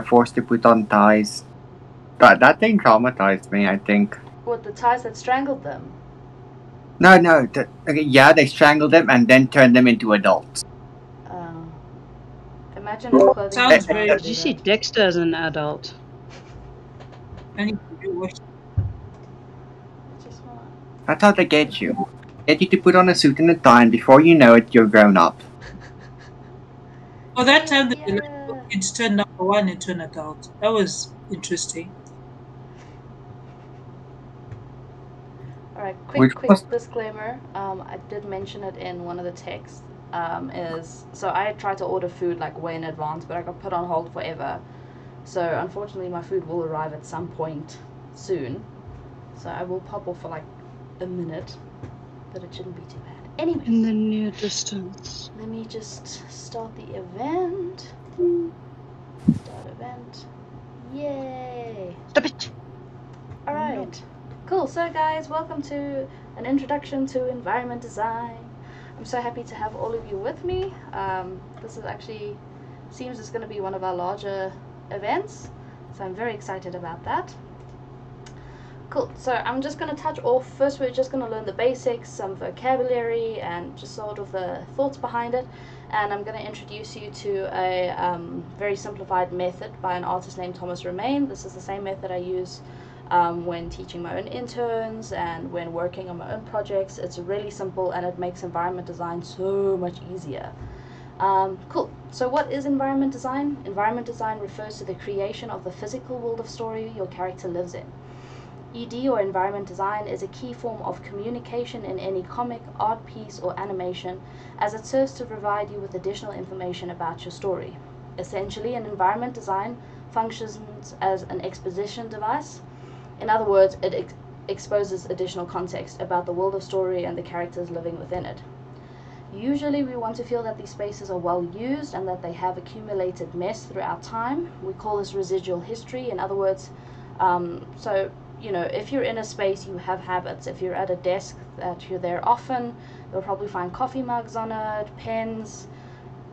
forced to put on ties. But that thing traumatized me, I think. What, the ties that strangled them? No, okay, yeah, they strangled them and then turned them into adults. Imagine a clothing Sounds company very- to Did do you see that. Dexter as an adult? I need to rewatch. Just not. That's how they get you. Get you to put on a suit and a tie, and before you know it, you're grown up. Oh, that time that Yeah. kids turned number one into an adult. That was interesting. Alright, Which quick was disclaimer. I did mention it in one of the texts. So I tried to order food like way in advance, but I got put on hold forever. So unfortunately, my food will arrive at some point soon. So I will pop off for like a minute, but it shouldn't be too bad. Anyway, In the near distance. let me just start the event. Start event. Yay! Stop it! Alright, cool. So guys, welcome to an introduction to environment design. I'm so happy to have all of you with me. This is actually, seems it's going to be one of our larger events, so I'm very excited about that. Cool, so I'm just going to touch off, first we're just going to learn the basics, some vocabulary, and just sort of the thoughts behind it. And I'm going to introduce you to a very simplified method by an artist named Thomas Romaine. This is the same method I use when teaching my own interns and when working on my own projects. It's really simple and it makes environment design so much easier. Cool. So what is environment design? Environment design refers to the creation of the physical world of story your character lives in. ED or environment design is a key form of communication in any comic, art piece, or animation, as it serves to provide you with additional information about your story. Essentially, an environment design functions as an exposition device. In other words, it exposes additional context about the world of story and the characters living within it. Usually we want to feel that these spaces are well used and that they have accumulated mess throughout time. We call this residual history. In other words, so you know, if you're in a space, you have habits. If you're at a desk that you're there often, you'll probably find coffee mugs on it, pens,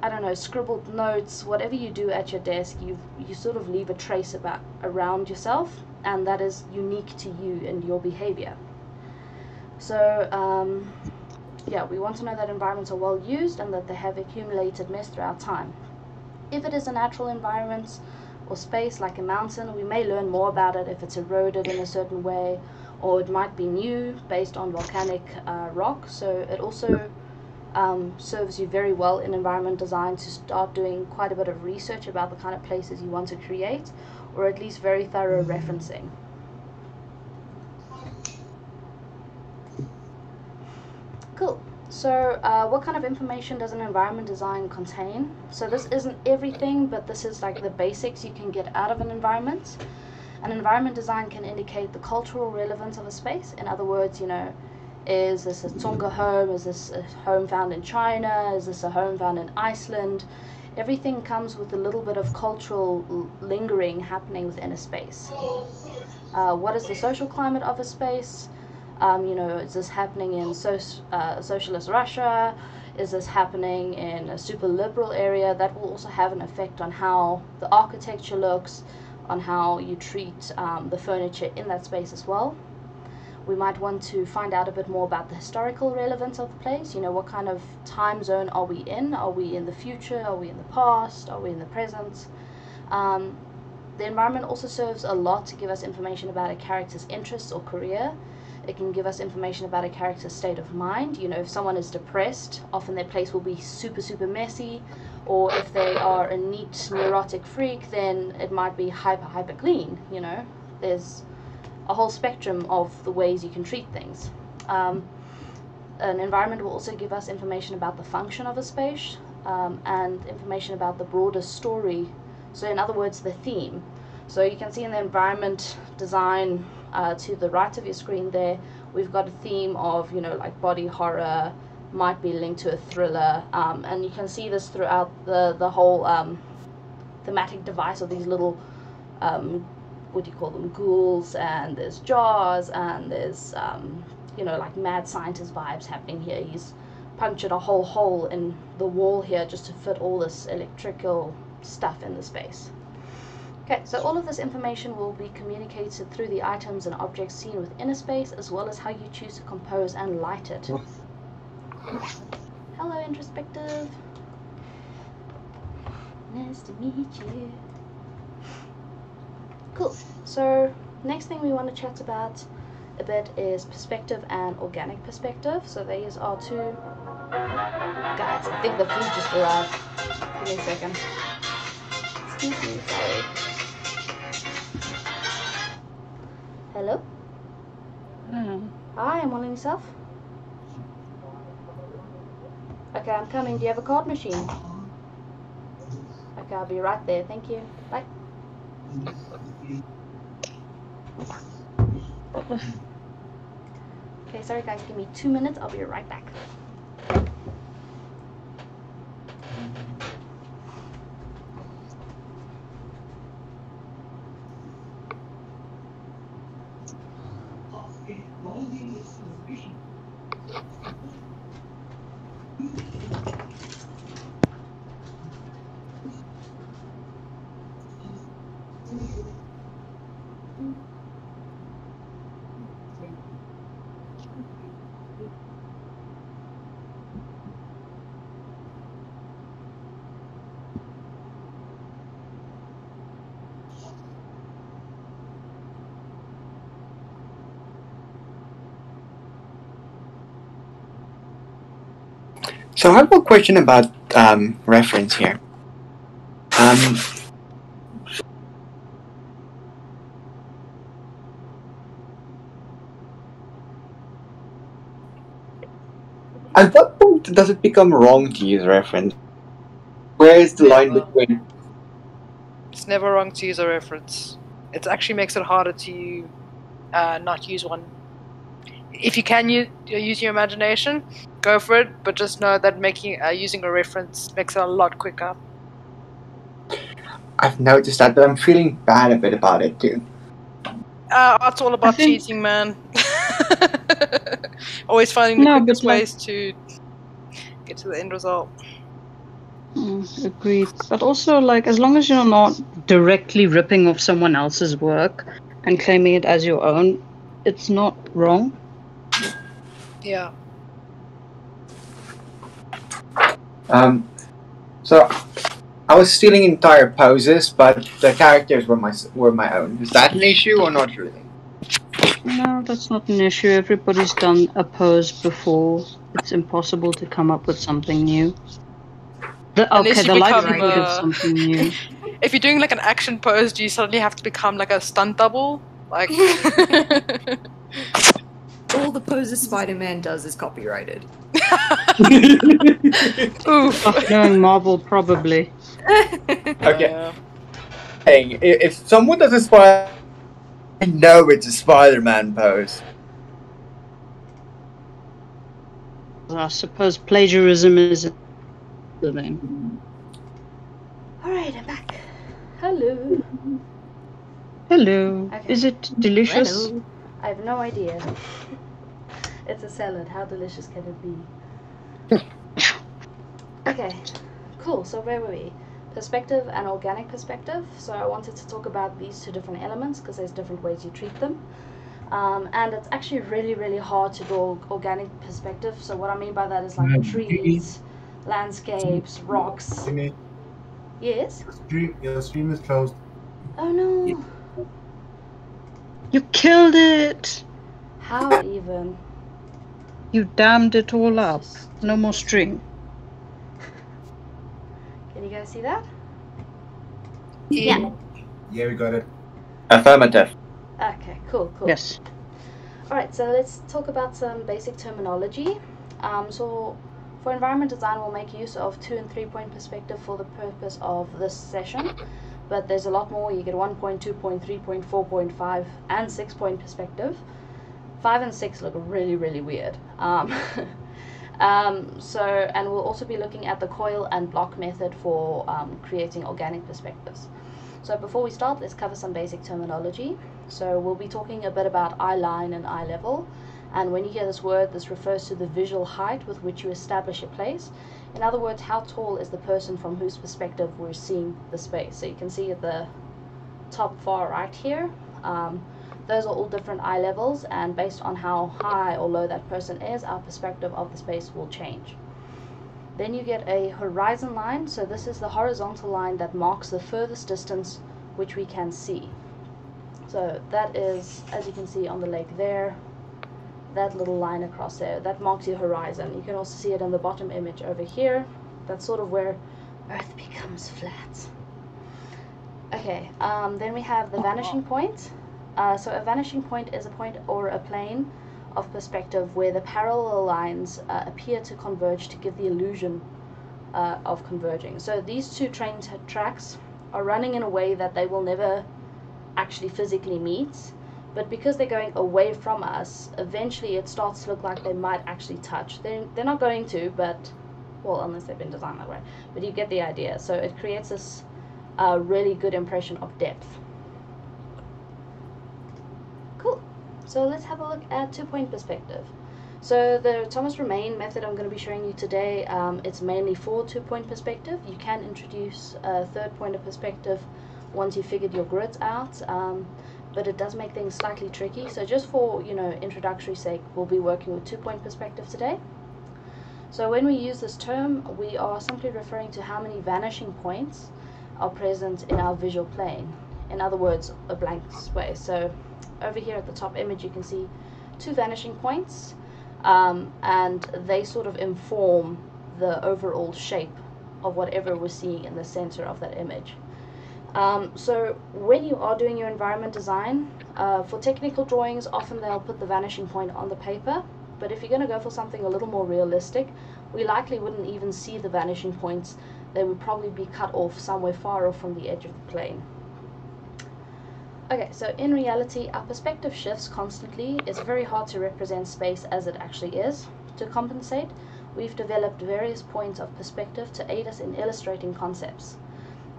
I don't know, scribbled notes. Whatever you do at your desk, you sort of leave a trace around yourself, and that is unique to you and your behavior. So yeah, we want to know that environments are well used and that they have accumulated mess throughout time. If it is a natural environment or space like a mountain, we may learn more about it if it's eroded in a certain way, or it might be new based on volcanic rock. So it also serves you very well in environment design to start doing quite a bit of research about the kind of places you want to create, or at least very thorough referencing. Cool. So what kind of information does an environment design contain? So this isn't everything, but this is like the basics you can get out of an environment. An environment design can indicate the cultural relevance of a space. In other words, you know, is this a Tonga home? Is this a home found in China? Is this a home found in Iceland? Everything comes with a little bit of cultural lingering happening within a space. What is the social climate of a space? You know, is this happening in socialist Russia? Is this happening in a super liberal area? That will also have an effect on how the architecture looks, on how you treat the furniture in that space as well. We might want to find out a bit more about the historical relevance of the place. You know, what kind of time zone are we in? Are we in the future? Are we in the past? Are we in the present? The environment also serves a lot to give us information about a character's interests or career. It can give us information about a character's state of mind. You know, if someone is depressed, often their place will be super, super messy. Or if they are a neat, neurotic freak, then it might be hyper, hyper clean. You know, there's a whole spectrum of the ways you can treat things. An environment will also give us information about the function of a space and information about the broader story. So in other words, the theme. So you can see in the environment design to the right of your screen there, we've got a theme of, you know, like body horror, might be linked to a thriller, and you can see this throughout the whole thematic device of these little, what do you call them, ghouls, and there's jaws, and there's, you know, like mad scientist vibes happening here. He's punctured a whole hole in the wall here just to fit all this electrical stuff in the space. Okay, so all of this information will be communicated through the items and objects seen within a space, as well as how you choose to compose and light it. Hello, introspective. Nice to meet you. Cool. So next thing we want to chat about a bit is perspective and organic perspective. So these are two... Guys, I think the food just arrived. Give me a second. Excuse me, sorry. Hello? Hi, I'm on yourself. Okay, I'm coming. Do you have a card machine? Okay, I'll be right there. Thank you. Bye. Okay, sorry guys, give me 2 minutes. I'll be right back. So I have a question about reference here. At what point does it become wrong to use reference? Where is the line between? It's never wrong to use a reference. It actually makes it harder to not use one. If you can use your imagination, go for it. But just know that using a reference makes it a lot quicker. I've noticed that, but I'm feeling bad a bit about it too. Art's all about cheating, man. Always finding the quickest ways to get to the end result. Agreed. But also, like, as long as you're not directly ripping off someone else's work and claiming it as your own, it's not wrong. Yeah. So I was stealing entire poses, but the characters were my own. Is that an issue or not really? No, that's not an issue. Everybody's done a pose before. It's impossible to come up with something new. The likelihood of something new. If you're doing like an action pose, do you suddenly have to become like a stunt double? Like all the poses Spider-Man does is copyrighted. Oof. Knowing Marvel, probably. Okay. Hey, if someone does a Spider, I know it's a Spider-Man pose. I suppose plagiarism is the name. Alright, I'm back. Hello. Hello. Okay. Is it delicious? Hello. I have no idea. It's a salad. How delicious can it be? Okay, cool. So where were we? Perspective and organic perspective. So I wanted to talk about these two different elements because there's different ways you treat them. And it's actually really, really hard to draw organic perspective. So what I mean by that is like trees, landscapes, rocks. Yes? Your stream is closed. Oh no. You killed it! How even? You damned it all up. No more string. Can you guys see that? Yeah. Yeah, we got it. Affirmative. Okay, cool. Yes. Alright, so let's talk about some basic terminology. So for environment design, we'll make use of 2 and 3 point perspective for the purpose of this session. But there's a lot more. You get 1 point, 2 point, 3 point, 4 point, 5, and 6 point perspective. 5 and 6 look really, really weird. And we'll also be looking at the coil and block method for creating organic perspectives. So before we start, let's cover some basic terminology. So we'll be talking a bit about eye line and eye level. And when you hear this word, this refers to the visual height with which you establish a place. In other words, how tall is the person from whose perspective we're seeing the space. So you can see at the top far right here, those are all different eye levels, and based on how high or low that person is, our perspective of the space will change. Then you get a horizon line, so this is the horizontal line that marks the furthest distance which we can see. So that is, as you can see on the lake there, that little line across there, that marks your horizon. You can also see it in the bottom image over here. That's sort of where Earth becomes flat. Okay, then we have the vanishing point. So a vanishing point is a point or a plane of perspective where the parallel lines appear to converge to give the illusion of converging. So these two train tracks are running in a way that they will never actually physically meet, but because they're going away from us, eventually it starts to look like they might actually touch. They're not going to, but, well, unless they've been designed that way, but you get the idea. So it creates this really good impression of depth. Cool. So let's have a look at two-point perspective. So the Thomas Romaine method I'm going to be showing you today, it's mainly for two-point perspective. You can introduce a third point of perspective once you figured your grids out, but it does make things slightly tricky. So just for, introductory sake, we'll be working with two-point perspective today. So when we use this term, we are simply referring to how many vanishing points are present in our visual plane. In other words, a blank space. So over here at the top image, you can see two vanishing points, and they sort of inform the overall shape of whatever we're seeing in the center of that image. So when you are doing your environment design, for technical drawings, often they'll put the vanishing point on the paper, but if you're going to go for something a little more realistic, we likely wouldn't even see the vanishing points. They would probably be cut off somewhere far off from the edge of the plane. Okay, so in reality, our perspective shifts constantly. It's very hard to represent space as it actually is. To compensate, we've developed various points of perspective to aid us in illustrating concepts.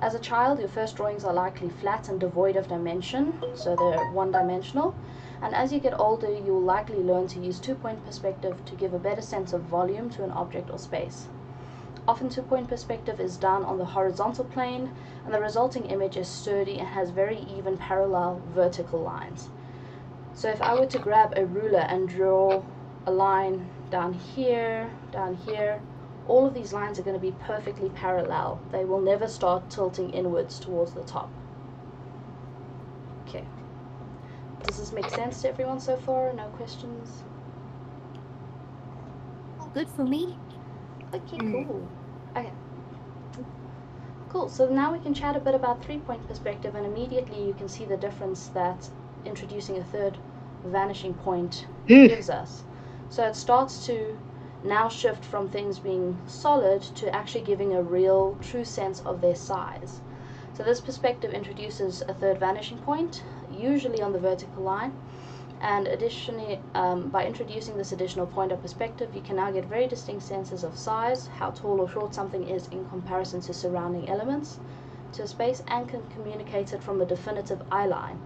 As a child, your first drawings are likely flat and devoid of dimension, so they're one-dimensional. And as you get older, you will likely learn to use two-point perspective to give a better sense of volume to an object or space. Often two-point perspective is done on the horizontal plane, and the resulting image is sturdy and has very even parallel vertical lines. So if I were to grab a ruler and draw a line down here, all of these lines are going to be perfectly parallel. They will never start tilting inwards towards the top. Okay. Does this make sense to everyone so far? No questions? All good for me. Okay, cool. Okay. Cool, so now we can chat a bit about three-point perspective, and immediately you can see the difference that introducing a third vanishing point gives us. So it starts to now shift from things being solid to actually giving a real, true sense of their size. So this perspective introduces a third vanishing point, usually on the vertical line, and additionally, by introducing this additional point of perspective, you can now get very distinct senses of size, how tall or short something is in comparison to surrounding elements, to space, and can communicate it from a definitive eye line.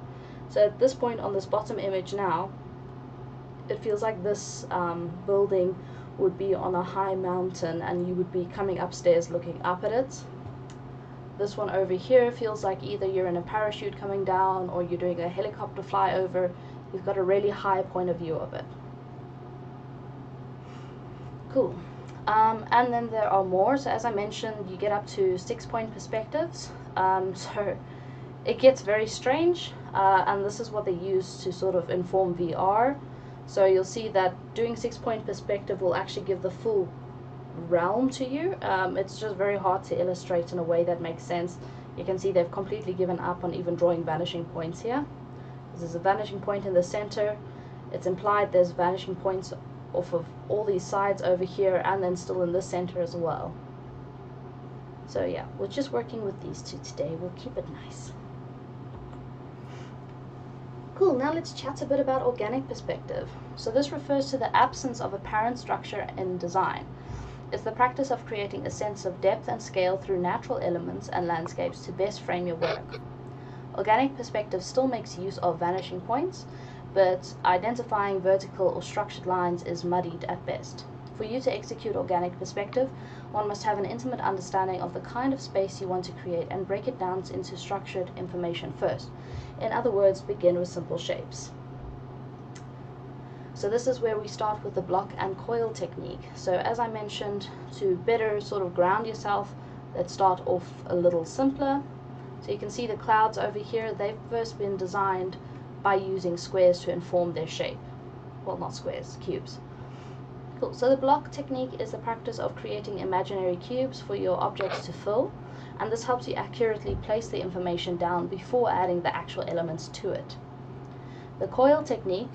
So at this point on this bottom image now, it feels like this building would be on a high mountain and you would be coming upstairs looking up at it. This one over here feels like either you're in a parachute coming down or you're doing a helicopter flyover. You've got a really high point of view of it. Cool. And then there are more. So as I mentioned, you get up to 6-point perspectives. So it gets very strange, and this is what they use to sort of inform VR. So you'll see that doing 6-point perspective will actually give the full realm to you. It's just very hard to illustrate in a way that makes sense. You can see they've completely given up on even drawing vanishing points here. There's a vanishing point in the center. It's implied there's vanishing points off of all these sides over here and then still in the center as well. So yeah, we're just working with these two today. We'll keep it nice. Cool, now let's chat a bit about organic perspective. So this refers to the absence of apparent structure in design. It's the practice of creating a sense of depth and scale through natural elements and landscapes to best frame your work. Organic perspective still makes use of vanishing points, but identifying vertical or structured lines is muddied at best. For you to execute organic perspective, one must have an intimate understanding of the kind of space you want to create and break it down into structured information first. In other words, begin with simple shapes. So this is where we start with the block and coil technique. So as I mentioned, to better sort of ground yourself, let's start off a little simpler. So you can see the clouds over here, they've first been designed by using squares to inform their shape. Well, not squares, cubes. Cool. So the block technique is the practice of creating imaginary cubes for your objects to fill, and this helps you accurately place the information down before adding the actual elements to it. The coil technique,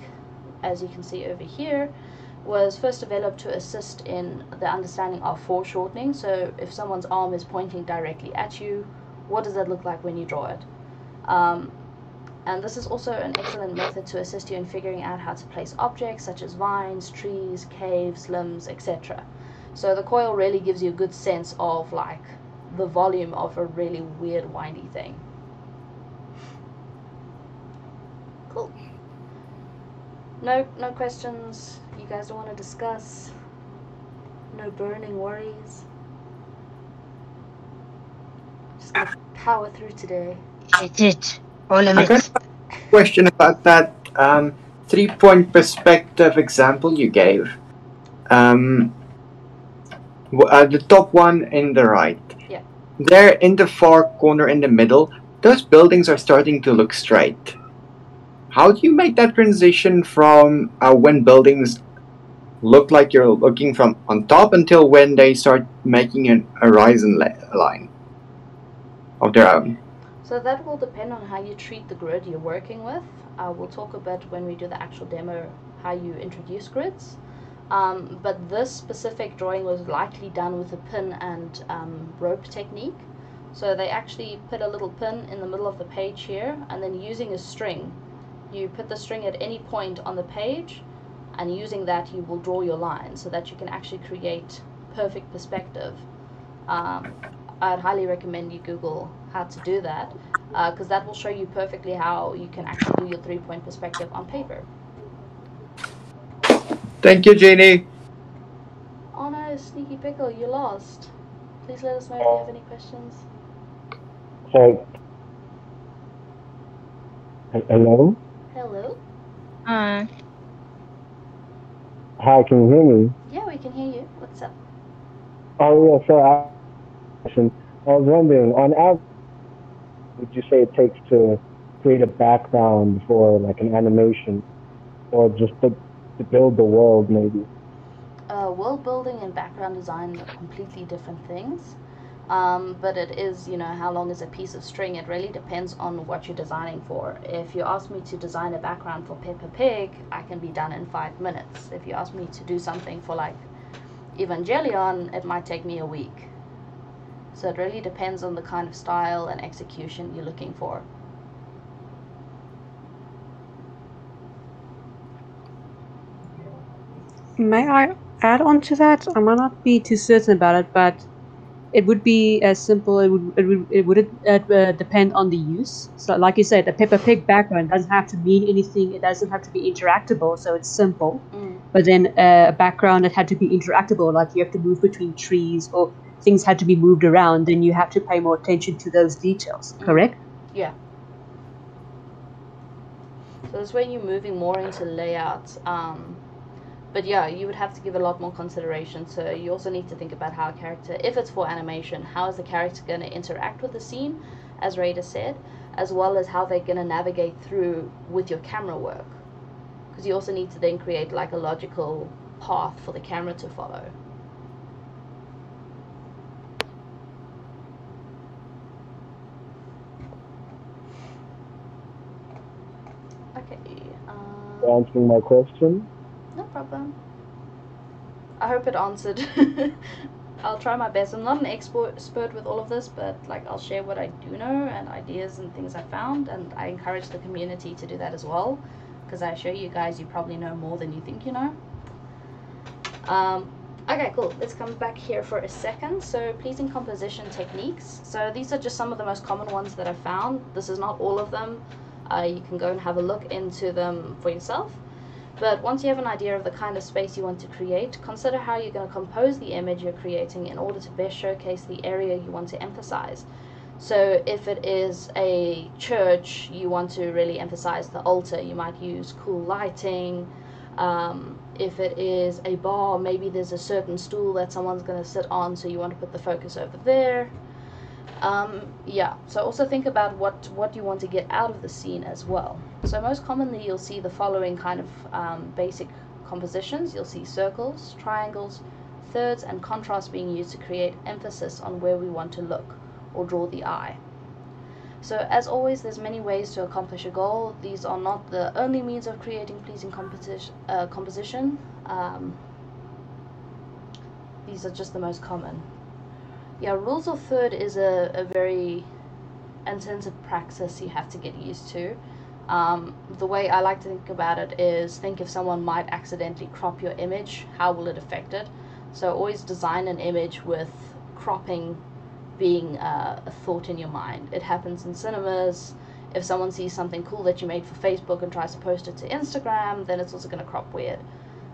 as you can see over here, was first developed to assist in the understanding of foreshortening. So if someone's arm is pointing directly at you, what does that look like when you draw it? And this is also an excellent method to assist you in figuring out how to place objects such as vines, trees, caves, limbs, etc. So the coil really gives you a good sense of like the volume of a really weird windy thing. Cool. No questions you guys don't want to discuss? No burning worries? Just gonna power through today. It's it. All of I got a question about that 3-point perspective example you gave. The top one in the right. Yeah. There in the far corner in the middle, those buildings are starting to look straight. How do you make that transition from when buildings look like you're looking from on top until when they start making an horizon line of their own? So that will depend on how you treat the grid you're working with. We'll talk a bit when we do the actual demo how you introduce grids. But this specific drawing was likely done with a pin and rope technique. So they actually put a little pin in the middle of the page here, and then using a string, you put the string at any point on the page, and using that you will draw your line so that you can actually create perfect perspective. I'd highly recommend you Google how to do that, because that will show you perfectly how you can actually do your 3-point perspective on paper. Thank you, Jeannie. Oh no, Sneaky Pickle, you lost. Please let us know if you have any questions. So, hello? Hello? Hi, can you hear me? Yeah, we can hear you. What's up? Oh, yeah, so I was wondering, on average, would you say it takes to create a background for like an animation, or just to build the world, maybe? World building and background design are completely different things. But it is, how long is a piece of string? It really depends on what you're designing for. If you ask me to design a background for Peppa Pig, I can be done in 5 minutes. If you ask me to do something for like Evangelion, it might take me a week. So it really depends on the kind of style and execution you're looking for. May I add on to that? I might not be too certain about it, but it would be as simple. It would depend on the use. So, like you said, a Peppa Pig background doesn't have to mean anything. It doesn't have to be interactable, so it's simple. But then a background that had to be interactable, like you have to move between trees or things had to be moved around, then you have to pay more attention to those details. Correct? Yeah. So that's when you're moving more into layouts. But yeah, you would have to give a lot more consideration. So you also need to think about how a character, if it's for animation, how is the character going to interact with the scene, as Raider said, as well as how they're going to navigate through with your camera work. Because you also need to then create like a logical path for the camera to follow. Okay. Answering my question? No problem. I hope it answered. I'll try my best. I'm not an expert with all of this, but like I'll share what I do know and ideas and things I found, and I encourage the community to do that as well, because I assure you guys you probably know more than you think you know. Okay, cool. Let's come back here for a second. So pleasing composition techniques. So these are just some of the most common ones that I found. This is not all of them. You can go and have a look into them for yourself. But once you have an idea of the kind of space you want to create, consider how you're going to compose the image you're creating in order to best showcase the area you want to emphasize. So if it is a church, you want to really emphasize the altar, you might use cool lighting. If it is a bar, maybe there's a certain stool that someone's going to sit on, so you want to put the focus over there. Yeah, so also think about what you want to get out of the scene as well. So most commonly you'll see the following kind of basic compositions. You'll see circles, triangles, thirds, and contrast being used to create emphasis on where we want to look or draw the eye. So as always, there's many ways to accomplish a goal. These are not the only means of creating pleasing composition. These are just the most common. Yeah, rules of third is a very intensive practice you have to get used to. The way I like to think about it is, think if someone might accidentally crop your image, how will it affect it? So always design an image with cropping being a thought in your mind. It happens in cinemas. If someone sees something cool that you made for Facebook and tries to post it to Instagram, then it's also going to crop weird.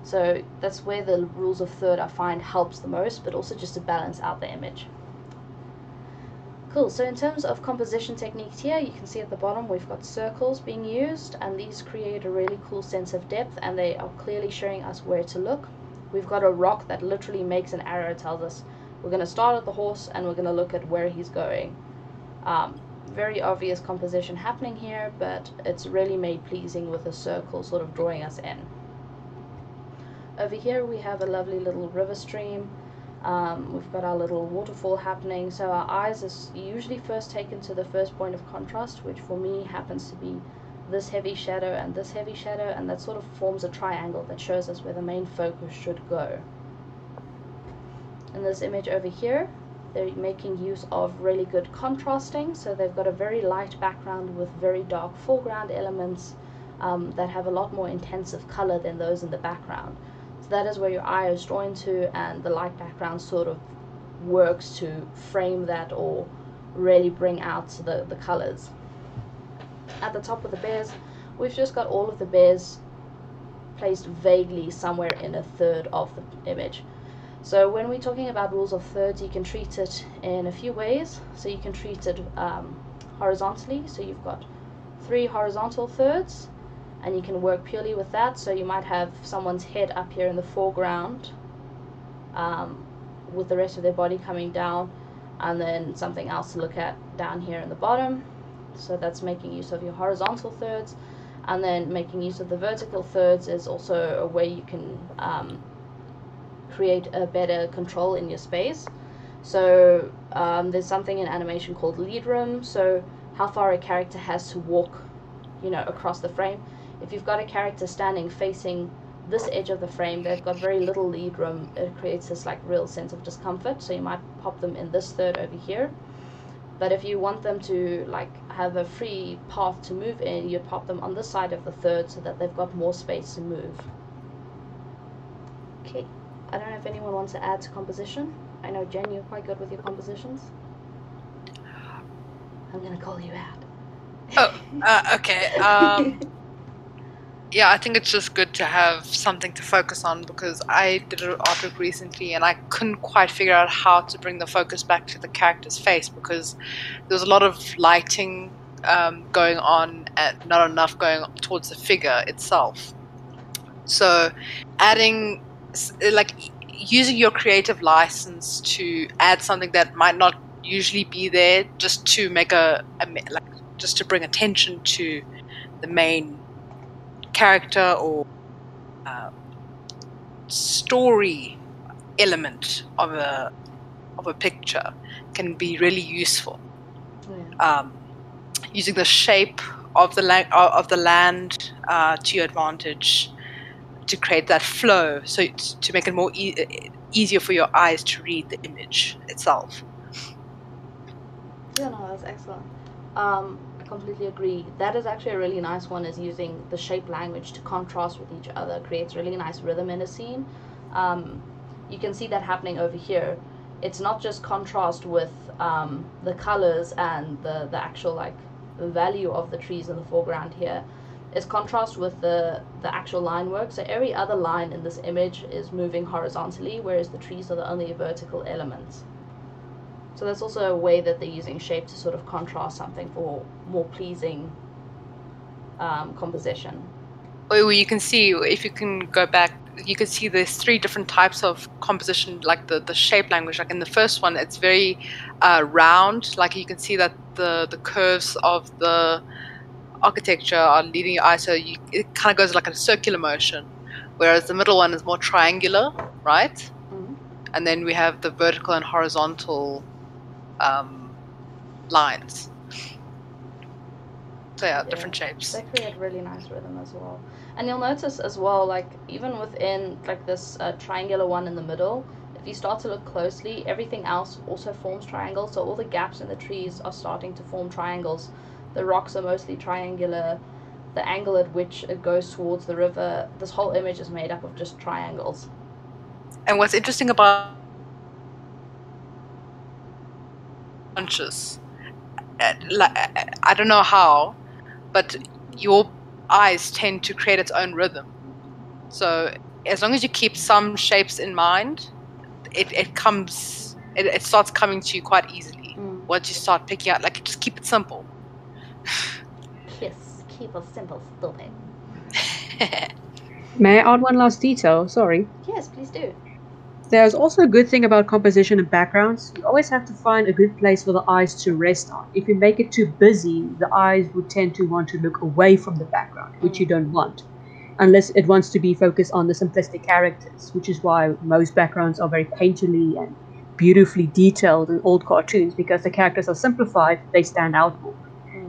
So that's where the rules of third I find helps the most, but also just to balance out the image. Cool, so in terms of composition techniques here, you can see at the bottom we've got circles being used, and these create a really cool sense of depth, and they are clearly showing us where to look. We've got a rock that literally makes an arrow, tells us we're going to start at the horse and we're going to look at where he's going. Very obvious composition happening here, but it's really made pleasing with a circle sort of drawing us in. Over here we have a lovely little river stream. We've got our little waterfall happening, so our eyes is usually first taken to the first point of contrast, which for me happens to be this heavy shadow and this heavy shadow, and that sort of forms a triangle that shows us where the main focus should go. In this image over here, they're making use of really good contrasting, so they've got a very light background with very dark foreground elements that have a lot more intensive color than those in the background. So that is where your eye is drawn to, and the light background sort of works to frame that or really bring out the colors. At the top of the bears, we've just got all of the bears placed vaguely somewhere in a third of the image. So when we're talking about rules of thirds, you can treat it in a few ways. So you can treat it horizontally, so you've got 3 horizontal thirds, and you can work purely with that. So you might have someone's head up here in the foreground with the rest of their body coming down, and then something else to look at down here in the bottom. So that's making use of your horizontal thirds. And then making use of the vertical thirds is also a way you can create a better control in your space. So there's something in animation called lead room, so how far a character has to walk, you know, across the frame. If you've got a character standing facing this edge of the frame, they've got very little lead room. It creates this like real sense of discomfort, so you might pop them in this third over here. But if you want them to like have a free path to move in, you'd pop them on this side of the third so that they've got more space to move. Okay. I don't know if anyone wants to add to composition. I know, Jen, you're quite good with your compositions. I'm going to call you out. Oh, okay. Yeah, I think it's just good to have something to focus on, because I did an artwork recently and I couldn't quite figure out how to bring the focus back to the character's face, because there was a lot of lighting going on and not enough going towards the figure itself. So adding, like, using your creative license to add something that might not usually be there, just to make just to bring attention to the main character or story element of a picture can be really useful. Yeah. Using the shape of the land to your advantage, to create that flow, so to make it more easier for your eyes to read the image itself. Yeah, no, that's excellent. I completely agree. That is actually a really nice one, is using the shape language to contrast with each other. Creates really nice rhythm in a scene. You can see that happening over here. It's not just contrast with the colors and the actual like value of the trees in the foreground here, is contrast with the actual line work. So every other line in this image is moving horizontally, whereas the trees are the only vertical elements. So that's also a way that they're using shape to sort of contrast something for more pleasing composition. Well, you can see, if you can go back, you can see there's 3 different types of composition, like the shape language. Like in the first one, it's very round. Like you can see that the curves of the architecture are leading your eye, so it kind of goes like a circular motion. Whereas the middle one is more triangular, right? Mm-hmm. And then we have the vertical and horizontal lines. So yeah, different shapes. They create really nice rhythm as well. And you'll notice as well, like even within like this triangular one in the middle, if you start to look closely, everything else also forms triangles. So all the gaps in the trees are starting to form triangles. The rocks are mostly triangular. The angle at which it goes towards the river, this whole image is made up of just triangles. And what's interesting about conscious, I don't know how, but your eyes tend to create its own rhythm. So as long as you keep some shapes in mind, it starts coming to you quite easily. Once you start picking out, like, just keep it simple. Yes, keep it simple, stupid. May I add one last detail? Sorry. Yes, please do. There's also a good thing about composition and backgrounds. You always have to find a good place for the eyes to rest on. If you make it too busy, the eyes would tend to want to look away from the background, which you don't want, unless it wants to be focused on the simplistic characters, which is why most backgrounds are very painterly and beautifully detailed in old cartoons, because the characters are simplified, they stand out more.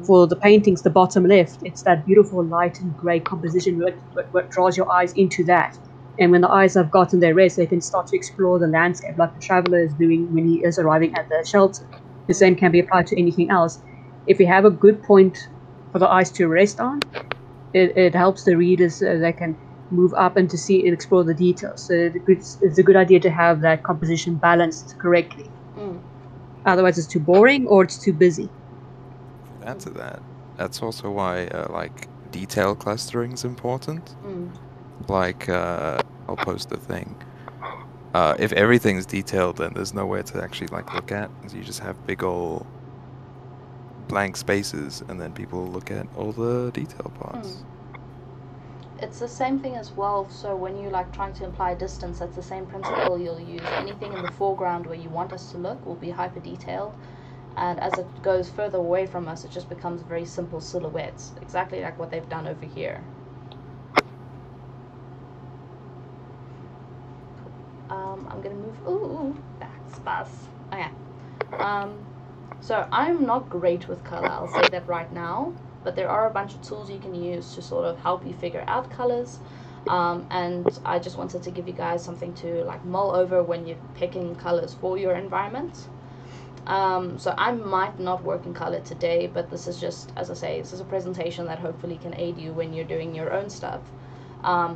For the paintings, the bottom left, it's that beautiful light and grey composition what draws your eyes into that. And when the eyes have gotten their rest, they can start to explore the landscape like the traveller is doing when he is arriving at the shelter. The same can be applied to anything else. If you have a good point for the eyes to rest on, it helps the readers so they can move up and to see and explore the details. So it's a good idea to have that composition balanced correctly. Otherwise it's too boring or it's too busy. Add to that, that's also why like detail clustering is important. Like I'll post a thing. If everything's detailed, then there's nowhere to actually like look at. So you just have big old blank spaces, and then people look at all the detail parts. It's the same thing as well. So when you like trying to imply distance, that's the same principle you'll use. Anything in the foreground where you want us to look will be hyper detailed, and as it goes further away from us, it just becomes very simple silhouettes, exactly like what they've done over here. I'm gonna move backspace. Okay. So I'm not great with color, I'll say that right now, but there are a bunch of tools you can use to sort of help you figure out colors, and I just wanted to give you guys something to like mull over when you're picking colors for your environment. So I might not work in color today, but this is just, as I say, this is a presentation that hopefully can aid you when you're doing your own stuff.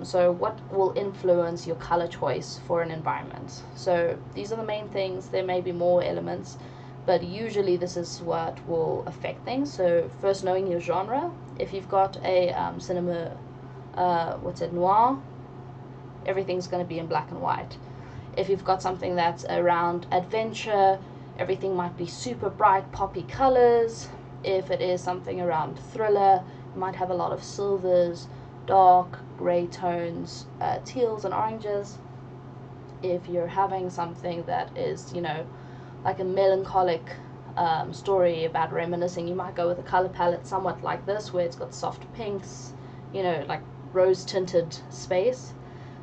So what will influence your color choice for an environment? So these are the main things. There may be more elements, but usually this is what will affect things. So first, knowing your genre. If you've got a cinema, noir, everything's going to be in black and white. If you've got something that's around adventure, everything might be super bright poppy colors. If it is something around thriller, you might have a lot of silvers, dark gray tones, teals and oranges. If you're having something that is, you know, like a melancholic story about reminiscing, you might go with a color palette somewhat like this, where it's got soft pinks, you know, like rose tinted space.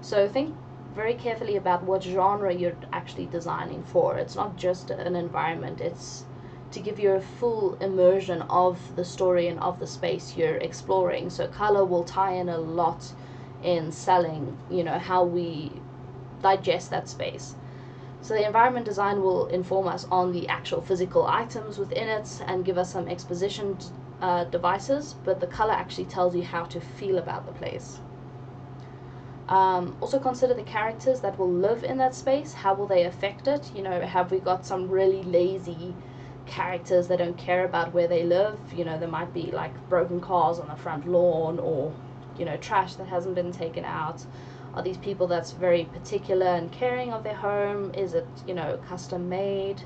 So think very carefully about what genre you're actually designing for. It's not just an environment, it's to give you a full immersion of the story and of the space you're exploring. So color will tie in a lot in selling, you know, how we digest that space. So the environment design will inform us on the actual physical items within it and give us some exposition devices, but the color actually tells you how to feel about the place. Also consider the characters that will live in that space. How will they affect it? You know, have we got some really lazy characters that don't care about where they live. You know, there might be like broken cars on the front lawn, or, you know, trash that hasn't been taken out. Are these people that's very particular and caring of their home? Is it, you know, custom made?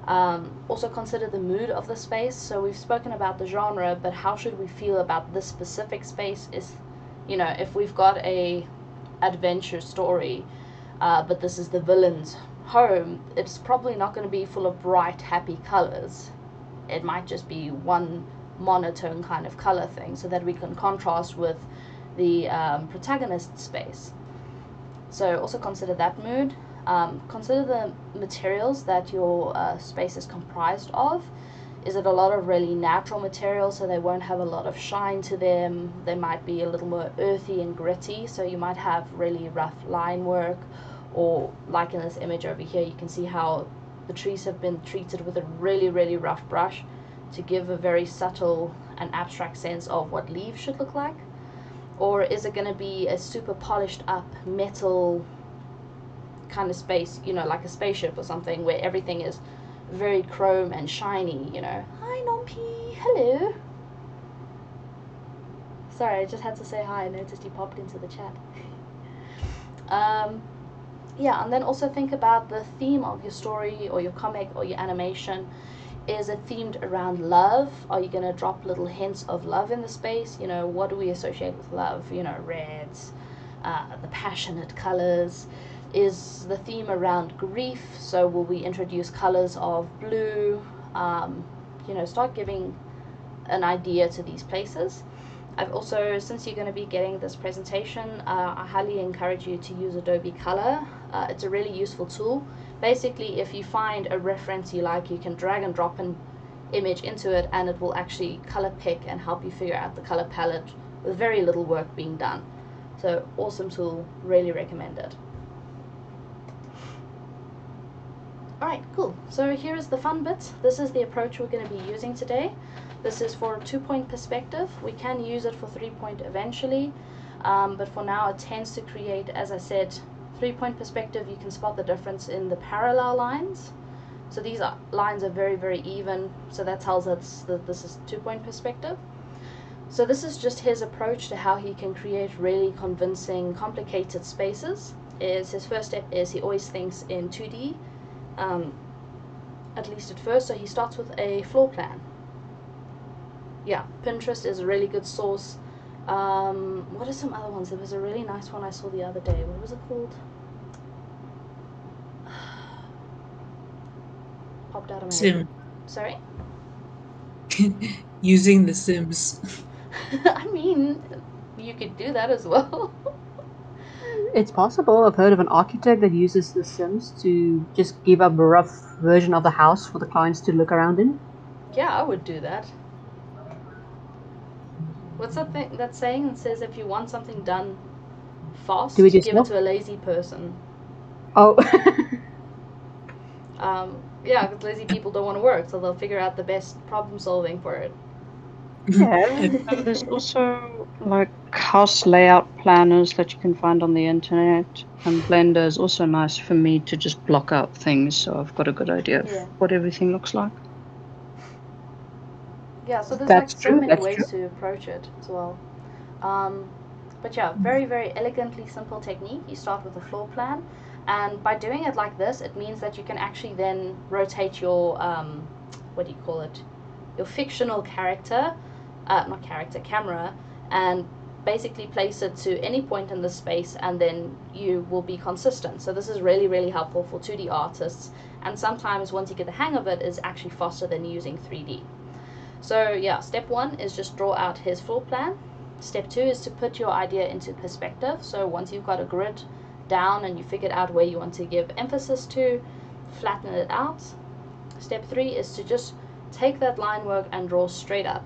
Also consider the mood of the space. So we've spoken about the genre, but how should we feel about this specific space? Is, you know, if we've got a adventure story, but this is the villain's home, it's probably not going to be full of bright, happy colors. It might just be one monotone kind of color thing, so that we can contrast with the protagonist's space. So also consider that mood. Consider the materials that your space is comprised of. Is it a lot of really natural materials, so they won't have a lot of shine to them? They might be a little more earthy and gritty, so you might have really rough line work, or like in this image over here, you can see how the trees have been treated with a really, really rough brush to give a very subtle and abstract sense of what leaves should look like. Or is it going to be a super polished up metal kind of space, you know, like a spaceship or something, where everything is very chrome and shiny, you know? Hi, Nompi. Hello. Sorry, I just had to say hi. I noticed you popped into the chat. Yeah, and then also think about the theme of your story or your comic or your animation. Is it themed around love? Are you going to drop little hints of love in the space? You know, what do we associate with love? You know, reds, the passionate colors. Is the theme around grief? So will we introduce colors of blue? You know, start giving an idea to these places. I've also, since you're going to be getting this presentation, I highly encourage you to use Adobe Color. It's a really useful tool. Basically, if you find a reference you like, you can drag and drop an image into it, and it will actually color pick and help you figure out the color palette with very little work being done. So, awesome tool, really recommend it. Alright, cool. So here is the fun bit. This is the approach we're going to be using today. This is for a 2-point perspective. We can use it for 3-point eventually, but for now it tends to create, as I said, 3-point perspective. You can spot the difference in the parallel lines. So these lines are very, very even, so that tells us that this is 2-point perspective. So this is just his approach to how he can create really convincing, complicated spaces. His first step is he always thinks in 2D, at least at first, so he starts with a floor plan. Yeah, Pinterest is a really good source. What are some other ones? There was a really nice one I saw the other day. What was it called? Popped out of my head. Sorry? Using the Sims. I mean, you could do that as well. It's possible. I've heard of an architect that uses The Sims to just give up a rough version of the house for the clients to look around in. Yeah, I would do that. What's that saying that says if you want something done fast, do it give yourself? it to a lazy person? Oh. Yeah, because lazy people don't want to work, so they'll figure out the best problem solving for it. Yeah. And there's also like house layout planners that you can find on the internet, and Blender is also nice for me to just block out things, so I've got a good idea of what everything looks like. Yeah, so there's That's like so true, many that's ways true. to approach it as well. But yeah, very, very elegantly simple technique. You start with a floor plan, and by doing it like this, it means that you can actually then rotate your, what do you call it? Your fictional character, camera, and basically place it to any point in the space, and then you will be consistent. So this is really, really helpful for 2D artists, and sometimes once you get the hang of it, it's actually faster than using 3D. So yeah, step 1 is just draw out his floor plan. Step 2 is to put your idea into perspective. So once you've got a grid down and you figured out where you want to give emphasis to, flatten it out. Step 3 is to just take that line work and draw straight up.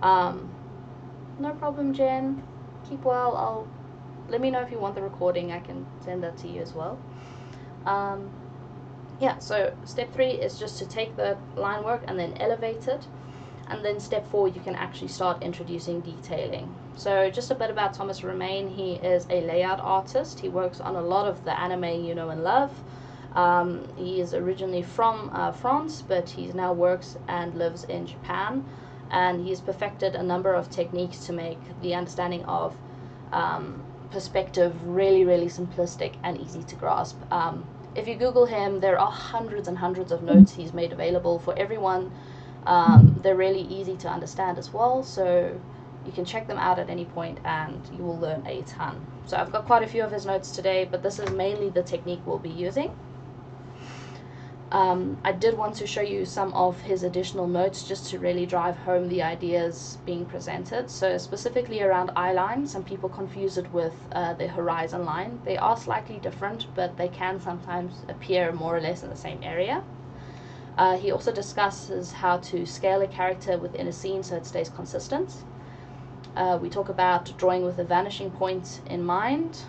No problem, Jen. Keep well. Let me know if you want the recording. I can send that to you as well. Yeah, so step 3 is just to take the line work and then elevate it. And then step 4, you can actually start introducing detailing. So just a bit about Thomas Romaine. He is a layout artist. He works on a lot of the anime you know and love. He is originally from France, but he now works and lives in Japan, and he's perfected a number of techniques to make the understanding of perspective really, really simplistic and easy to grasp. If you Google him, there are hundreds and hundreds of notes he's made available for everyone. They're really easy to understand as well, so you can check them out at any point and you will learn a ton. So I've got quite a few of his notes today, but this is mainly the technique we'll be using. I did want to show you some of his additional notes just to really drive home the ideas being presented. So specifically around eye line, some people confuse it with the horizon line. They are slightly different, but they can sometimes appear more or less in the same area. He also discusses how to scale a character within a scene so it stays consistent. We talk about drawing with a vanishing point in mind,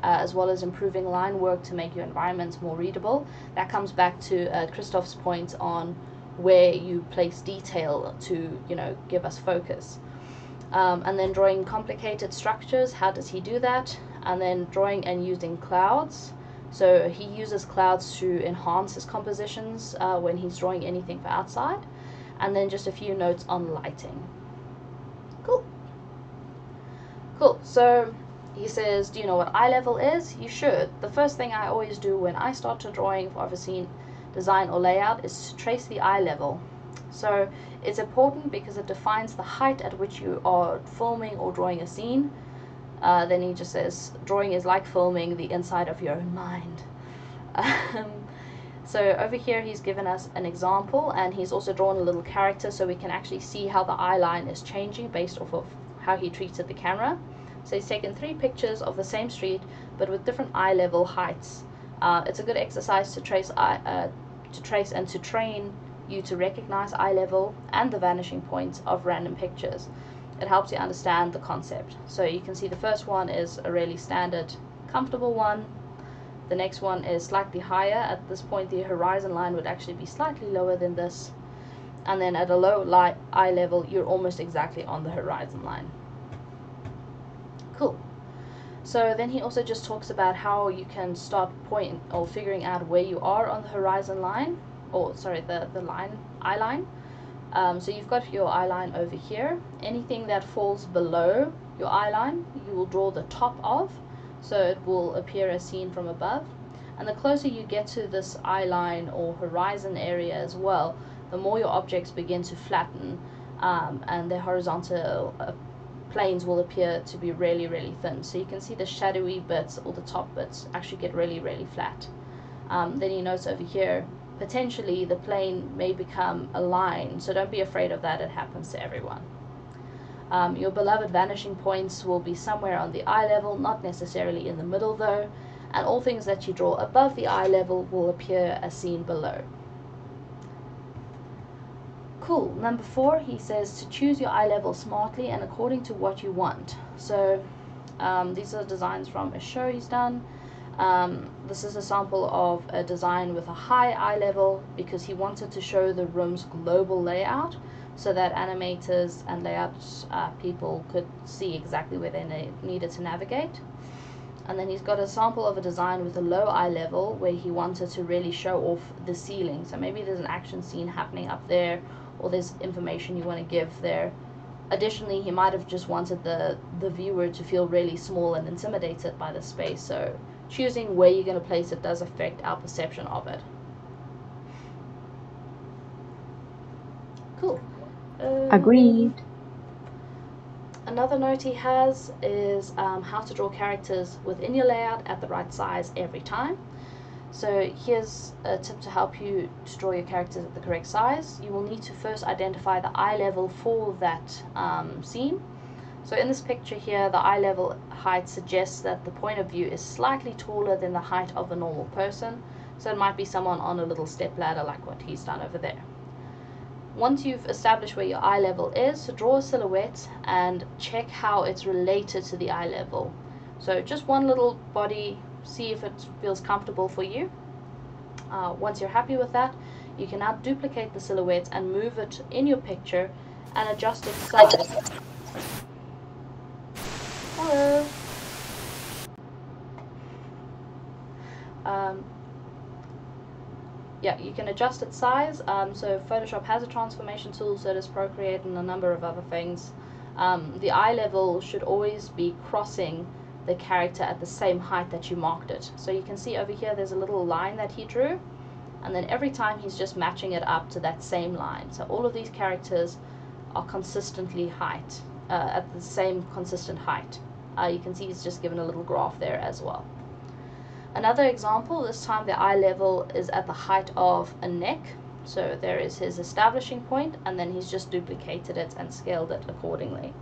as well as improving line work to make your environments more readable. That comes back to Christoph's point on where you place detail to, give us focus. And then drawing complicated structures, how does he do that? And then drawing and using clouds. So he uses clouds to enhance his compositions when he's drawing anything for outside. And then just a few notes on lighting. Cool, so he says, do you know what eye level is? You should. The first thing I always do when I start to drawing for a scene design or layout is to trace the eye level. So it's important because it defines the height at which you are filming or drawing a scene. Then he just says, drawing is like filming the inside of your own mind. So over here he's given us an example, and he's also drawn a little character so we can actually see how the eye line is changing based off of how he treated the camera. So he's taken 3 pictures of the same street but with different eye level heights. It's a good exercise to trace and to train you to recognize eye level and the vanishing points of random pictures. It helps you understand the concept. So you can see the first one is a really standard, comfortable one. The next one is slightly higher. At this point the horizon line would actually be slightly lower than this. And then at a low eye level you're almost exactly on the horizon line. Cool. So then he also just talks about how you can start pointing or figuring out where you are on the horizon line, or sorry, the eye line. So you've got your eye line over here. Anything that falls below your eye line you will draw the top of, so it will appear as seen from above. And the closer you get to this eye line or horizon area as well, the more your objects begin to flatten, and their horizontal planes will appear to be really, really thin. So you can see the shadowy bits or the top bits actually get really, really flat. Then you notice over here, potentially the plane may become a line, so don't be afraid of that, it happens to everyone. Your beloved vanishing points will be somewhere on the eye level, not necessarily in the middle though, and all things that you draw above the eye level will appear as seen below. Cool. Number 4, he says to choose your eye level smartly and according to what you want. So these are designs from a show he's done. This is a sample of a design with a high eye level because he wanted to show the room's global layout so that animators and layout people could see exactly where they needed to navigate. And then he's got a sample of a design with a low eye level where he wanted to really show off the ceiling. So maybe there's an action scene happening up there, or there's information you want to give there. Additionally, he might have just wanted the viewer to feel really small and intimidated by the space. So choosing where you're going to place it does affect our perception of it. Cool. Agreed. Another note he has is how to draw characters within your layout at the right size every time. So here's a tip to help you to draw your characters at the correct size. You will need to first identify the eye level for that scene. So in this picture here, the eye level height suggests that the point of view is slightly taller than the height of a normal person. So it might be someone on a little step ladder like what he's done over there. Once you've established where your eye level is, so draw a silhouette and check how it's related to the eye level. So just one little body, see if it feels comfortable for you. Once you're happy with that, you can now duplicate the silhouette and move it in your picture and adjust its size. Hello. Yeah, you can adjust its size. So Photoshop has a transformation tool, so does Procreate and a number of other things. The eye level should always be crossing the character at the same height that you marked it. So you can see over here there's a little line that he drew, and then every time he's just matching it up to that same line. So all of these characters are consistently at the same consistent height. You can see he's just given a little graph there as well. Another example, this time the eye level is at the height of a neck. So there is his establishing point, and then he's just duplicated it and scaled it accordingly.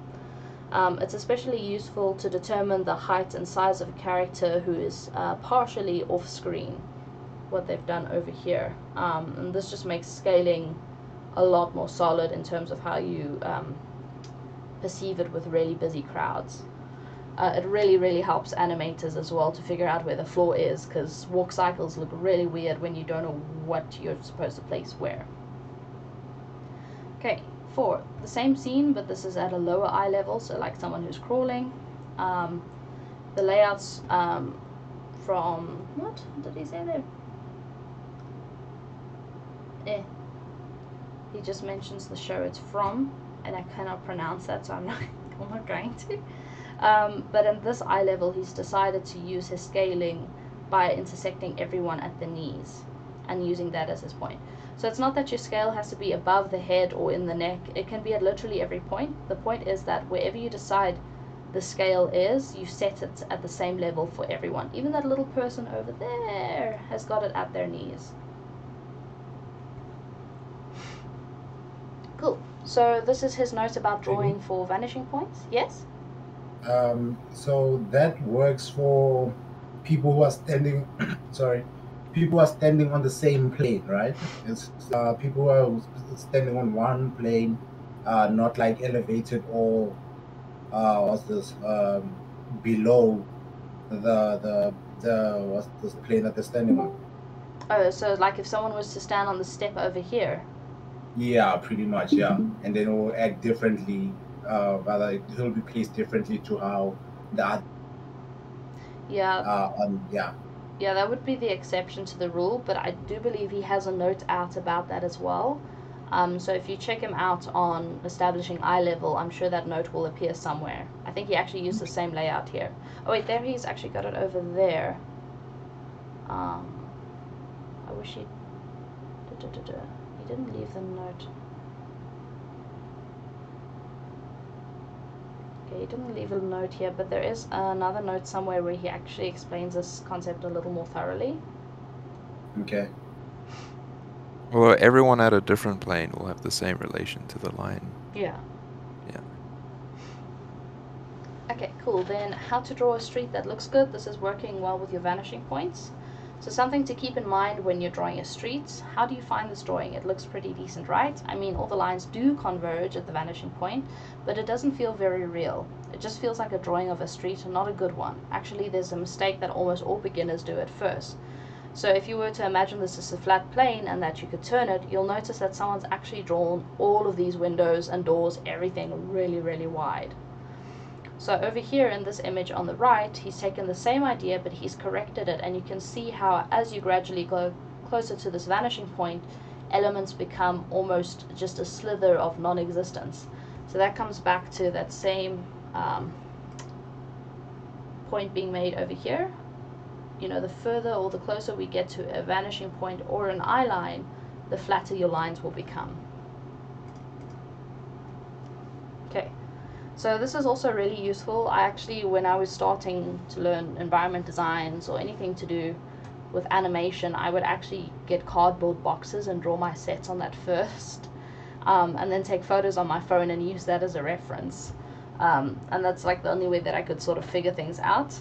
It's especially useful to determine the height and size of a character who is partially off screen, what they've done over here. And this just makes scaling a lot more solid in terms of how you perceive it with really busy crowds. It really helps animators as well to figure out where the floor is, because walk cycles look really weird when you don't know what you're supposed to place where. Okay, 4. The same scene, but this is at a lower eye level, so like someone who's crawling. The layouts from... what did he say there? He just mentions the show it's from, and I cannot pronounce that, so I'm not going to. But in this eye level, he's decided to use his scaling by intersecting everyone at the knees and using that as his point. So it's not that your scale has to be above the head or in the neck. It can be at literally every point. The point is that wherever you decide the scale is, you set it at the same level for everyone. Even that little person over there has got it at their knees. Cool. So this is his note about drawing for vanishing points. Yes? So that works for people who are standing people who are standing on the same plane, right? It's people who are standing on one plane, not like elevated or below the what's this plane that they're standing on. Oh, so like if someone was to stand on the step over here. Yeah, pretty much, yeah. And then it will act differently. Rather, it will be placed differently to how the other. Yeah. Yeah. Yeah, that would be the exception to the rule, but I do believe he has a note out about that as well. So if you check him out on establishing eye level, I'm sure that note will appear somewhere. I think he actually used the same layout here. Oh wait, there he's actually got it over there. I wish he didn't leave the note. Okay, he didn't leave a note here, but there is another note somewhere where he actually explains this concept a little more thoroughly. Okay. Well, everyone at a different plane will have the same relation to the line. Yeah. Yeah. Okay, cool. Then how to draw a street that looks good. This is working well with your vanishing points. So something to keep in mind when you're drawing a street. How do you find this drawing? It looks pretty decent, right? I mean, all the lines do converge at the vanishing point, but it doesn't feel very real. It just feels like a drawing of a street and not a good one. Actually, there's a mistake that almost all beginners do at first. So if you were to imagine this as a flat plane and that you could turn it, you'll notice that someone's actually drawn all of these windows and doors, everything really wide. So over here in this image on the right, he's taken the same idea, but he's corrected it, and you can see how as you gradually go closer to this vanishing point, elements become almost just a slither of non-existence. So that comes back to that same point being made over here. You know, the further or the closer we get to a vanishing point or an eye line, the flatter your lines will become. Okay. So this is also really useful. I actually, when I was starting to learn environment designs or anything to do with animation, I would actually get cardboard boxes and draw my sets on that first, and then take photos on my phone and use that as a reference. And that's like the only way that I could sort of figure things out.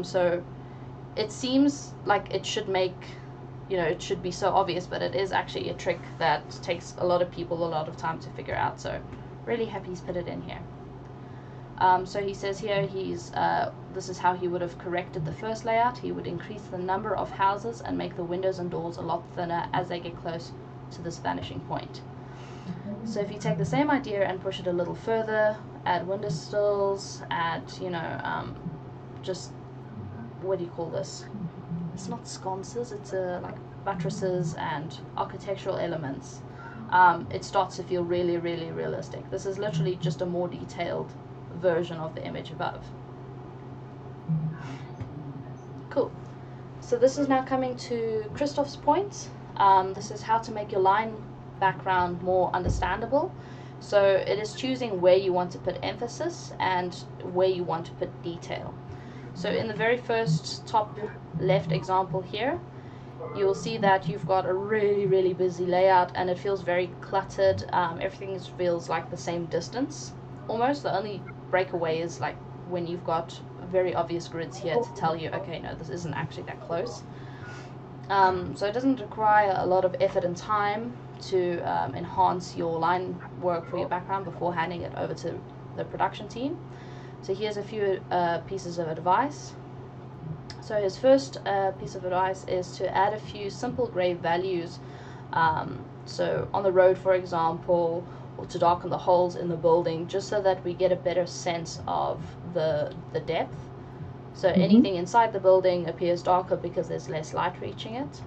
So it seems like it should make, you know, it should be so obvious, but it is actually a trick that takes a lot of people a lot of time to figure out. So really happy he's put it in here. So he says here this is how he would have corrected the first layout. He would increase the number of houses and make the windows and doors a lot thinner as they get close to this vanishing point. So if you take the same idea and push it a little further, add window sills, add, you know, just, what do you call this? It's not sconces, it's like buttresses and architectural elements, it starts to feel really, really realistic. This is literally just a more detailed version of the image above. Cool. So this is now coming to Christoph's point. This is how to make your line background more understandable. So it is choosing where you want to put emphasis and where you want to put detail. So in the very first top left example here, you'll see that you've got a really, really busy layout and it feels very cluttered. Everything feels like the same distance almost. The only breakaway is like when you've got very obvious grids here to tell you, okay, no, this isn't actually that close. So it doesn't require a lot of effort and time to enhance your line work for your background before handing it over to the production team. So here's a few pieces of advice. So his first piece of advice is to add a few simple gray values. So on the road, for example, or to darken the holes in the building, just so that we get a better sense of the depth. So anything inside the building appears darker because there's less light reaching it.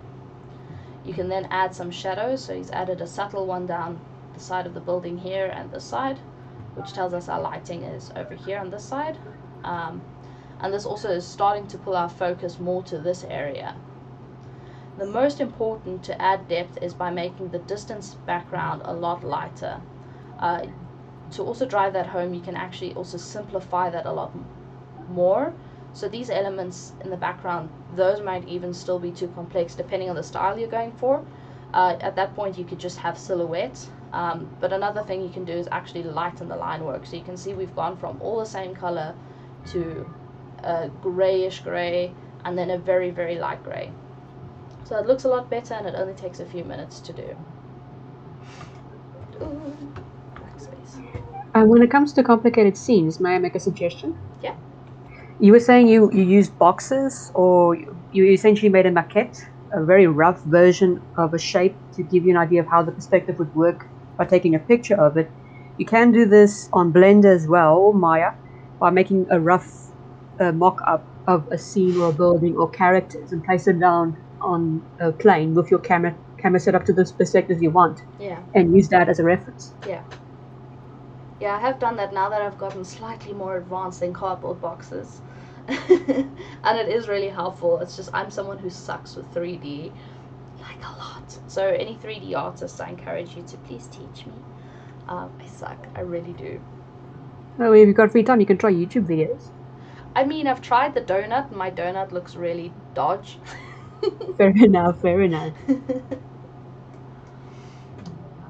You can then add some shadows. So he's added a subtle one down the side of the building here and this side, which tells us our lighting is over here on this side. And this also is starting to pull our focus more to this area. The most important to add depth is by making the distance background a lot lighter. To also drive that home, you can actually also simplify that a lot more. So these elements in the background, those might even still be too complex depending on the style you're going for. At that point you could just have silhouette. But another thing you can do is actually lighten the line work. So you can see we've gone from all the same color to a grayish gray and then a very, very light gray. So it looks a lot better and it only takes a few minutes to do. Ooh, black space. When it comes to complicated scenes, may I make a suggestion? Yeah. You were saying you used boxes, or you essentially made a maquette, a very rough version of a shape to give you an idea of how the perspective would work by taking a picture of it. You can do this on Blender as well, or Maya, by making a rough mock-up of a scene or a building or characters and place it down on a plane with your camera set up to the perspective you want. Yeah. And use that as a reference. Yeah. Yeah, I have done that now that I've gotten slightly more advanced in cardboard boxes. And it is really helpful. It's just I'm someone who sucks with 3D like a lot. So any 3D artists, I encourage you to please teach me. I suck. I really do. Oh, if you've got free time, you can try YouTube videos. I mean, I've tried the donut. My donut looks really dodge. Fair enough, fair enough.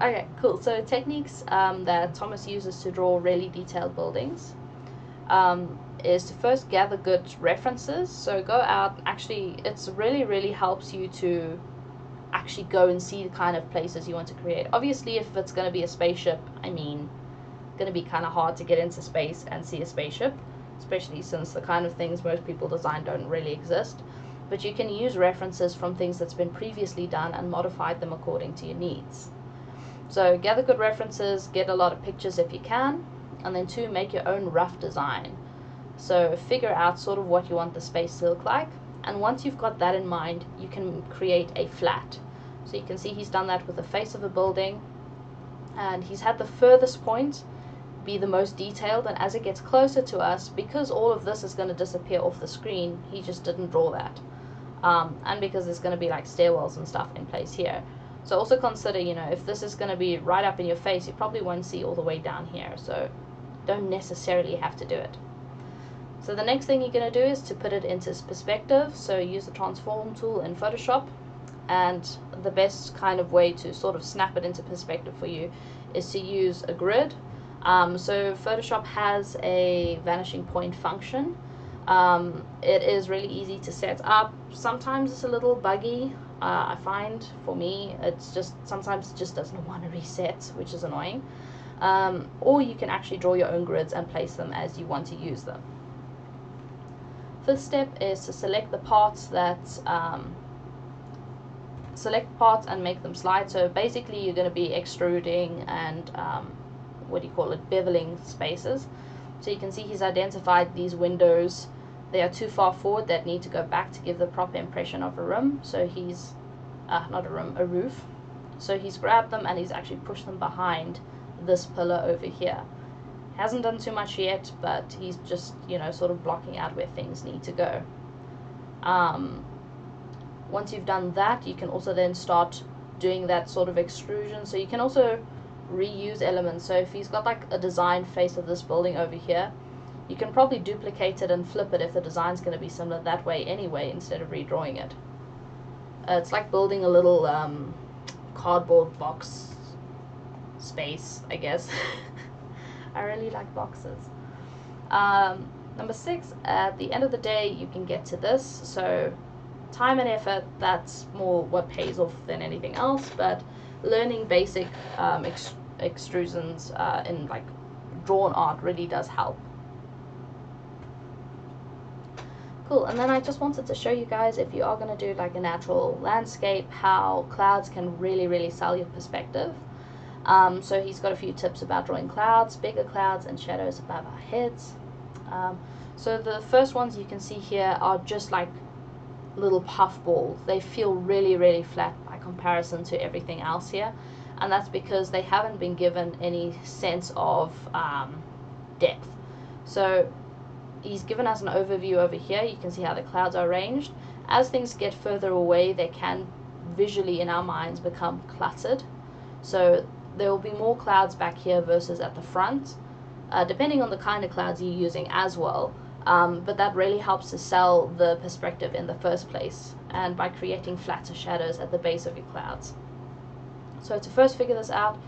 Okay, cool. So techniques that Thomas uses to draw really detailed buildings is to first gather good references. So go out, actually, it's really helps you to actually go and see the kind of places you want to create. Obviously, if it's going to be a spaceship, I mean, it's going to be kind of hard to get into space and see a spaceship, especially since the kind of things most people design don't really exist. But you can use references from things that's been previously done and modify them according to your needs. So gather good references, get a lot of pictures if you can, and then 2, make your own rough design. So figure out sort of what you want the space to look like, and once you've got that in mind, you can create a flat. So you can see he's done that with the face of a building, and he's had the furthest point be the most detailed, and as it gets closer to us, because all of this is going to disappear off the screen, he just didn't draw that. And because there's going to be like stairwells and stuff in place here. So also consider, you know, if this is going to be right up in your face, you probably won't see all the way down here, so don't necessarily have to do it. So the next thing you're going to do is to put it into perspective, so use the transform tool in Photoshop, and the best kind of way to sort of snap it into perspective for you is to use a grid. So Photoshop has a vanishing point function. It is really easy to set up. Sometimes it's a little buggy. I find for me it's just sometimes it just doesn't want to reset, which is annoying. Or you can actually draw your own grids and place them as you want to use them. Fifth step is to select the parts that and make them slide. So basically you're going to be extruding and beveling spaces. So you can see he's identified these windows. They are too far forward that need to go back to give the proper impression of a room. So he's not a room, a roof. So he's grabbed them and he's actually pushed them behind this pillar over here. Hasn't done too much yet, but he's just, you know, sort of blocking out where things need to go. Once you've done that, you can also then start doing that sort of extrusion. So you can also reuse elements. So if he's got like a design face of this building over here, you can probably duplicate it and flip it if the design's going to be similar that way anyway, instead of redrawing it. It's like building a little cardboard box space, I guess. I really like boxes. Number 6, at the end of the day, you can get to this. So time and effort, that's more what pays off than anything else, but learning basic extrusions in like drawn art really does help. Cool, and then I just wanted to show you guys, if you are going to do like a natural landscape, how clouds can really sell your perspective. So he's got a few tips about drawing clouds, bigger clouds and shadows above our heads. So the first ones you can see here are just like little puff balls. They feel really flat by comparison to everything else here, and that's because they haven't been given any sense of depth. So he's given us an overview over here. You can see how the clouds are arranged. As things get further away, they can visually in our minds become cluttered. So there will be more clouds back here versus at the front, depending on the kind of clouds you're using as well. But that really helps to sell the perspective in the first place, and by creating flatter shadows at the base of your clouds. So to first figure this out,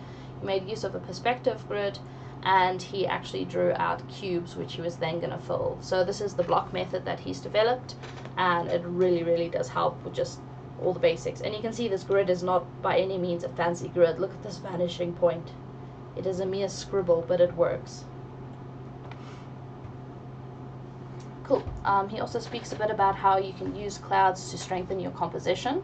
he made use of a perspective grid, and he actually drew out cubes which he was then going to fill. So this is the block method that he's developed, and it really does help with just all the basics. And you can see this grid is not by any means a fancy grid. Look at this vanishing point. It is a mere scribble, but it works. Cool. He also speaks a bit about how you can use clouds to strengthen your composition.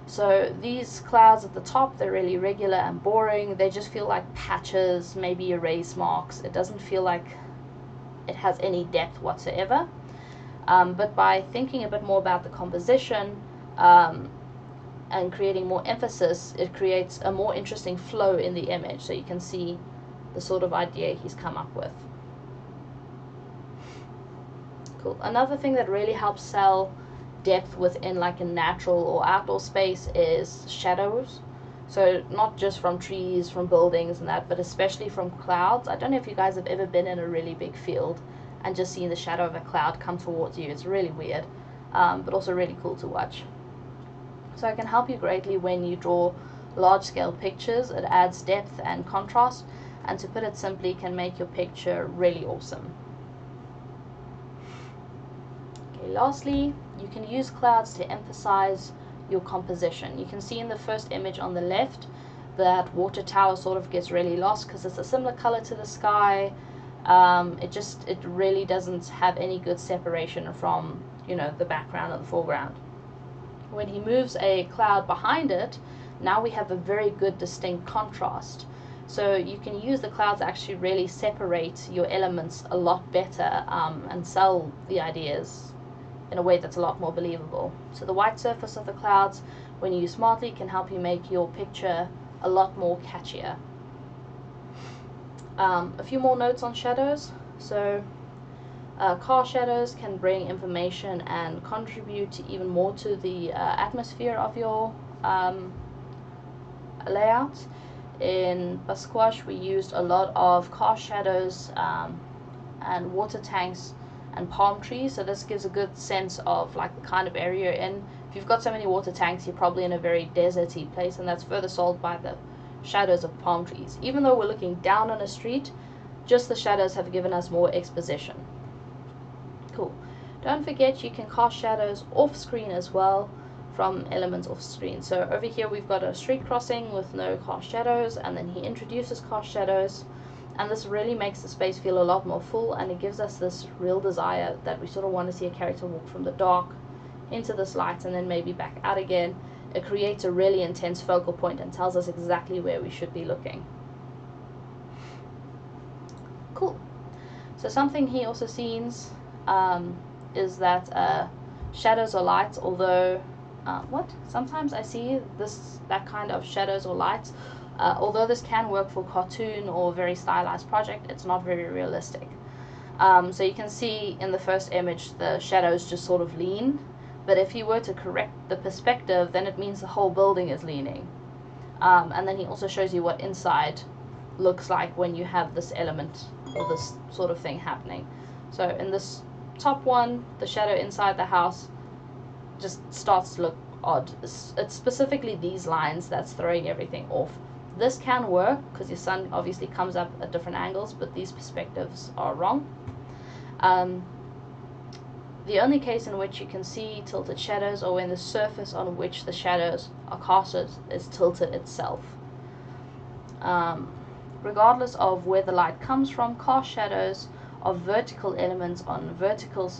So these clouds at the top, they're really regular and boring. They just feel like patches, maybe erase marks. It doesn't feel like it has any depth whatsoever. But by thinking a bit more about the composition and creating more emphasis, it creates a more interesting flow in the image. So you can see the sort of idea he's come up with. Cool. Another thing that really helps sell depth within like a natural or outdoor space is shadows. So not just from trees, from buildings and that, but especially from clouds. I don't know if you guys have ever been in a really big field and just seen the shadow of a cloud come towards you. It's really weird, but also really cool to watch. So it can help you greatly when you draw large scale pictures. It adds depth and contrast, and to put it simply, can make your picture really awesome. Okay, lastly, you can use clouds to emphasize your composition. You can see in the first image on the left that water tower sort of gets really lost because it's a similar color to the sky. It really doesn't have any good separation from, you know, the background and the foreground. When he moves a cloud behind it, now we have a very good distinct contrast. So you can use the clouds to actually really separate your elements a lot better and sell the ideas in a way that's a lot more believable. So the white surface of the clouds, when you use smartly, can help you make your picture a lot more catchier. A few more notes on shadows. So car shadows can bring information and contribute even more to the atmosphere of your layout. In Basquash, we used a lot of car shadows and water tanks and palm trees, so this gives a good sense of like the kind of area you're in. If you've got so many water tanks, you're probably in a very deserty place, and that's further sold by the shadows of palm trees. Even though we're looking down on a street, just the shadows have given us more exposition. Cool. Don't forget you can cast shadows off screen as well from elements off screen. So over here we've got a street crossing with no cast shadows, and then he introduces cast shadows, and this really makes the space feel a lot more full, and it gives us this real desire that we sort of want to see a character walk from the dark into this light and then maybe back out again. It creates a really intense focal point and tells us exactly where we should be looking. Cool. So something he also sees is that shadows are light, although Sometimes I see that kind of shadows or lights. Although this can work for cartoon or very stylized project, it's not very realistic. So you can see in the first image the shadows just sort of lean, but if you were to correct the perspective, then it means the whole building is leaning. And then he also shows you what inside looks like when you have this element or this sort of thing happening. So in this top one, the shadow inside the house just starts to look odd. It's specifically these lines that's throwing everything off. This can work because your sun obviously comes up at different angles, but these perspectives are wrong. The only case in which you can see tilted shadows or when the surface on which the shadows are casted is tilted itself. Regardless of where the light comes from, cast shadows of vertical elements on vertical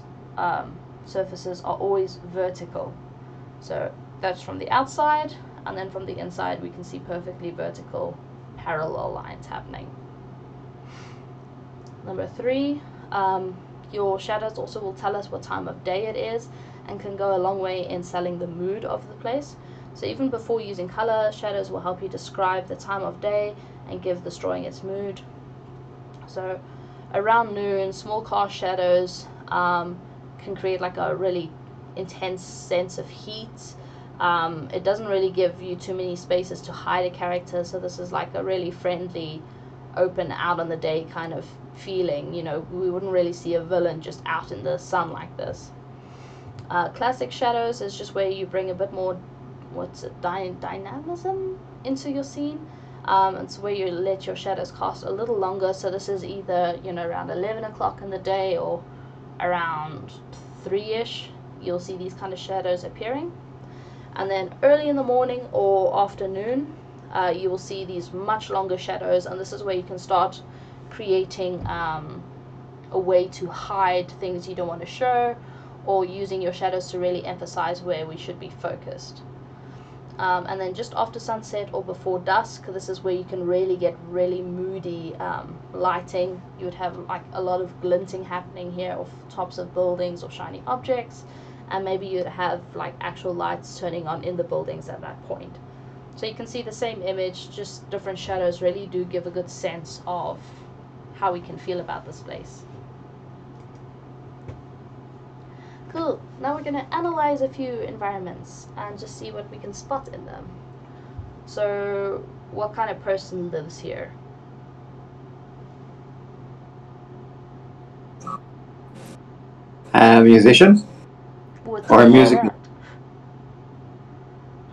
surfaces are always vertical. So that's from the outside, and then from the inside we can see perfectly vertical parallel lines happening. Number 3, your shadows also will tell us what time of day it is and can go a long way in selling the mood of the place. So even before using color, shadows will help you describe the time of day and give this drawing its mood. So around noon, small cast shadows can create like a really intense sense of heat. It doesn't really give you too many spaces to hide a character, so this is like a really friendly, open, out on the day kind of feeling. You know, we wouldn't really see a villain just out in the sun like this. Classic shadows is just where you bring a bit more, dynamism into your scene. It's where you let your shadows cast a little longer, so this is either, you know, around 11 o'clock in the day or around 3-ish, you'll see these kind of shadows appearing. And then early in the morning or afternoon, you will see these much longer shadows, and this is where you can start creating a way to hide things you don't want to show, or using your shadows to really emphasize where we should be focused. And then just after sunset or before dusk, this is where you can really get really moody lighting. You would have like a lot of glinting happening here off tops of buildings or shiny objects, and maybe you'd have like actual lights turning on in the buildings at that point. So you can see the same image, just different shadows really do give a good sense of how we can feel about this place. Cool, now we're going to analyze a few environments and just see what we can spot in them. So, what kind of person lives here? A musician? Or a music?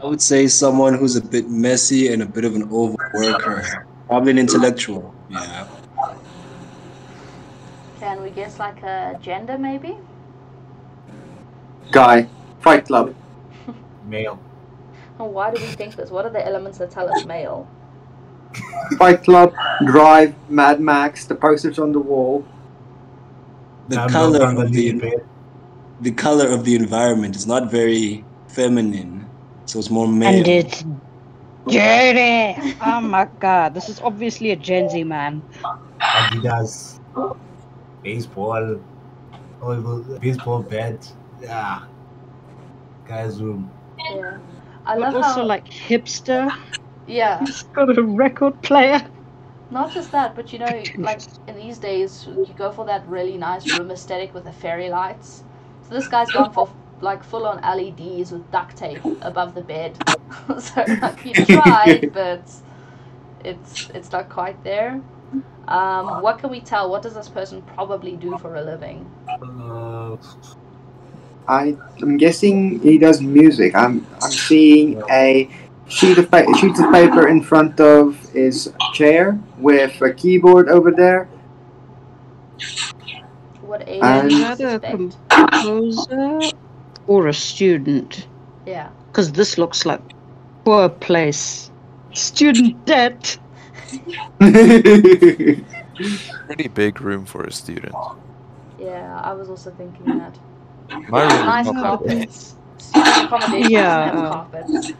I would say someone who's a bit messy and a bit of an overworker. Probably an intellectual, yeah. Can we guess like a gender maybe? Guy. Fight Club. Male. And why do we think this? What are the elements that tell us male? Fight Club, Drive, Mad Max, the posters on the wall. The color of the environment is not very feminine, so it's more male. And it's dirty. Oh my god, this is obviously a Gen Z man. Adidas. Baseball. Baseball bat. Yeah. Guy's room. Yeah. I love also how, like hipster. Yeah. He's got a record player. Not just that, but you know, like in these days, you go for that really nice room aesthetic with the fairy lights. So this guy's gone for like full-on LEDs with duct tape above the bed. So like he tried, but it's not quite there. What can we tell? What does this person probably do for a living? I'm guessing he does music. I'm seeing a sheets of paper in front of his chair with a keyboard over there. What age And do you either a suspect? composer or a student. Yeah. Because this looks like poor place. Student debt. Pretty big room for a student. Yeah, I was also thinking that. My room is Nice not that carpets. Student accommodations Yeah. have carpets.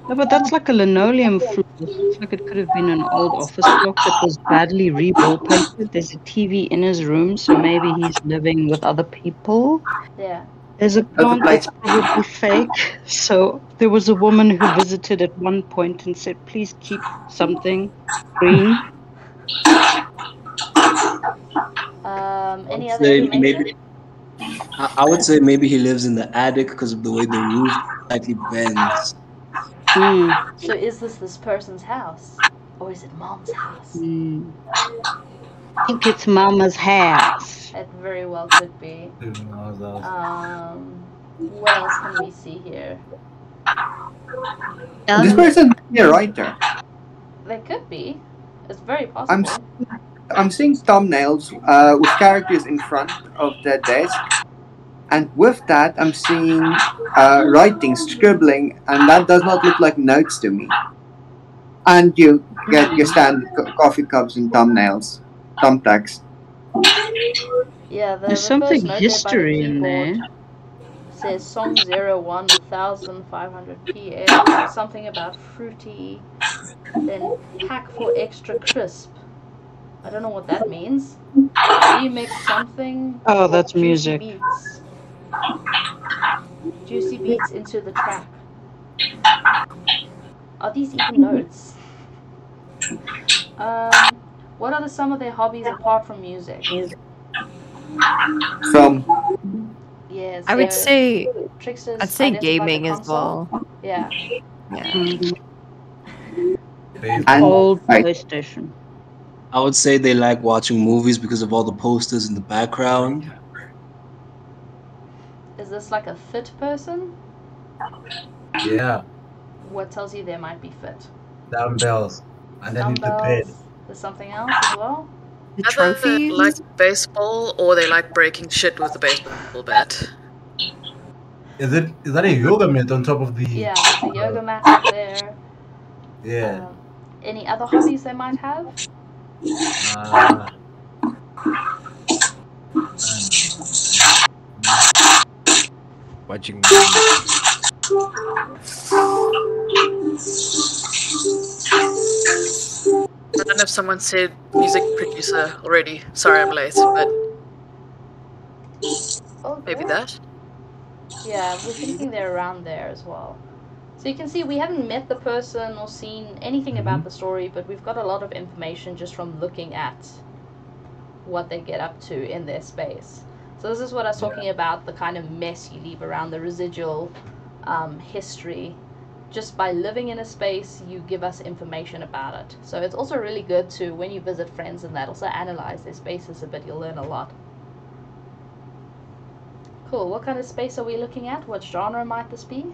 No, but that's like a linoleum floor. It looks like it could have been an old office block that was badly re-wallpapered. There's a TV in his room, so maybe he's living with other people. Yeah. There's a plant that's probably fake. So there was a woman who visited at one point and said, please keep something green. Any other Say information? maybe I would say maybe he lives in the attic because of the way the roof slightly bends. So is this person's house? Or is it Mom's house? I think it's Mama's house. It very well could be. What else can we see here? This person might be a writer. They could be. It's very possible. I'm seeing thumbnails with characters in front of their desk, and with that I'm seeing writing, scribbling, and that does not look like notes to me. And you get your standard coffee cups and thumbnails, thumbtacks. Yeah, there's the something first note history there by the in there. keyboard says song 01 1500 PM, something about fruity, then pack for extra crisp. I don't know what that means. Remix something. Oh, that's juicy music. Beats. Juicy beats into the track. Are these even notes? What are some of their hobbies apart from music? Yes, I would say tricksters. I'd say identify the gaming as console. well. Yeah. Old PlayStation. I would say they like watching movies because of all the posters in the background. Is this like a fit person? Yeah. What tells you they might be fit? Dumbbells underneath the bed. There's something else as well? The Either they trophies? like baseball or they like breaking shit with a baseball bat. Is that a yoga mat on top of the? Yeah, there's a yoga mat up there. Yeah. Any other hobbies they might have? Watching I don't know if someone said music producer already. Sorry I'm late, but maybe that. Yeah, we're thinking they're around there as well. So you can see we haven't met the person or seen anything about the story, but we've got a lot of information just from looking at what they get up to in their space. So this is what I was talking about, the kind of mess you leave around the residual history. Just by living in a space, you give us information about it. So it's also really good to, when you visit friends and that, also analyze their spaces a bit. You'll learn a lot. Cool. What kind of space are we looking at? What genre might this be?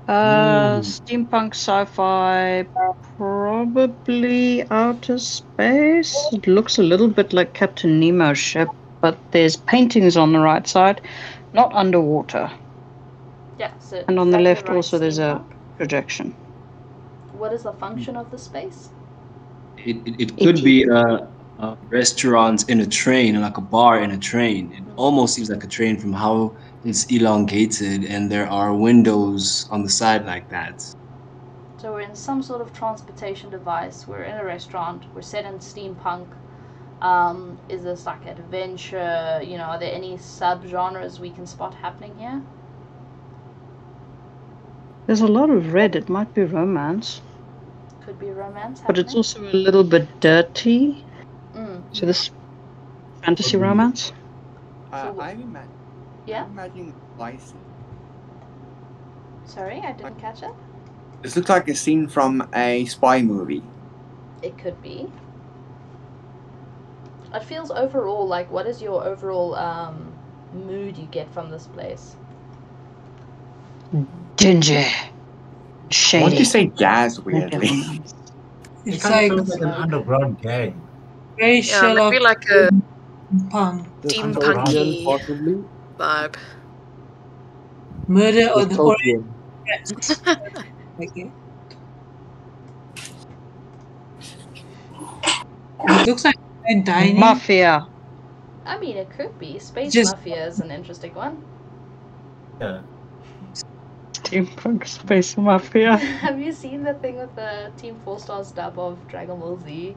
Steampunk sci-fi, probably outer space. It looks a little bit like Captain Nemo's ship, but there's paintings on the right side, not underwater. Yeah, so and on the exactly left right, also there's a steampunk. projection. What is the function of the space? It could be a restaurant in a train, like a bar in a train. It almost seems like a train from how it's elongated, and there are windows on the side like that. So we're in some sort of transportation device. We're in a restaurant. We're set in steampunk. Is this like adventure? You know, are there any sub-genres we can spot happening here? There's a lot of red. It might be romance. Could be romance happening. But it's also a little bit dirty. So this fantasy romance. I'm Yeah? imagining license. Sorry, I didn't catch it. This looks like a scene from a spy movie. It could be. It feels overall like, what is your overall mood you get from this place? Ginger. Shady. Why don't you say jazz weirdly? It kind of feels like an underground gang. Very Yeah, Sherlock maybe like a punk. steampunky possibly. vibe. Murder on the Dystopian. Orient. Okay. It looks like fine dining. Mafia. I mean, it could be. Space Just- Mafia is an interesting one. Yeah. Steampunk space mafia. Have you seen the thing with the Team 4-Star's dub of Dragon Ball Z?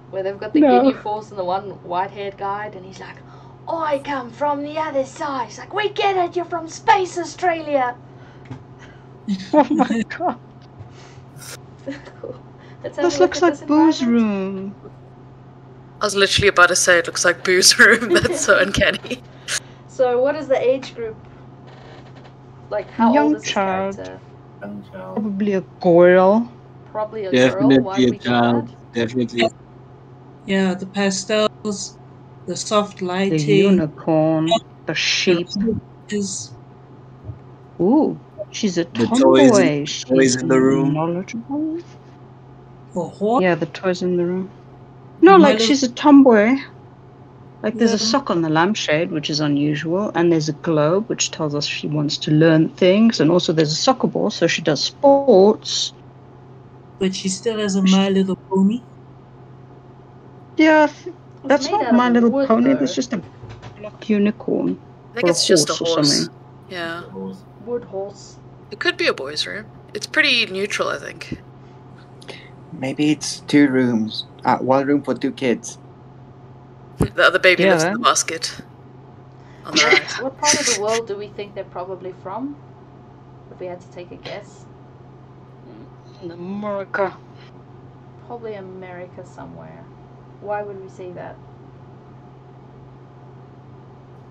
Where they've got the No. Ginyu Force and the one white-haired guy, and he's like, I come from the other side. She's like, we get it, you're from Space Australia. Oh my god. Let's have a This look looks at like this Boo's environment. room. I was literally about to say it looks like Boo's room. That's so uncanny. So what is the age group? Like, how Young old is this child. character? Young child. Probably a girl. Probably a girl. Why do we get that? Definitely. Yeah, the pastels, the soft The lighting. unicorn. The sheep. Is Ooh, she's a The tomboy. toys in the room. Knowledgeable. a horse. Yeah, the toys in the room. No, My like little- she's a tomboy. Like there's a Yeah. sock on the lampshade, which is unusual, and there's a globe, which tells us she wants to learn things, and also there's a soccer ball, so she does sports. But she still has a My Little Pony. Yeah, It's that's made not out My of Little wood, Pony. though. That's just a black unicorn. I think Or it's just a horse or horse. something. Yeah. Wood horse. It could be a boy's room. It's pretty neutral, I think. Maybe it's 2 rooms. 1 room for 2 kids. The other baby lives in Yeah. the basket. On the right. What part of the world do we think they're probably from? If we had to take a guess. In America. Probably America somewhere. Why would we say that?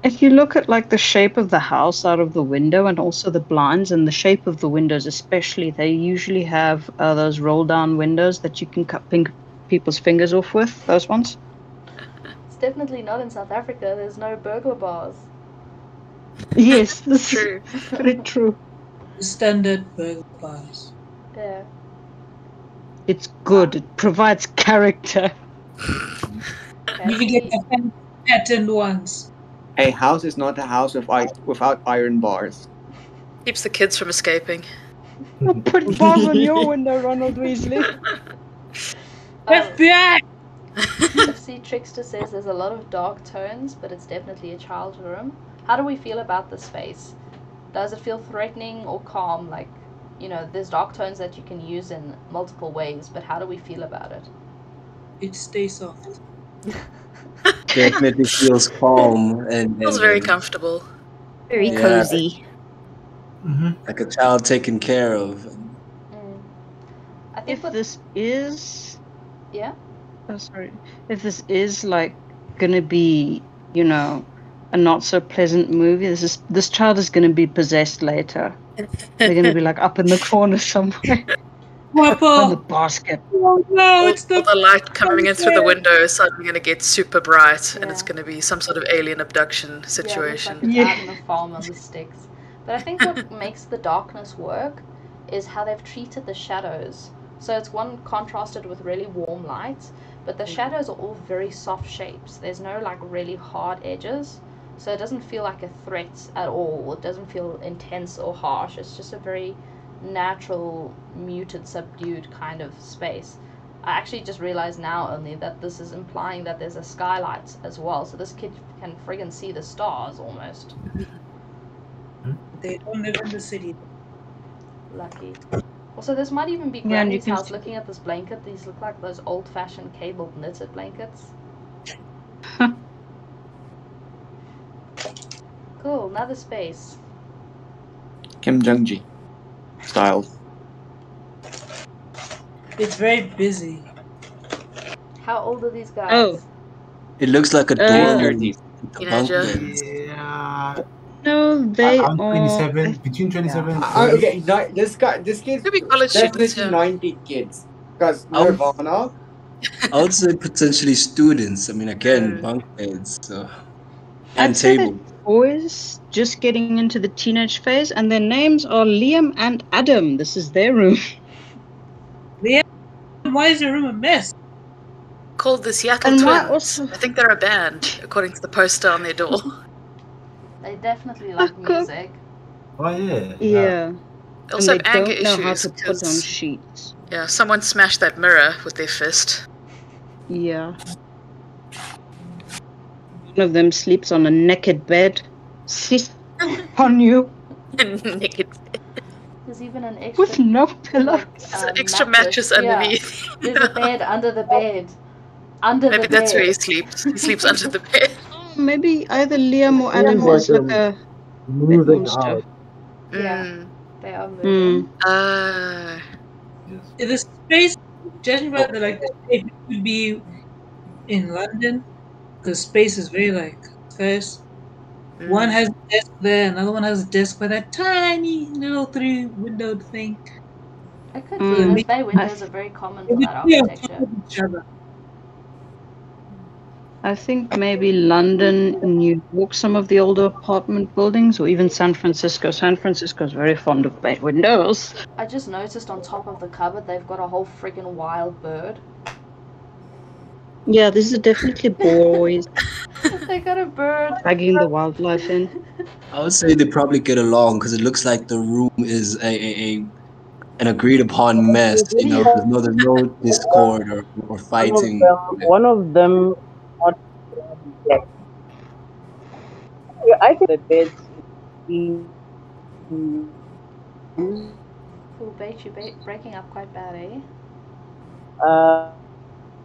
If you look at like the shape of the house out of the window and also the blinds and the shape of the windows especially, they usually have those roll down windows that you can cut people's fingers off with, those ones. It's definitely not in South Africa. There's no burglar bars. Yes, this True. is very true. The standard burger bars. Yeah. It's good. It provides character. You can get the patterned ones. A house is not a house without iron bars. Keeps the kids from escaping. Put bars on your window, Ronald Weasley. FBI! FC Trickster says there's a lot of dark tones, but it's definitely a child's room. How do we feel about this space? Does it feel threatening or calm? Like, you know, there's dark tones that you can use in multiple ways, but how do we feel about it? It stays soft. Definitely feels calm and Feels very comfortable. Very Yeah. cozy. like a child taken care of. I think If what, this is, yeah? oh sorry, if this is like gonna be, you know, a not so pleasant movie, this child is gonna be possessed later. They're gonna be like up in the corner somewhere on the basket. Oh no, it's All the light coming in through the window is suddenly going to get super bright, and it's Yeah. going to be some sort of alien abduction situation. Yeah, it looks like it's out in a farm on the sticks. But I think what makes the darkness work is how they've treated the shadows. So it's one contrasted with really warm lights, but the shadows are all very soft shapes. There's no like really hard edges, so it doesn't feel like a threat at all. It doesn't feel intense or harsh. It's just a very natural, muted, subdued kind of space. I actually just realized now only that this is implying that there's a skylight as well, so this kid can friggin' see the stars almost. They don't live in the city. Lucky. Also, this might even be Yeah, and you Granny's can house. see- Looking at this blanket, these look like those old-fashioned cabled knitted blankets. Cool, another space. Kim Jong-ji style. It's very busy. How old are these guys? Oh. It looks like a door underneath the bunk Teenager. beds. Yeah. No, they I'm are 27, between 27 and 30. Okay, this kid's Could be college students, definitely yeah. 90 kids. Because Oh. Nirvana, I would say potentially students. I mean, again, bunk beds so. and I'd say table. that boys just getting into the teenage phase, and their names are Liam and Adam. This is their room. Why is your room a mess? Called the Seattle And why Twins. also- I think they're a band, according to the poster on their door. They definitely like Okay. music. Oh, yeah. Yeah. They also And have they anger don't know how issues. to put 'cause, on sheets. yeah, someone smashed that mirror with their fist. Yeah. One of them sleeps on a naked bed. Sit on you Naked. There's even an extra with no pillow. There's an extra mattress underneath. Yeah. There's a bed under the bed. Under Maybe the that's bed. where he sleeps. He sleeps under the bed. Maybe either Liam or Seems Adam like is like they're a pet moving monster. out. Yeah, they are moving. The space, judging by the shape, it could be in London, because space is very space. One has a desk there, another one has a desk by that tiny little 3-windowed thing. It could be. Those bay windows are very common for that Maybe on top architecture. of each other. I think maybe London, New York, some of the older apartment buildings, or even San Francisco. San Francisco is very fond of bay windows. I just noticed on top of the cupboard they've got a whole freaking wild bird. Yeah, these are definitely boys They got a bird. dragging the wildlife in. I would say they probably get along because it looks like the room is an agreed upon mess. You know, there's no discord or fighting. One of them. I think the beds. Oh, Bates, you're breaking up quite bad, eh?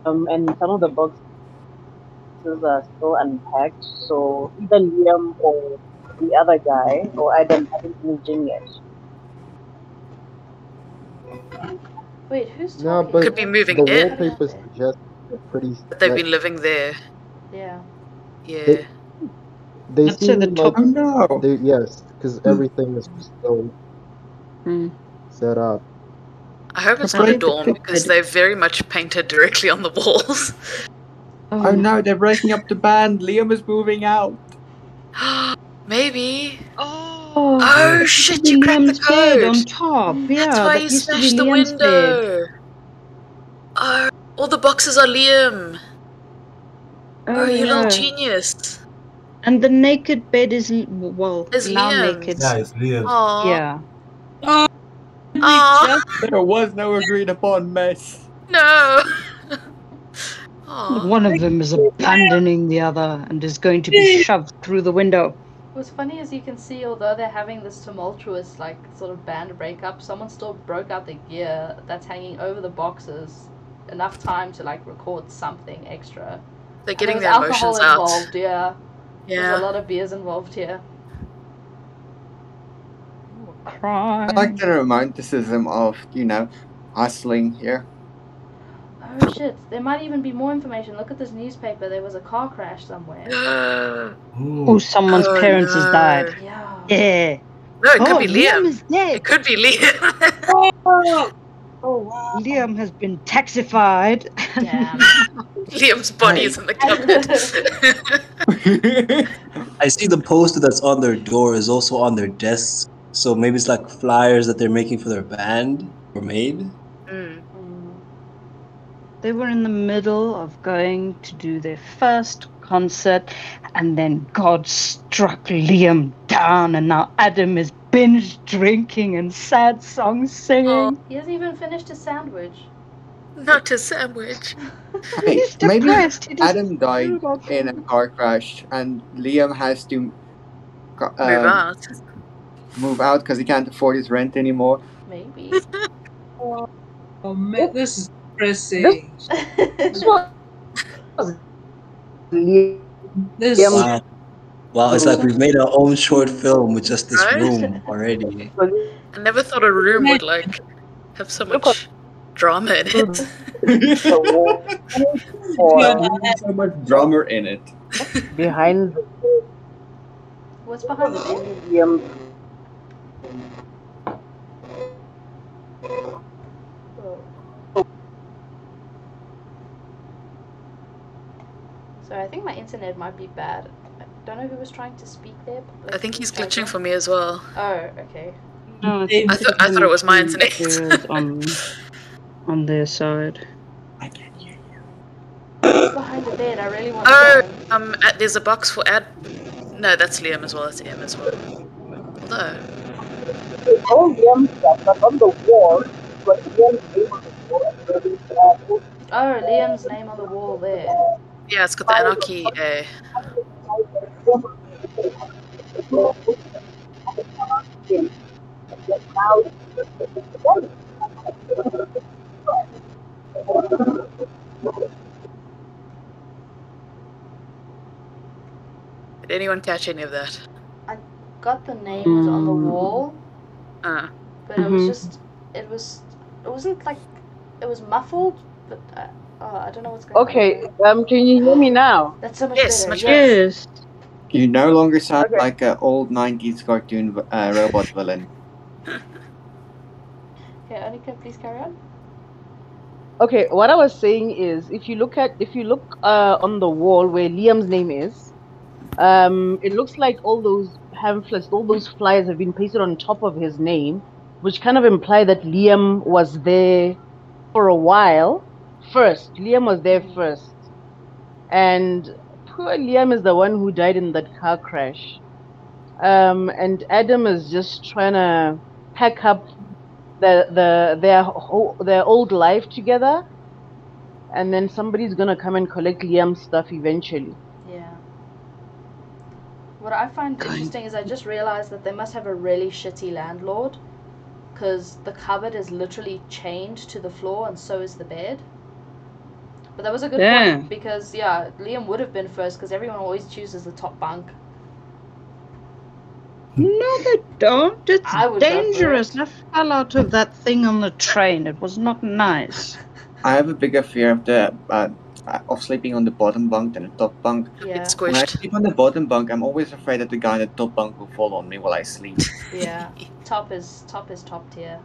And some of the boxes are still unpacked, so either Liam or the other guy or Adam haven't moved in yet. Wait, who's No, talking? but Could be moving the in. wallpaper suggests they're pretty. But they've been living there. Yeah. Yeah. They Let's say seem the like top. Oh no! yes, because everything is still set up. I hope it's not a dorm because they're very much painted directly on the walls. Oh no, they're breaking up the band. Liam is moving out. Maybe. Oh, Shit, you cracked the Liam's bed on code. top. That's Yeah, why that you used to be smashed the Liam's bed. window. Oh, all the boxes are Liam. Oh, you little genius. And the naked bed is, well, Is now Liam's. naked. Yeah, it's Liam. Aww. Yeah. Aww. There was no agreed upon mess. No. Aww. One of them is abandoning the other and is going to be shoved through the window. What's funny is you can see, although they're having this tumultuous, sort of band breakup, someone still broke out the gear that's hanging over the boxes. Enough time to, record something extra. They're getting there's their alcohol emotions out. involved, yeah. Yeah. There's a lot of beers involved here. Cry. I like the romanticism of, hustling here. Oh shit, there might even be more information. Look at this newspaper, there was a car crash somewhere. Oh, someone's parents has died. Yeah. Yeah. No, it could be Liam. Is dead. It could be Liam. Oh wow. Liam has been taxified. Damn. Liam's body is in the cupboard. I see the poster that's on their door is also on their desks. So maybe it's like flyers that they're making for their band or made. They were in the middle of going to do their first concert, and then God struck Liam down, and now Adam is binge drinking and sad song singing. He hasn't even finished his sandwich. Not a sandwich. He's Maybe depressed. He just Adam died in a car crash, and Liam has to move out because he can't afford his rent anymore. Maybe. Oh man, this is depressing. This Wow, it's like we've made our own short film with just this Right? room already. I never thought a room would have so much drama in it. So much drama in it. Behind What's behind the bed? Liam. So I think my internet might be bad. I don't know who was trying to speak there. I think he's glitching for me as well. Oh, okay. No, I thought it was my internet. on their side. What's behind the bed? I really want to know. There's a box for No, that's Liam as well. That's him as well. Although. Oh, Liam's but on the wall, but Liam's name on the wall. Oh, Liam's name on the wall there. Yeah, it's got the anarchy. anyone catch any of that? I got the name was on the wall, but it was just it wasn't like it was muffled, but I don't know what's going on. Okay, can you hear me now? That's so much Yes, better. much Yes. You no longer sound like an old 90s cartoon robot villain. Okay, Anika, please carry on. Okay, what I was saying is, if you look on the wall where Liam's name is, it looks like all those pamphlets, all those flyers have been pasted on top of his name, which kind of imply that Liam was there for a while. Liam was there first, and poor Liam is the one who died in that car crash. And Adam is just trying to pack up their old life together, and then somebody's gonna come and collect Liam's stuff eventually. Yeah. What I find interesting is I just realized that they must have a really shitty landlord, because the cupboard is literally chained to the floor and so is the bed. But that was a good point, because Liam would have been first because everyone always chooses the top bunk. No, they don't. It's dangerous. I fell out of that thing on the train. It was not nice. I have a bigger fear of sleeping on the bottom bunk than the top bunk. Yeah. It's When I squished. sleep on the bottom bunk, I'm always afraid that the guy on the top bunk will fall on me while I sleep. Yeah. Top is top tier.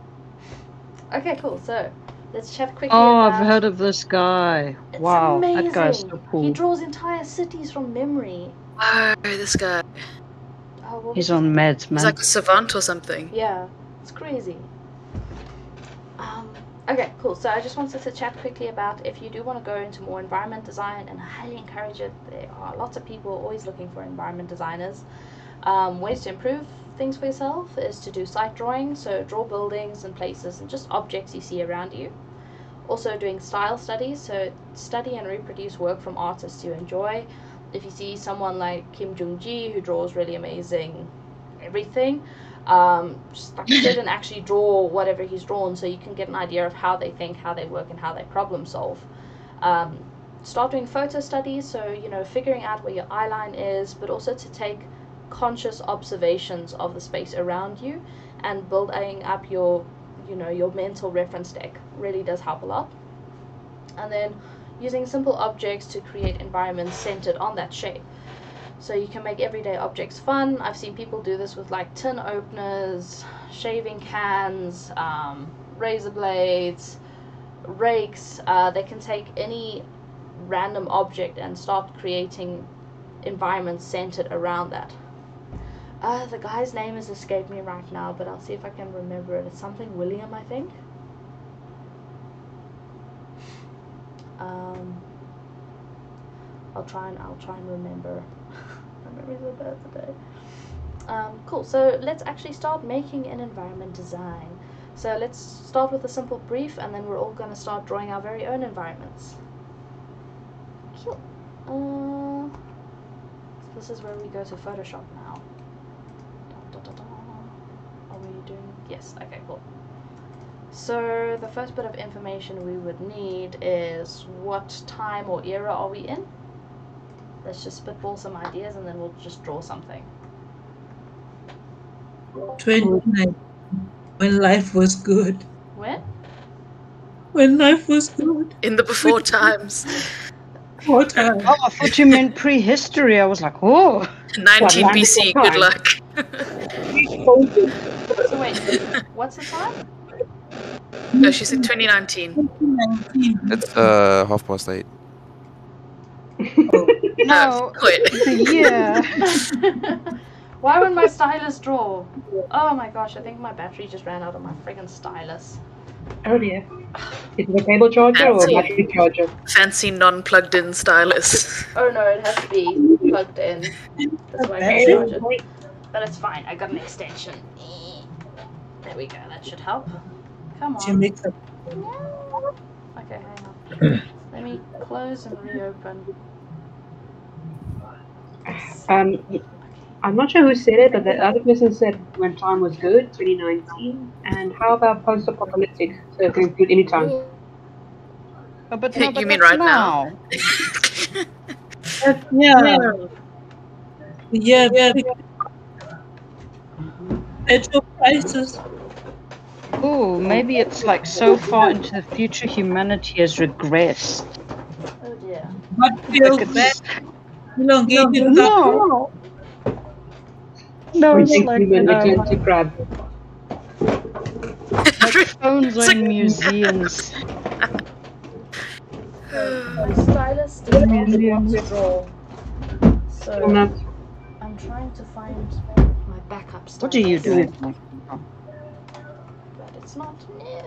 Okay, cool. So let's chat quickly Oh, about... I've heard of this guy. It's wow, amazing. that guy's so cool. He draws entire cities from memory. Oh, this guy. Oh, He's on meds, man. He's like a savant or something. Yeah, it's crazy. Okay, cool. So I just wanted to chat quickly about if you do want to go into more environment design, and I highly encourage it. There are lots of people always looking for environment designers. Ways to improve things for yourself is to do site drawing, so draw buildings and places and just objects you see around you. Also doing style studies, so study and reproduce work from artists you enjoy. If you see someone like Kim Jung-ji who draws really amazing everything, just like sit and actually draw whatever he's drawn so you can get an idea of how they think, how they work, and how they problem solve. Start doing photo studies, so figuring out where your eye line is, but also to take conscious observations of the space around you and building up your mental reference deck really does help a lot. And then using simple objects to create environments centered on that shape. So you can make everyday objects fun. I've seen people do this with like tin openers, shaving cans, razor blades, rakes. They can take any random object and start creating environments centered around that. The guy's name has escaped me right now, but I'll see if I can remember it. It's something William, I think. I'll try and remember. My memories are bad today. Cool. So let's actually start making an environment design. So let's start with a simple brief, and then we're all going to start drawing our very own environments. Cool. So this is where we go to Photoshop now. Are we doing? Yes. Okay. Cool. So the first bit of information we would need is what time or era are we in? Let's just spitball some ideas and then we'll just draw something. 29. When life was good. When? When life was good. In the before times. Before times. Oh, I thought you meant prehistory. I was like, oh. 19 BC, good luck. So wait, what's the time? No, she said 2019. It's 8:30. No, wait. it's a year. Why wouldn't my stylus draw? Oh my gosh, I think my battery just ran out of my friggin' stylus. Oh dear. Is it a cable charger or a battery charger? Fancy non-plugged in stylus. Oh no, it has to be plugged in. That's why I can't charge it. But it's fine, I got an extension. There we go, that should help. Come on. Okay, hang on. Let me close and reopen. I'm not sure who said it, but the other person said when time was good, 2019. And how about post-apocalyptic? So it can include any time. Oh, but you mean right now? Yeah. Yeah, petrol prices. Oh, maybe it's like so far into the future humanity has regressed. Oh dear. What feels bad? Elongated No. No, We it's think like human to grab. like phones are in museums. My stylus does not want to draw. So I'm trying to find my backup stylus. What are you doing? But it's not near.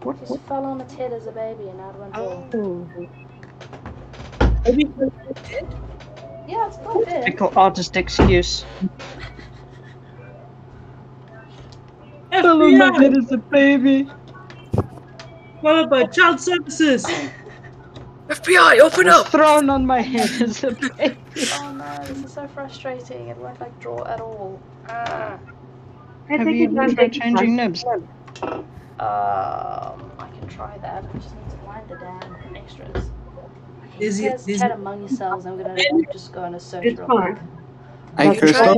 What? Just fell on its head as a baby and now it won't draw. Yeah, it's quite big. Typical artist excuse. Fell on my head as a baby. What about child services? FBI, open up! Thrown on my head as a baby. Oh no, this is so frustrating. It won't like draw at all. Have you tried changing nibs? I can try that. I just need to find the damn extras. Chat among yourselves. I'm gonna just go on a search real quick. Hey, Crystal,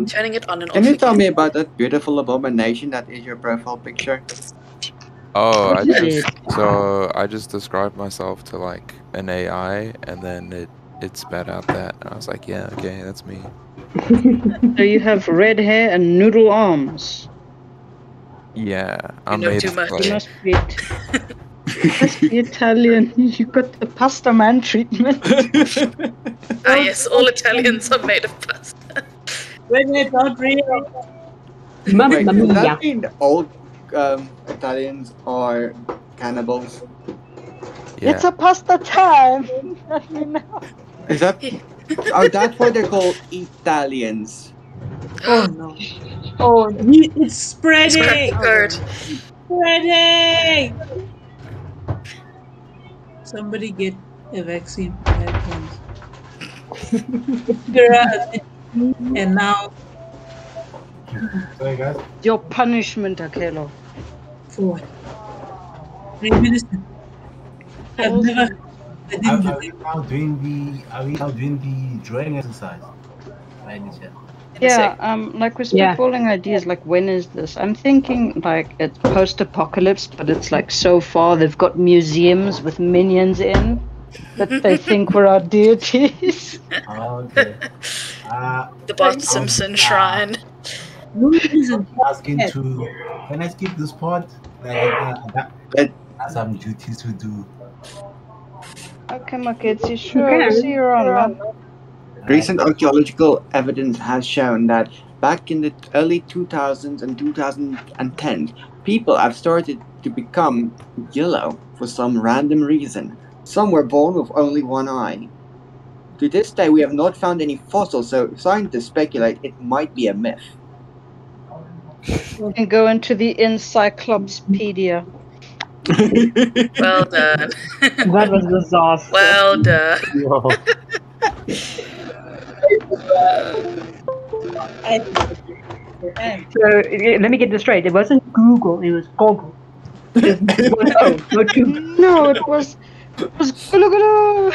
Turning it on and off. can you tell me about that beautiful abomination that is your profile picture? Oh, I just described myself to like an AI, and then it spat out that, and I was like, yeah, okay, that's me. So you have red hair and noodle arms. Yeah, I'm know made too of much. clay. You must be Italian. You got the pasta man treatment. Yes, all Italians are made of pasta. When they don't read. Wait, does that mean all Italians are cannibals? Yeah. It's a pasta time. Let me know. Is that? Oh, that's why they're called Italians. Oh no. Oh, it's spreading. Spreading. Somebody get a vaccine for headphones. And now. Sorry, guys. Your punishment, Akelo. For what? Prime Minister. I've never. Are we now doing the drawing exercise? Right, Nisha? Yeah, like we're spitballing ideas, like when is this? I'm thinking like it's post-apocalypse, but it's like so far they've got museums with minions in that they think we're our deities. Okay. The Bart Simpson shrine. Asking to, can I skip this part? I got some duties to do. Okay, my kids, you sure? See you around, man. Recent archaeological evidence has shown that back in the early 2000s and 2010s, people have started to become yellow for some random reason. Some were born with only one eye. To this day, we have not found any fossils, so scientists speculate it might be a myth. You can go into the encyclopedia. Well done. That was a disaster. Well done. So let me get this straight. It wasn't Google. It was Goggle. No, it was Google.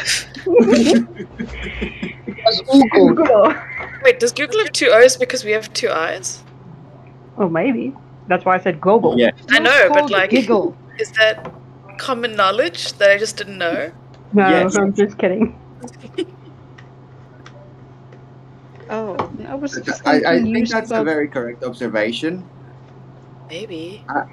Google. Wait, does Google have two O's because we have two eyes? Oh, maybe. That's why I said Goggle. Yeah. I know, but like, Giggle. is that common knowledge that I just didn't know? No, Yes. I'm just kidding. Oh, I was I think that's a very correct observation. Maybe. Oh,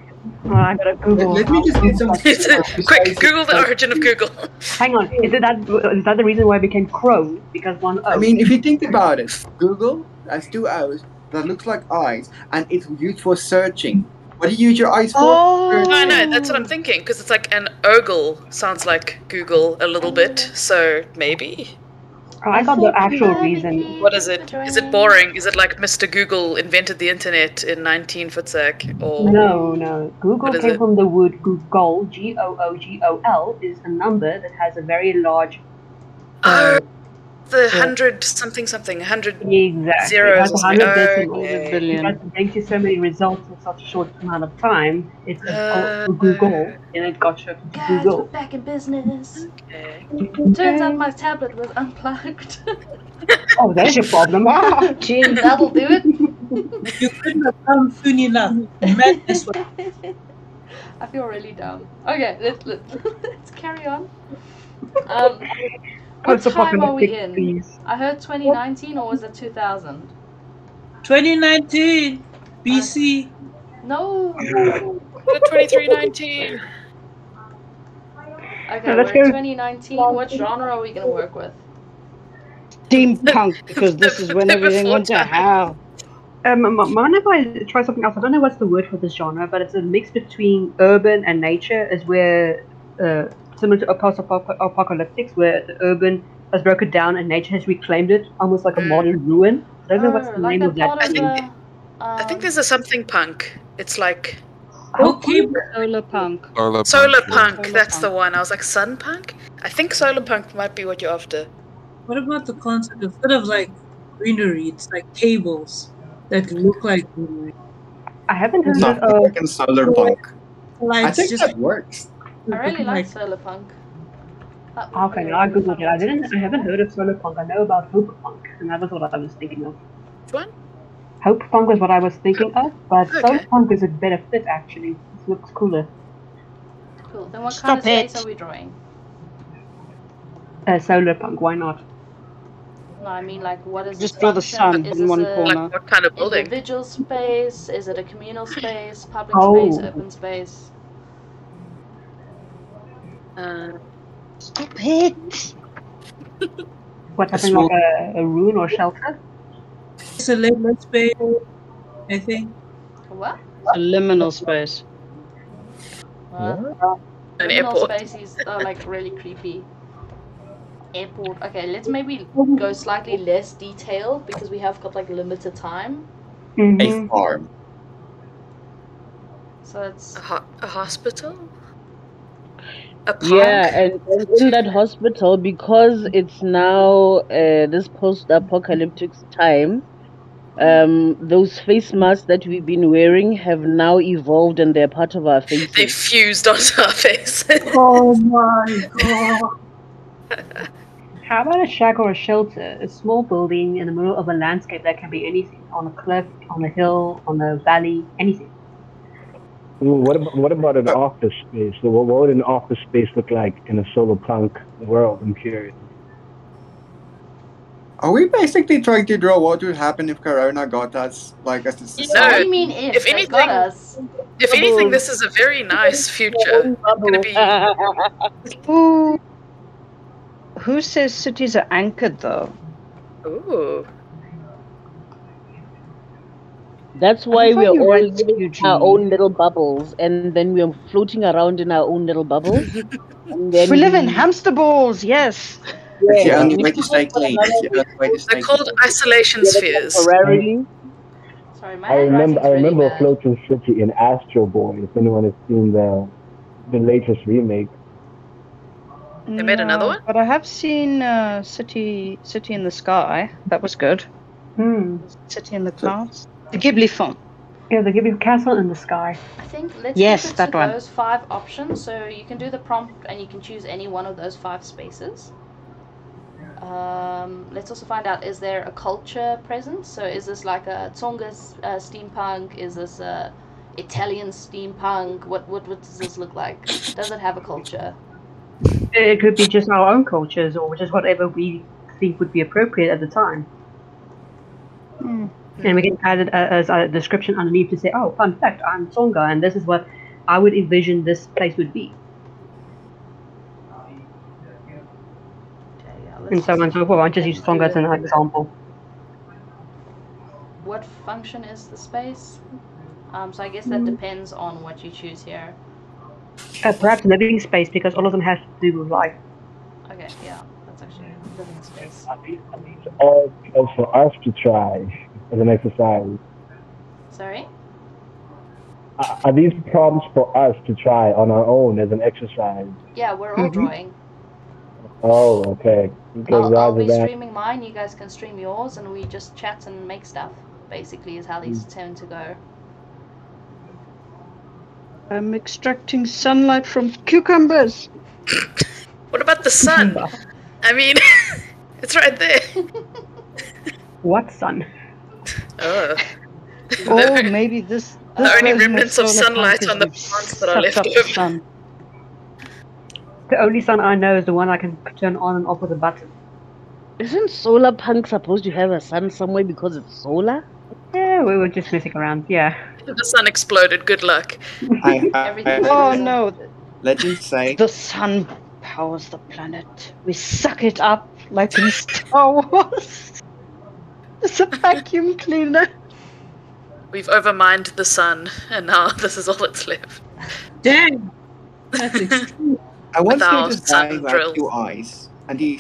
I gotta Google. Let me just get some. Quick, Google the origin of Google. Hang on. Is that the reason why it became Crow? Because one O. I mean, if you think about it, Google has two O's that looks like eyes, and it's used for searching. What do you use your eyes for? I know, that's what I'm thinking, because it's like an ogle sounds like Google a little bit, so maybe. Oh, I got the actual reason. What is it? Is it boring? Is it like Mr. Google invented the internet in 19 Futsek? Or No. Google What is came it? from the word Googol. Googol is a number that has a very large. the 100 something, 100 Exactly. zeros. It has 100 decimal. Okay. Because it brings you so many results in such a short amount of time. It's for Google, and it got shown to Guys, Google. we're back in business. Okay. Turns out my tablet was unplugged. Oh, there's your problem. Oh, gee, that'll do it. You couldn't have come soon enough. Madness. I feel really dumb. Okay, let's carry on. What time are we in? Please. I heard 2019, or was it 2000? 2019 BC. No. 2319. Okay, let's we're in go. 2019. What genre are we going to work with? Steampunk, because this is when everything went to hell. Mind if I try something else? I don't know what's the word for this genre, but it's a mix between urban and nature. Is where similar to post-apocalyptics, where the urban has broken down and nature has reclaimed it, almost like a modern ruin. I don't know what's the name of that. I think there's a something punk. It's like Okay, solar punk. Solar punk. That's the one. I was like sun punk. I think solar punk might be what you're after. What about the concept instead of like greenery, it's like tables that look like greenery? I haven't heard Sounds of like in solar punk. I Lights think just that works. I really like solar punk. Okay, now I googled it. I haven't heard of solar punk. I know about hope punk, and that was what I was thinking of. Which one? Hope punk was what I was thinking of, but Okay. solar punk is a better fit actually. It looks cooler. Cool. Then what kind of space are we drawing? Solar punk, why not? No, I mean like what is Just its draw the function? sun Is in this one a corner. Like what kind of building? individual space? Is it a communal space? Public Oh. space? Open space? Stop it! What, something like a ruin or shelter? It's a liminal space, I think. What? A liminal space. An Liminal airport. spaces are like really creepy. Airport. Okay, let's maybe go slightly less detailed because we have got like limited time. A farm. So it's A hospital? A park? Yeah, and in that hospital, because it's now this post-apocalyptic time, those face masks that we've been wearing have now evolved and they're part of our faces. They fused onto our faces. Oh my god! How about a shack or a shelter? A small building in the middle of a landscape that can be anything. On a cliff, on a hill, on a valley, anything. What about an office space? What would an office space look like in a solar punk world? I'm curious. Are we basically trying to draw what would happen if Corona got us, like, as a what do society? you mean if they got us? If anything, this is a very nice future. It's gonna be. Who says cities are anchored though? Ooh. That's why I thought we're you all read living in Eugene. our own little bubbles, and then we're floating around in our own little bubbles. And then We live in hamster balls, yes. It's the only way to stay clean. It's the only way to stay They're called isolation spheres. temporarily. Sorry, my I remember handwriting's really a bad. floating city in Astro Boy. If anyone has seen the latest remake. They made another one? But I have seen City in the Sky. That was good. City in the Clouds. The Ghibli film. Yeah, they give you a castle in the sky. I think let's Yes, keep it that to one. those 5 options. So you can do the prompt and you can choose any one of those 5 spaces. Let's also find out, is there a culture present? So is this like a Tonga steampunk? Is this a Italian steampunk? What does this look like? Does it have a culture? It could be just our own cultures or just whatever we think would be appropriate at the time. And we can add it as a description underneath to say, oh, fun fact, I'm Tonga, and this is what I would envision this place would be. And so on and so forth. I just use Tonga as an example. What function is the space? So I guess that depends on what you choose here. Perhaps living space, because all of them have to do with life. Okay, yeah, that's actually living space. All for us to try as an exercise. Sorry? Are these prompts for us to try on our own as an exercise? Yeah, we're all drawing. Oh, okay. Because I'll rather be than streaming mine, you guys can stream yours, and we just chat and make stuff, basically, is how these tend to go. I'm extracting sunlight from cucumbers. What about the sun? I mean, it's right there. What sun? Oh. Or maybe this The only version remnants of solar sunlight punk is on the we've plants that are sucked left up the over. sun. The only sun I know is the one I can turn on and off with a button. Isn't solar punk supposed to have a sun somewhere because it's solar? Yeah, we were just messing around, yeah. If the sun exploded, good luck. Oh no! Legends say the sun powers the planet. We suck it up like in Star Wars. It's a vacuum cleaner. We've overmined the sun, and now this is all that's left. Dang! That's extreme. I once Without noticed a guy sun who had drills. 2 eyes, and he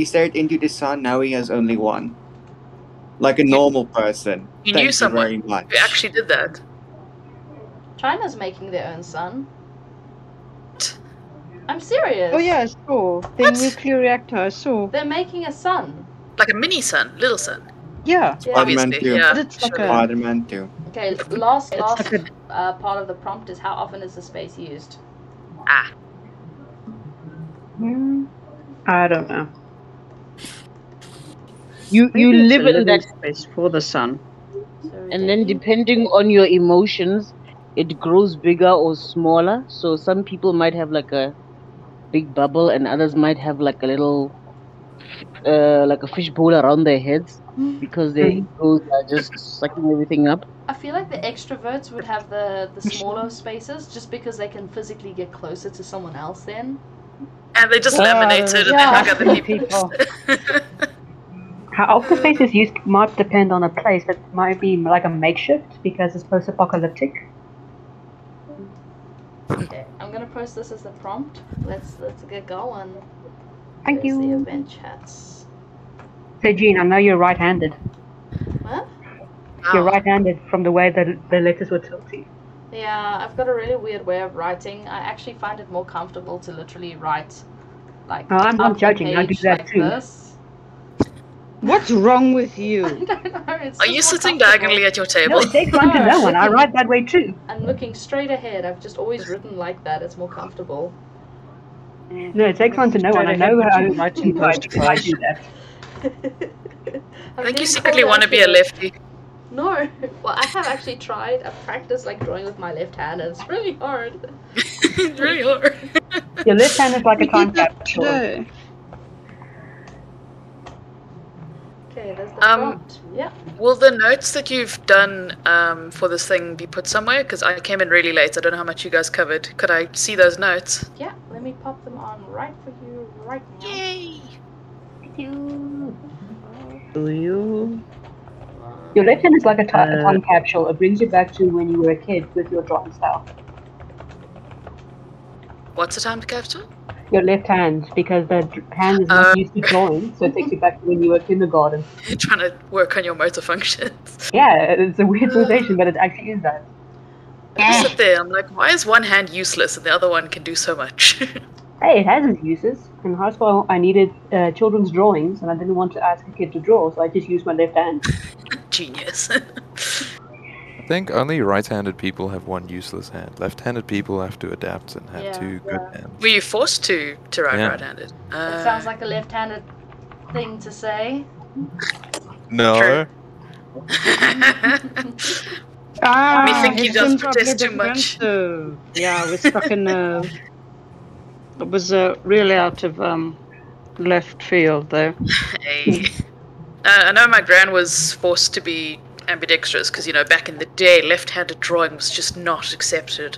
stared into the sun. Now he has only 1, like a normal person. You Thank knew someone very much. who actually did that. China's making their own sun. I'm serious. Oh yeah, I saw. The nuclear reactor, I saw. They're making a sun. Like a mini sun, little sun. Yeah. Spider-Man Obviously, 2. yeah. But it's like Spider-Man 2. Okay, last like part of the prompt is how often is the space used? Ah. I don't know. You Maybe it's live a in living that, space for the sun. and then depending on your emotions, it grows bigger or smaller. So some people might have like a big bubble, and others might have like a little, like a fishbowl around their heads because their egos are just sucking everything up. I feel like the extroverts would have the smaller spaces just because they can physically get closer to someone else then. And they just laminated and they hug other people. How often space is used might depend on a place, but might be like a makeshift because it's post-apocalyptic. Okay, I'm gonna post this as a prompt. Let's get going. Thank There's you. the event chats. So Jean, I know you're right-handed. What? You're right-handed from the way that the letters were tilted. Yeah, I've got a really weird way of writing. I actually find it more comfortable to literally write like Oh, I'm not up the judging, I do page that like too. this. What's wrong with you? I don't know. It's Are just you more sitting comfortable. diagonally at your table? No, it takes one to know one. I write that way too. I'm looking straight ahead. I've just always written like that. It's more comfortable. No, it takes one to know one. I know how to write because I do that. I think you secretly want to be a lefty. No. Well, I have actually tried. I've practiced like drawing with my left hand, and it's really hard. It's really hard. Your left hand is like a time capsule. Today. Okay, there's the prompt. Yeah. Will the notes that you've done for this thing be put somewhere? Because I came in really late. I don't know how much you guys covered. Could I see those notes? Yeah. Let me pop them on right for you right now. Yay! Do you? Your left hand is like a time capsule. It brings you back to when you were a kid with your drawing style. What's the time capsule? Your left hand, because the hand is not used to drawing, so it takes you back to when you were in kindergarten. You're trying to work on your motor functions. Yeah, it's a weird sensation, but it actually is that. I sit there, I'm like, why is one hand useless and the other one can do so much? Hey, it has its uses. In high school, I needed children's drawings, and I didn't want to ask a kid to draw, so I just used my left hand. Genius. I think only right-handed people have one useless hand. Left-handed people have to adapt and have 2 good hands. Were you forced to write Yeah. right-handed? That sounds like a left-handed thing to say. No. Methinky does Heston's protest too probably much. defensive. Yeah, we're stuck in a. It was really out of left field there. Hey. I know my gran was forced to be ambidextrous because, you know, back in the day, left-handed drawing was just not accepted.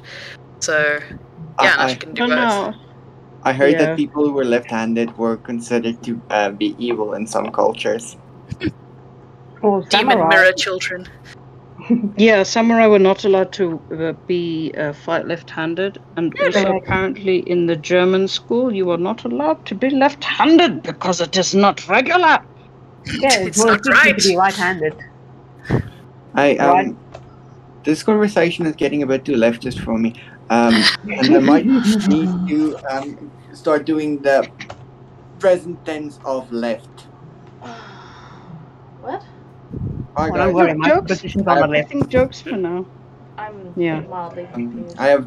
So, yeah, now she can do both. I heard Yeah. that people who were left-handed were considered to be evil in some cultures. Or Demon samurai. mirror children. Yeah, samurai were not allowed to be fight left-handed, and also apparently in the German school you are not allowed to be left-handed because it is not regular. Yeah, it's more efficient to be right-handed. This conversation is getting a bit too leftist for me, and I might need to start doing the present tense of left. What? Alright, Don't guys. worry, my Jokes. position's on the I left. think jokes for now. I'm Yeah. mildly confused. I have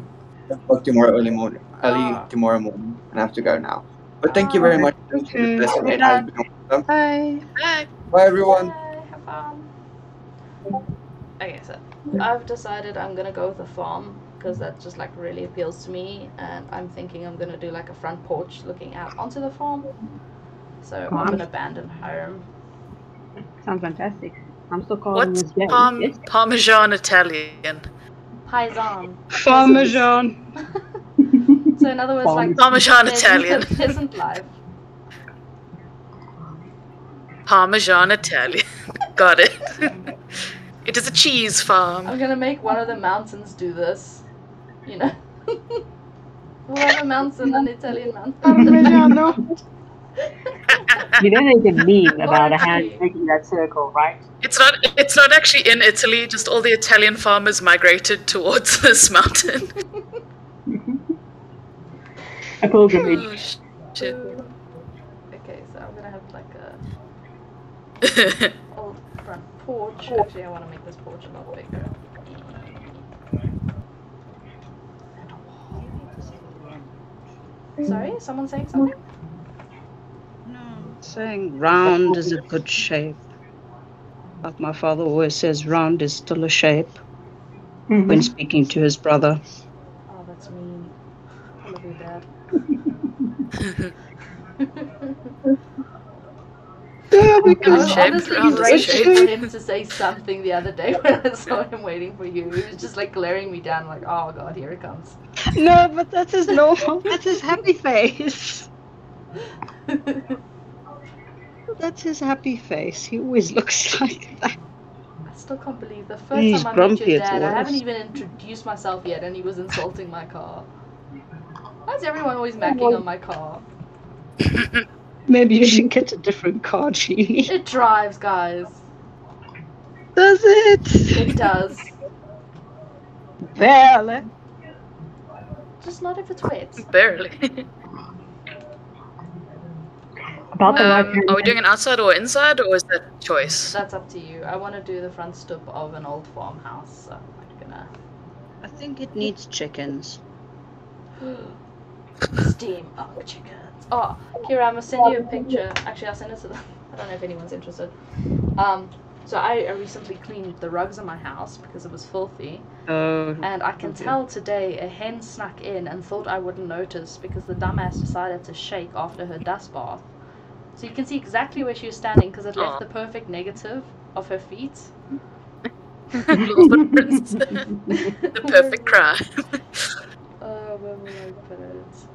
work tomorrow early Ah. tomorrow morning, and I have to go now. But thank you Ah. very much. Okay. This Good it has luck. been awesome. Bye. Bye. Bye, everyone. Yay, have fun. Okay, so I've decided I'm gonna go with a farm because that just like really appeals to me, and I'm thinking I'm gonna do like a front porch looking out onto the farm. So I'm an abandoned home. Sounds fantastic. I'm still calling What's this game. Parmesan Italian? Paisan. Parmesan. So in other words, like Parmesan there's Italian. a peasant life. Parmesan Italian. Got it. It is a cheese farm. I'm gonna make one of the mountains do this. You know? We'll have a mountain, an Italian mountain. Parmigiano. You know there's a meme about a hand making that circle, right? It's not actually in Italy, just all the Italian farmers migrated towards this mountain. A pilgrimage. Oh, shit. Okay, so I'm gonna have like a old front porch. Actually, I want to make this porch a lot bigger. Sorry, someone saying something? No, I'm saying round is a good shape. Like my father always says, round is still a shape when speaking to his brother. Oh, that's mean. I love you, Dad. Yeah, I because was honestly waiting for him to say something the other day when I saw him waiting for you. He was just like glaring me down, like, oh god, here it comes. No, but that's his normal. That's his happy face. That's his happy face. He always looks like that. I still can't believe the first He's time I met grumpy your at dad, I worst. haven't even introduced myself yet, and he was insulting my car. Why is everyone always macking on my car? Maybe you should get a different car, Genie. It drives, guys. Does it? It does. Barely. Just not if it's wet. Barely. About the right Are we doing an outside or inside, or is that choice? That's up to you. I want to do the front stoop of an old farmhouse, so I'm gonna... I think it needs chickens. Steam chickens. Oh, Kira, I'm gonna send you a picture. Actually, I'll send it to them. I don't know if anyone's interested. So I recently cleaned the rugs in my house because it was filthy. And I can tell today a hen snuck in and thought I wouldn't notice because the dumbass decided to shake after her dust bath. So you can see exactly where she was standing because it left the perfect negative of her feet. The perfect crime. Oh, where will I put it?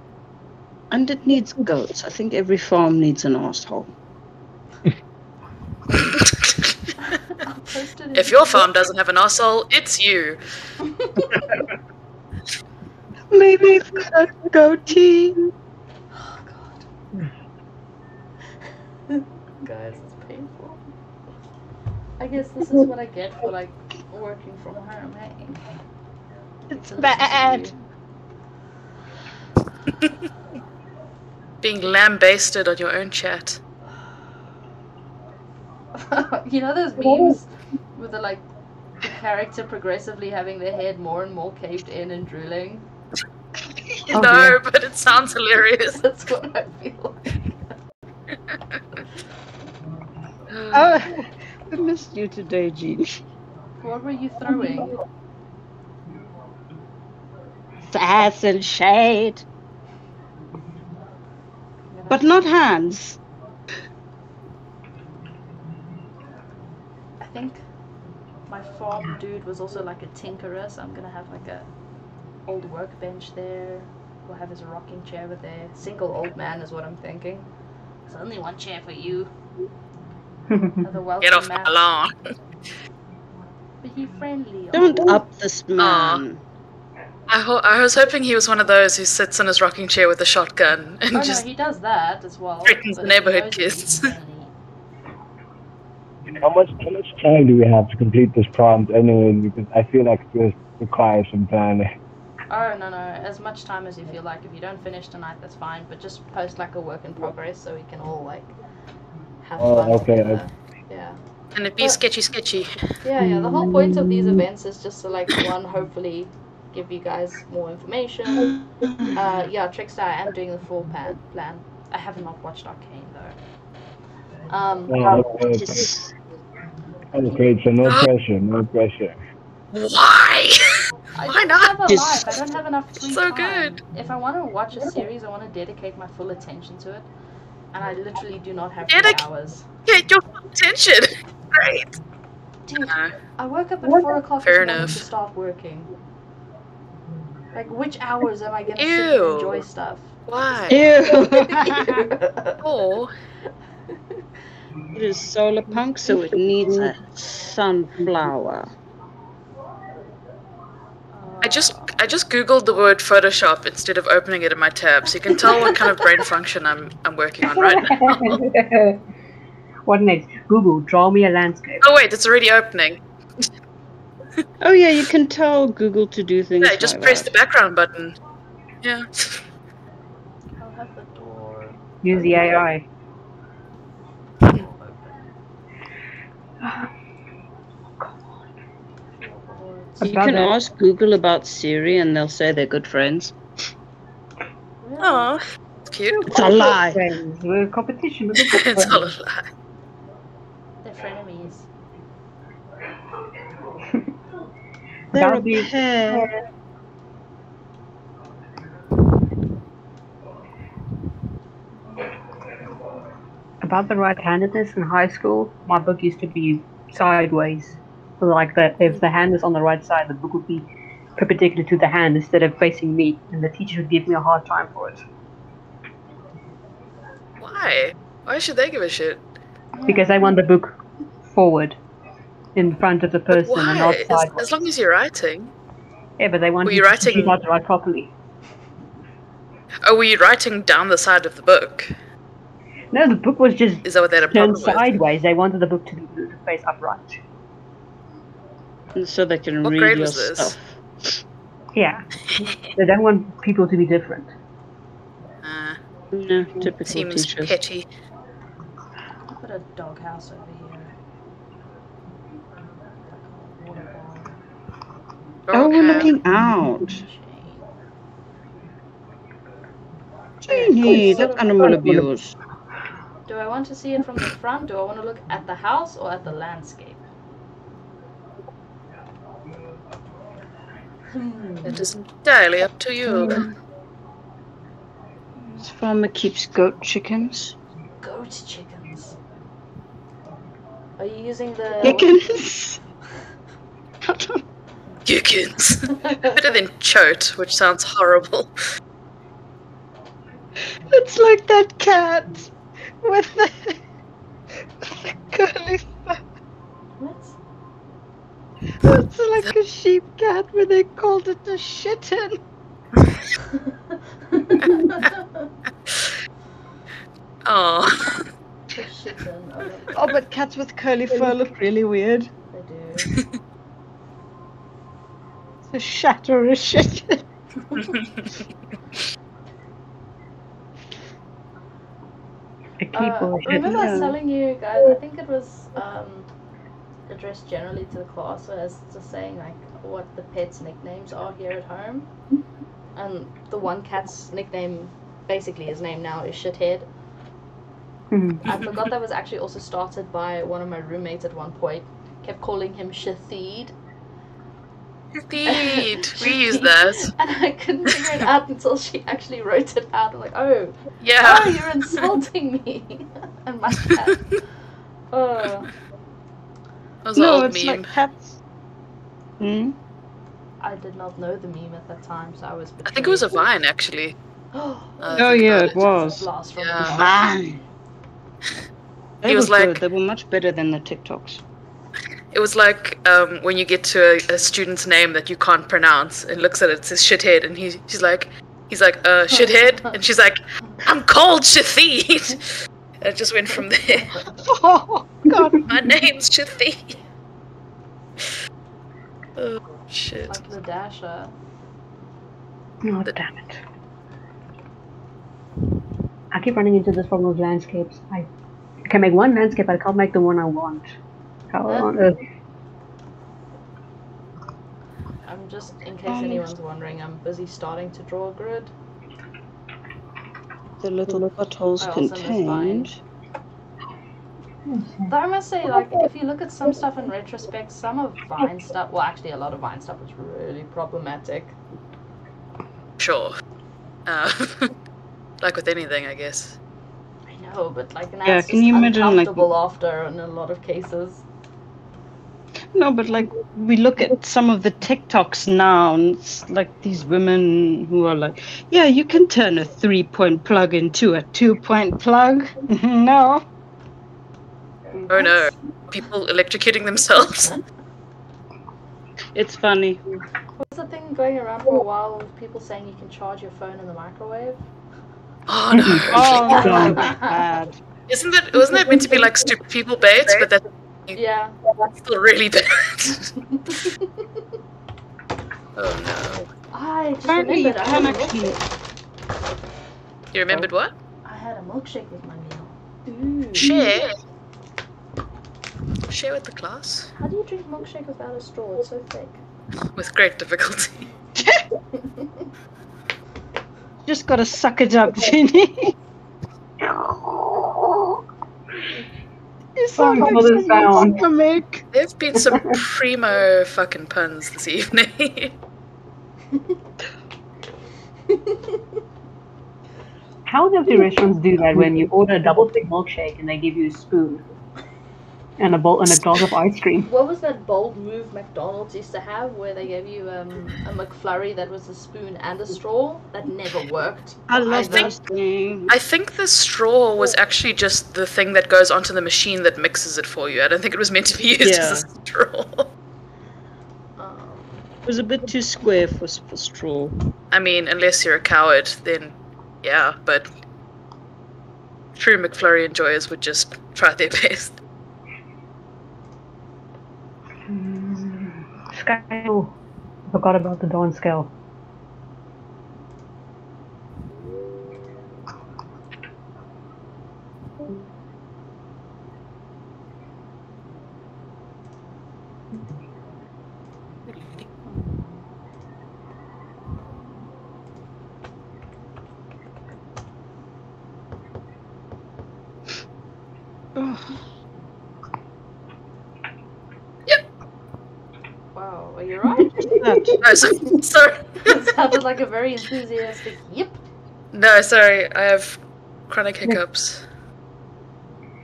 And it needs goats. I think every farm needs an asshole. If your farm doesn't have an arsehole, it's you. Maybe if we had a goatee. Oh god. Guys, it's painful. I guess this is what I get for like working from home, hey? It's bad. Being lambasted on your own chat. You know those memes with the character progressively having their head more and more caved in and drooling? No, but it sounds hilarious. That's what I feel like. Oh, I missed you today, Jean. What were you throwing? Sass and shade. But not hands. I think my farm dude was also like a tinkerer, so I'm gonna have like a old workbench there. We'll have his rocking chair over there. Single old man is what I'm thinking. There's only one chair for you. Get off my lawn. But he friendly. Don't up this man. I was hoping he was one of those who sits in his rocking chair with a shotgun and Oh just no, he does that as well. threatens the neighborhood kids. How much time do we have to complete this prompt anyway? Because I feel like this requires some planning. Oh, no, as much time as you feel like. If you don't finish tonight, that's fine, but just post like a work in progress so we can all like have fun together. Yeah. And it be sketchy. Yeah, the whole point of these events is just to like, one, hopefully give you guys more information. Yeah, Trickster, I am doing the full plan. I have not watched Arcane though. Okay, so no pressure. Why? Why not? I have a life. I don't have enough free So time. good. If I want to watch a series, I want to dedicate my full attention to it, and I literally do not have 3 hours. Get your attention. Great. Dude, I woke up at 4 o'clock this morning to start working. Like, which hours am I gonna sit and enjoy stuff? Why? Ew. Oh. It is solar punk, so it needs a sunflower. I just googled the word Photoshop instead of opening it in my tab, so you can tell what kind of brain function I'm working on right now. What next? Google, draw me a landscape. Oh wait, it's already opening. Oh yeah, you can tell Google to do things. Yeah, just press the background button. Yeah. I'll have the door. Use the AI. You can ask Google about Siri and they'll say they're good friends. Oh, cute. It's a lie. We're in competition. It's all a lie. They're frenemies. They're a pair. About the right-handedness in high school, my book used to be sideways. So like that, if the hand was on the right side, the book would be perpendicular to the hand instead of facing me, and the teacher would give me a hard time for it. Why? Why should they give a shit? Because they want the book forward, in front of the person, and not Why? sideways. As long as you're writing. Yeah, but they want Were you you writing? to not write properly. Oh, were you writing down the side of the book? No, the book was just Is that what they had a turned problem with? sideways. They wanted the book to face upright. So they can What read grade your was this? stuff. Yeah. They don't want people to be different. No, typical Seems teachers. petty. I'll put a doghouse over here. Oh, we're looking out. Janie, that's animal abuse. Do I want to see it from the front? Do I want to look at the house or at the landscape? It is entirely up to you. This farmer keeps goat chickens. Goat chickens. Are you using the... Chickens? Chickens. Better than chote, which sounds horrible. It's like that cat with the curly fur. What? It's like a sheep cat where they called it a shitten. Oh. Oh, but cats with curly fur look really weird. They do. It's a shat or a shitten. Remember I was telling you guys, I think it was addressed generally to the class, where I was just saying like what the pets' nicknames are here at home. And the one cat's nickname, basically his name now, is Shithead. I forgot that was actually also started by one of my roommates at one point. Kept calling him Shatheed. Shatheed! We use that. And I couldn't figure it out until she actually wrote it out. I'm like, oh, yeah. Oh, you're insulting me and my cat. Oh. That was an No, old it's meme. like cats. Hmm? I did not know the meme at that time, so I was betrayed. I think it was a Vine, actually. Oh yeah, it was. Yeah. Vine. He They was were like, good. They were much better than the TikToks. it was like when you get to a student's name that you can't pronounce and looks at it, says shithead, and he's like, shithead, and she's like, I'm called Shatheed. And it just went from there. Oh God, my name's Shatheed. Oh shit. Like the Dasher. Oh, damn it. I keep running into this problem with landscapes. I can make one landscape, but I can't make the one I want. How on earth? I'm just, in case anyone's wondering, I'm busy starting to draw a grid. The little buttholes contained. Though I must say, like, if you look at some stuff in retrospect, some of Vine stuff, well, actually a lot of Vine stuff was really problematic. Sure. Like with anything, I guess. I know, but like, now Yeah, it's can just you imagine, like- uncomfortable after in a lot of cases. No, but like we look at some of the TikToks now, and it's like these women who are like, "Yeah, you can turn a 3-point plug into a 2-point plug." No. Oh no. People electrocuting themselves. It's funny. What's the thing going around for a while with people saying you can charge your phone in the microwave? Oh no. Oh, no, bad. Wasn't that meant to be like stupid people bait, but that's Yeah. still really bad. Oh no. I just Apparently you remembered I can had a actually. milkshake. You remembered what? I had a milkshake with my meal. Ooh. Share. Share with the class. How do you drink milkshake without a straw? It's so thick. With great difficulty. Just gotta suck it up, Jenny. You sound like someone's stomach. There've been some primo fucking puns this evening. How do the restaurants do that when you order a double thick milkshake and they give you a spoon and a bowl and a glass of ice cream? What was that bold move McDonald's used to have where they gave you a McFlurry that was a spoon and a straw? That never worked. I love either. that thing. I think the straw was actually just the thing that goes onto the machine that mixes it for you. I don't think it was meant to be used as a straw. It was a bit too square for straw. I mean, unless you're a coward, then yeah, but true McFlurry enjoyers would just try their best. Scale. I forgot about the dawn scale. Wow, are you right? No, sorry. It sounded like a very enthusiastic yep. No, sorry. I have chronic hiccups.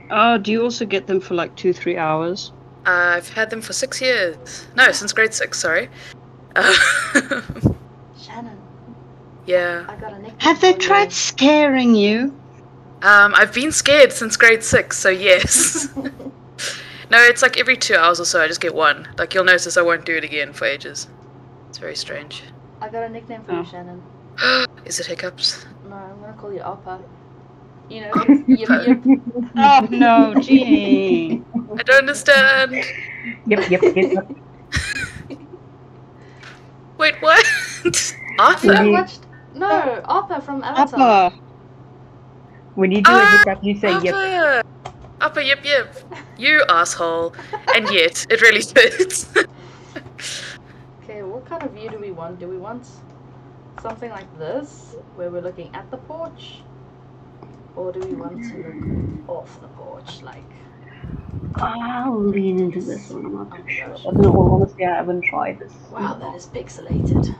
Oh, do you also get them for like 2-3 hours? I've had them for 6 years. No, since grade 6, sorry. Shannon, Yeah. I got a nickname. Have they for you. tried scaring you? I've been scared since grade 6, so yes. No, it's like every 2 hours or so I just get one. Like, you'll notice I won't do it again for ages. It's very strange. I got a nickname for you, Shannon. Is it hiccups? No, I'm gonna call you Alpa. You know, yep, yep. Oh no, gee. I don't understand. Yep. Wait, what? Arthur? I watched Alpa from Avatar. Appa. When you do a hiccup, you say yep. Arthur! Upper, yep. You asshole. And yet, it really fits. Okay, what kind of view do we want? Do we want something like this, where we're looking at the porch? Or do we want to look off the porch, like... I'll lean into this one, I'm not too sure. But in all honesty, I haven't tried this. Wow, that is pixelated.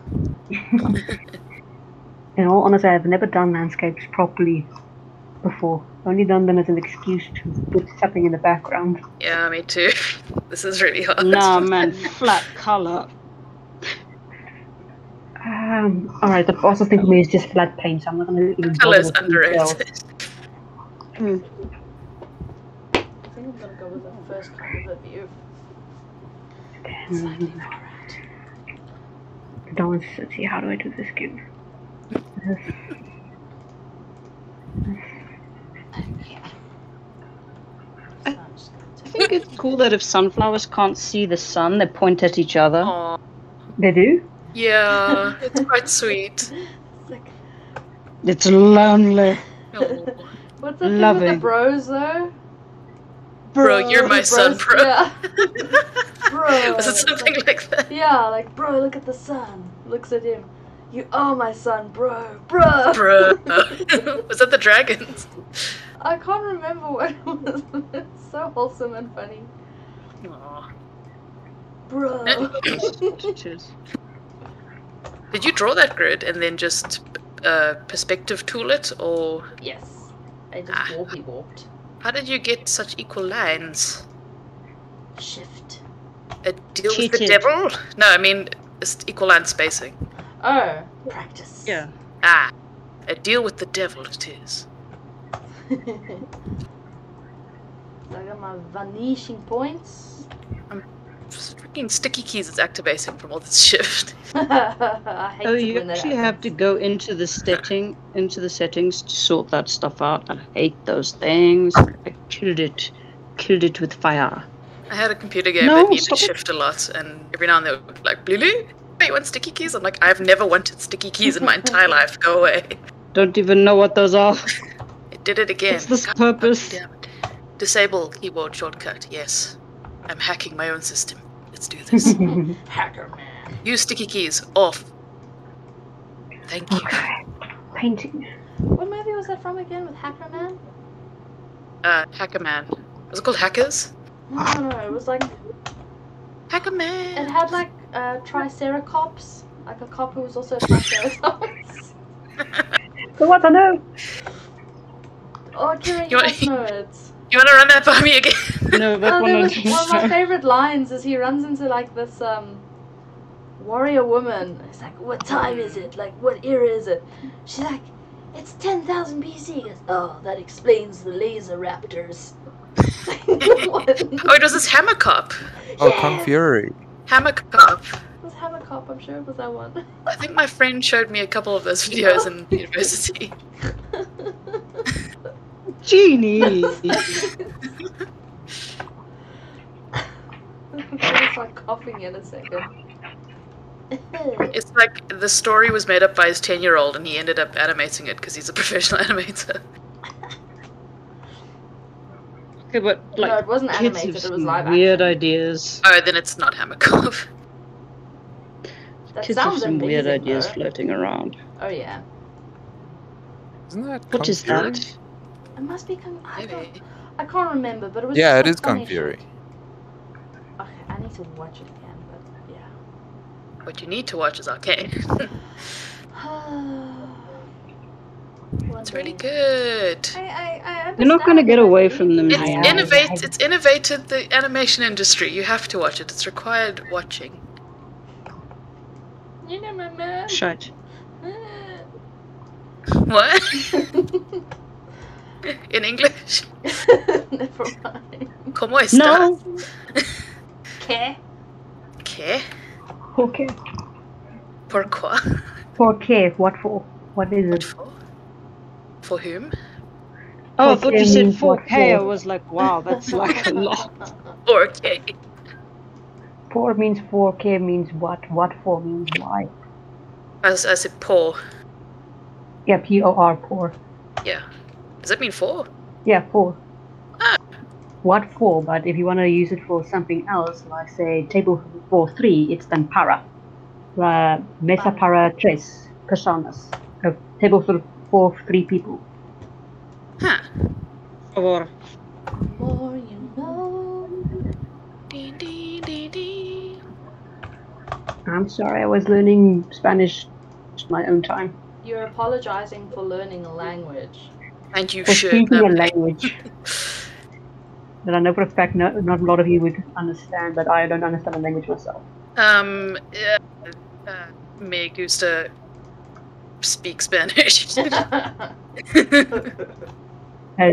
In all honesty, I've never done landscapes properly before. Only done them as an excuse to put something in the background. Yeah, me too. This is really hard. Nah, man, flat color. Alright, the fastest thing for me is just flat paint, so I'm not going to even Color is bother with details. underrated. I think I'm gonna go with the first kind of a view. Slightly far out. Let's see, how do I do this cube? I think it's cool that if sunflowers can't see the sun, they point at each other. Aww. They do? Yeah, it's quite sweet. It's lonely. Oh. What's the thing with Loving. the bros though? Bro, you're my son, bro. Yeah. Bro. Was it something like that? Yeah, like, bro, look at the sun. Looks at him. You are my son, bro. Bro. Bro. Was that the dragons? I can't remember what it was. It's so wholesome and funny. Aww. Bro. Did you draw that grid and then just perspective tool it, or? Yes. I just warped. How did you get such equal lines? Shift. A deal with the devil? No, I mean just equal line spacing. Oh, practice. Yeah. A deal with the devil it is. I got my vanishing points. Freaking sticky keys is activating from all this shift. I hate You actually have to go into the settings to sort that stuff out. I hate those things. I killed it with fire. I had a computer game that needed shift a lot, and every now and then it would be like, Lulu, you want sticky keys? I'm like, I've never wanted sticky keys in my entire life. Go away. Don't even know what those are. It did it again. What's this purpose? Damn it. Disable keyboard shortcut. Yes. I'm hacking my own system. Let's do this. Hacker man. Use sticky keys. Off. Thank you. Okay. Painting. What movie was that from again with Hacker Man? Hacker Man. Was it called Hackers? No, it was like... Hacker Man. It had like Triceratops. Like a cop who was also a Triceratops. So what I know? Oh, Kieran, you must know it. You want to run that by me again? No, that one of my favorite lines is he runs into like this warrior woman. It's like, what time is it? Like, what era is it? She's like, it's 10,000 BC. He goes, oh, that explains the laser raptors. Oh, it was this Hammer Cop. Oh, Kung Fury. Hammer Cop. It was Hammer Cop, I'm sure it was that one. I think my friend showed me a couple of those videos in university. Genie! I'll start coughing in a second. It's like the story was made up by his 10-year-old and he ended up animating it because he's a professional animator. Okay, but like, no, it wasn't kids animated, have it was some live weird action. ideas. Oh, then it's not Hammer Cop. That Kids have sounds some weird amazing, ideas though. floating around. Oh yeah. Isn't that What Kung is Fury? that? It must be I can't remember, but it was Yeah, just it is some funny Kung Fury. shit. Okay, I need to watch it again, but yeah. What you need to watch is Arcane. It's really good. I You're not gonna get away from them. It's innovated the animation industry. You have to watch it. It's required watching. You know my man. Shite. What? In English? Never mind. ¿Cómo estás? No. ¿Qué? ¿Qué? Okay. Pourquoi? For K, what for? What is it? For whom? Oh, I thought you 4K said means what 4K. I for? was like, wow, that's like a lot. 4K. 4 means 4K means what? What for means why? I said poor. Yeah, P-O-R, poor. Yeah. Does that mean 4? Yeah, 4. What for? But if you want to use it for something else, like say table for 3, it's then para. Mesa para tres personas. A table for 3 people. Huh. Favor. More you know. I'm sorry, I was learning Spanish at my own time. You're apologizing for learning a language. And you For should. speaking a language that I know for a fact not a lot of you would understand, but I don't understand the language myself. Me gusta speak Spanish. I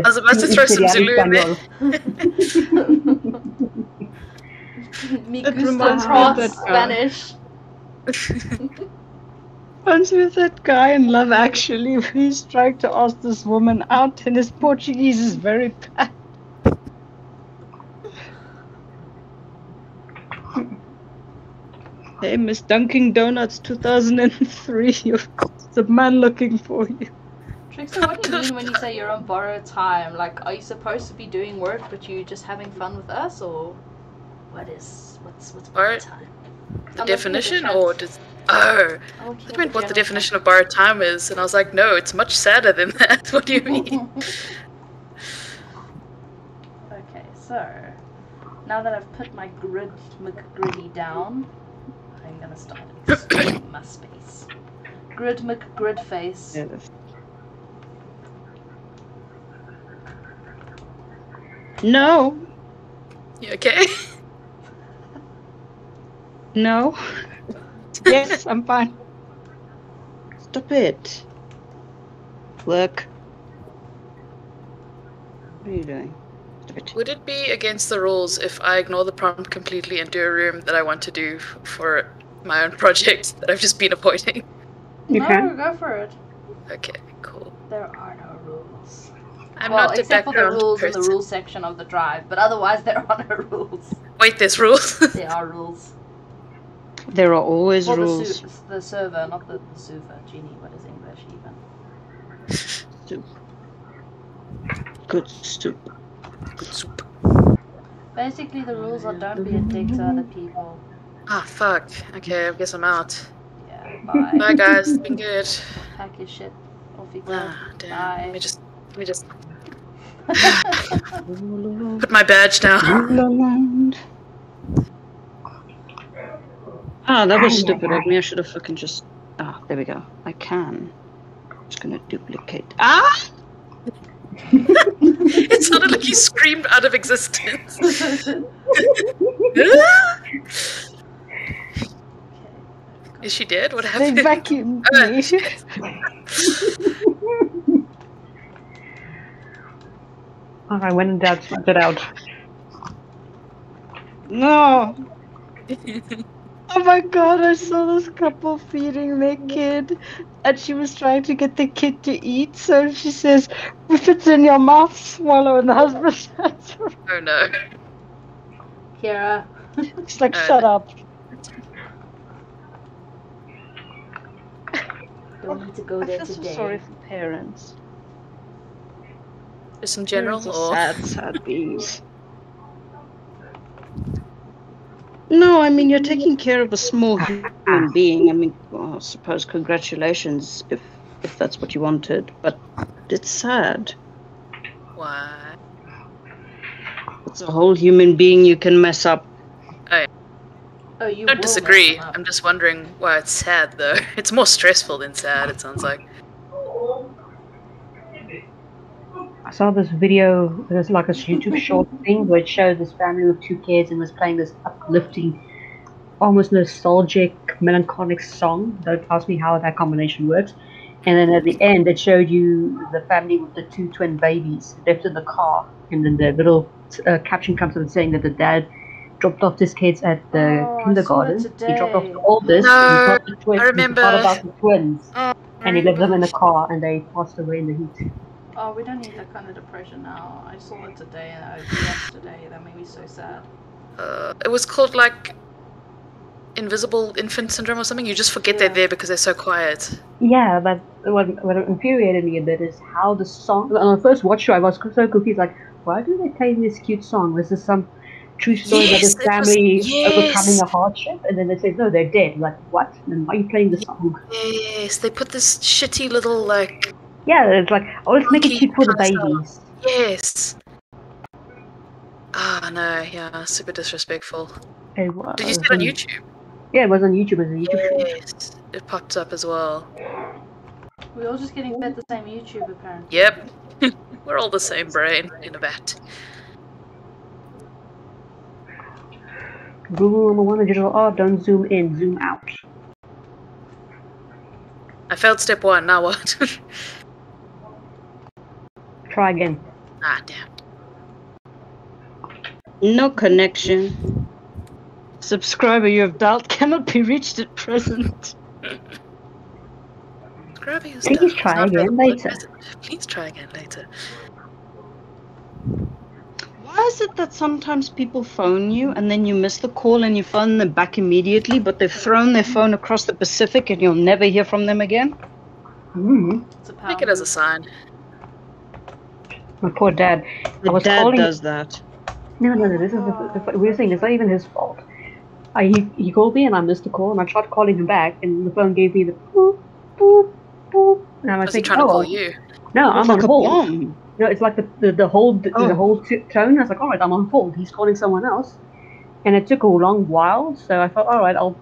was about to throw some Zulu in there. Me That gusta reminds me of cross that Spanish. Once with that guy in Love Actually, he's trying to ask this woman out, and his Portuguese is very bad. Hey, Miss Dunkin' Donuts 2003. It's a man looking for you. Trickster, what do you mean when you say you're on borrowed time? Like, are you supposed to be doing work, but you just having fun with us, or what's borrowed time? The definition, or does... Oh, I meant what the definition of borrowed time is, and I was like, no, it's much sadder than that. What do you mean? Okay, so now that I've put my McGriddy down, I'm gonna start exploring my space. Grid McGrid face. Yeah, no. You okay? No. Yes, I'm fine. Stop it. Work. What are you doing? Stop it. Would it be against the rules if I ignore the prompt completely and do a room that I want to do for my own project that I've just been avoiding? No, go for it. Okay, cool. There are no rules. I'm well, not the except for the background rules person. in the rules section of the drive, but otherwise there are no rules. Wait, there's rules? There are rules. There are always Well, rules. the server, not the server. Genie, what is English even? Soup. Good soup. Good soup. Basically, the rules are don't be a dick to other people. Ah, fuck. Okay, I guess I'm out. Yeah, bye. Bye, guys. It's been good. Pack your shit. Off you go. Ah, damn. Bye. Let me just... Put my badge down. Ah, that was stupid of me. I should have fucking just... Ah, there we go. I can. I'm just gonna duplicate. Ah! It sounded like you screamed out of existence. Is she dead? What happened? They vacuumed me. I went and Dad smoked it out. No! Oh my god, I saw this couple feeding their kid, and she was trying to get the kid to eat, so she says, if it's in your mouth, swallow, and the husband says, oh no. Kira. She's like, shut up. Don't need to go there I feel today. so sorry for parents. Just in general, Parents are or... sad beings. No, I mean, you're taking care of a small human being. I mean, well, I suppose congratulations if that's what you wanted, but it's sad. Why? It's a whole human being you can mess up. Oh, you I don't disagree. I'm just wondering why it's sad, though. It's more stressful than sad, it sounds like. I saw this video, it was like a YouTube short thing where it showed this family with 2 kids and was playing this uplifting, almost nostalgic, melancholic song. Don't ask me how that combination works. And then at the end, it showed you the family with the 2 twin babies left in the car. And then the little caption comes on saying that the dad dropped off his kids at the kindergarten. He dropped off the oldest, and he got the twins. I remember. He forgot about the twins. And he left them in the car, and they passed away in the heat. Oh, we don't need that kind of depression now. I saw it today and I read today. That made me so sad. It was called, like, invisible infant syndrome or something. You just forget they're there because they're so quiet. Yeah, but what infuriated me a bit is how the song... On the first watch through, I was so confused. Like, why do they play this cute song? Was this some true story about this family overcoming a hardship? And then they say, no, they're dead. Like, what? And why are you playing the song? Yes, they put this shitty little, like... Yeah, it's like, oh, let's make it cute for the babies. Yes. Ah, no, yeah, super disrespectful. It was. Did you see it on YouTube? Yeah, it was on YouTube. It was a YouTube short. Yes, it popped up as well. We're all just getting fed the same YouTube, apparently. Yep. We're all the same brain in a vat. Rule number 1 in digital art, don't zoom in, zoom out. I failed step 1, now what? Try again. Ah, damn. No connection. Subscriber you have dialed cannot be reached at present. Please try again later. Please try again later. Why is it that sometimes people phone you and then you miss the call and you phone them back immediately, but they've thrown their phone across the Pacific and you'll never hear from them again? Take it as a sign. My poor dad. The dad does that. No, this is the weird thing. It's not even his fault. He called me and I missed the call and I tried calling him back and the phone gave me the boop, boop, boop. And I was he trying to call you? No, I'm on like hold. a bomb. No, it's like the whole tone. I was like, all right, I'm on hold. He's calling someone else, and it took a long while. So I thought, all right, I'll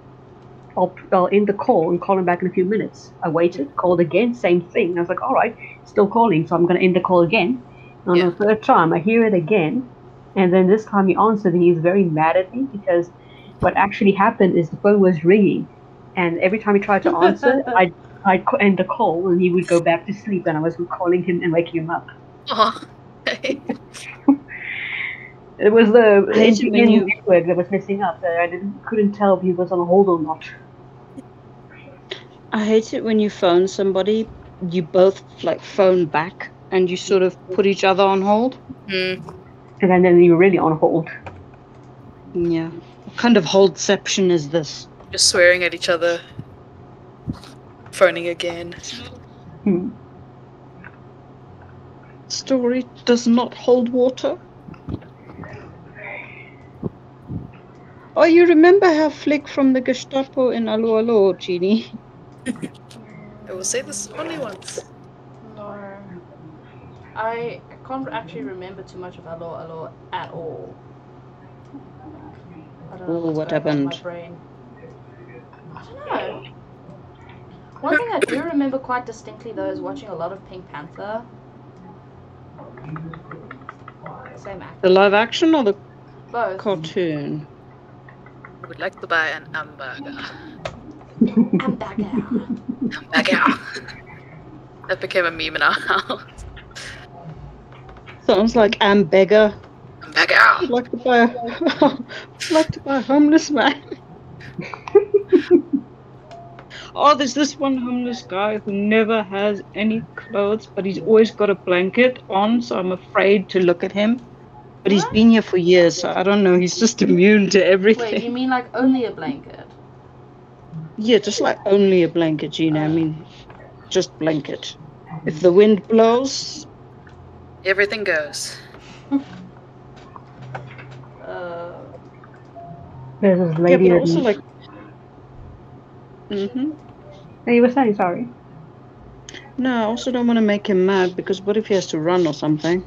end the call and call him back in a few minutes. I waited, called again, same thing. I was like, all right, still calling, so I'm going to end the call again. And on the third time, I hear it again, and then this time he answered, and he was very mad at me because what actually happened is the phone was ringing, and every time he tried to answer, I'd end the call, and he would go back to sleep, and I was calling him and waking him up. Oh. It was the network that was messing up. I couldn't tell if he was on hold or not. I hate it when you phone somebody, you both like phone back and you sort of put each other on hold. And then you're really on hold. Yeah. What kind of holdception is this? Just swearing at each other. Phoning again. Story does not hold water. Oh, you remember how Flick from the Gestapo in Alo Alo, Jeannie? I will say this only once. No. I can't actually remember too much of Alo Alo at all. I don't know What going on in my happened? brain. I don't know. One thing I do remember quite distinctly though is watching a lot of Pink Panther. Same actor. The live action or the Both. cartoon? I would like to buy an hamburger. Hamburger. That became a meme in our house. Sounds like I'm beggar. Hamburger. I'd like to buy a homeless man. Oh, there's this one homeless guy who never has any clothes, but he's always got a blanket on, so I'm afraid to look at him. But he's been here for years, so I don't know, he's just immune to everything. Wait, you mean like only a blanket? Yeah, just like only a blanket, Gina. I mean, just blanket. If the wind blows... Everything goes. There's this lady but also like... You were saying, sorry. No, I also don't want to make him mad, because what if he has to run or something?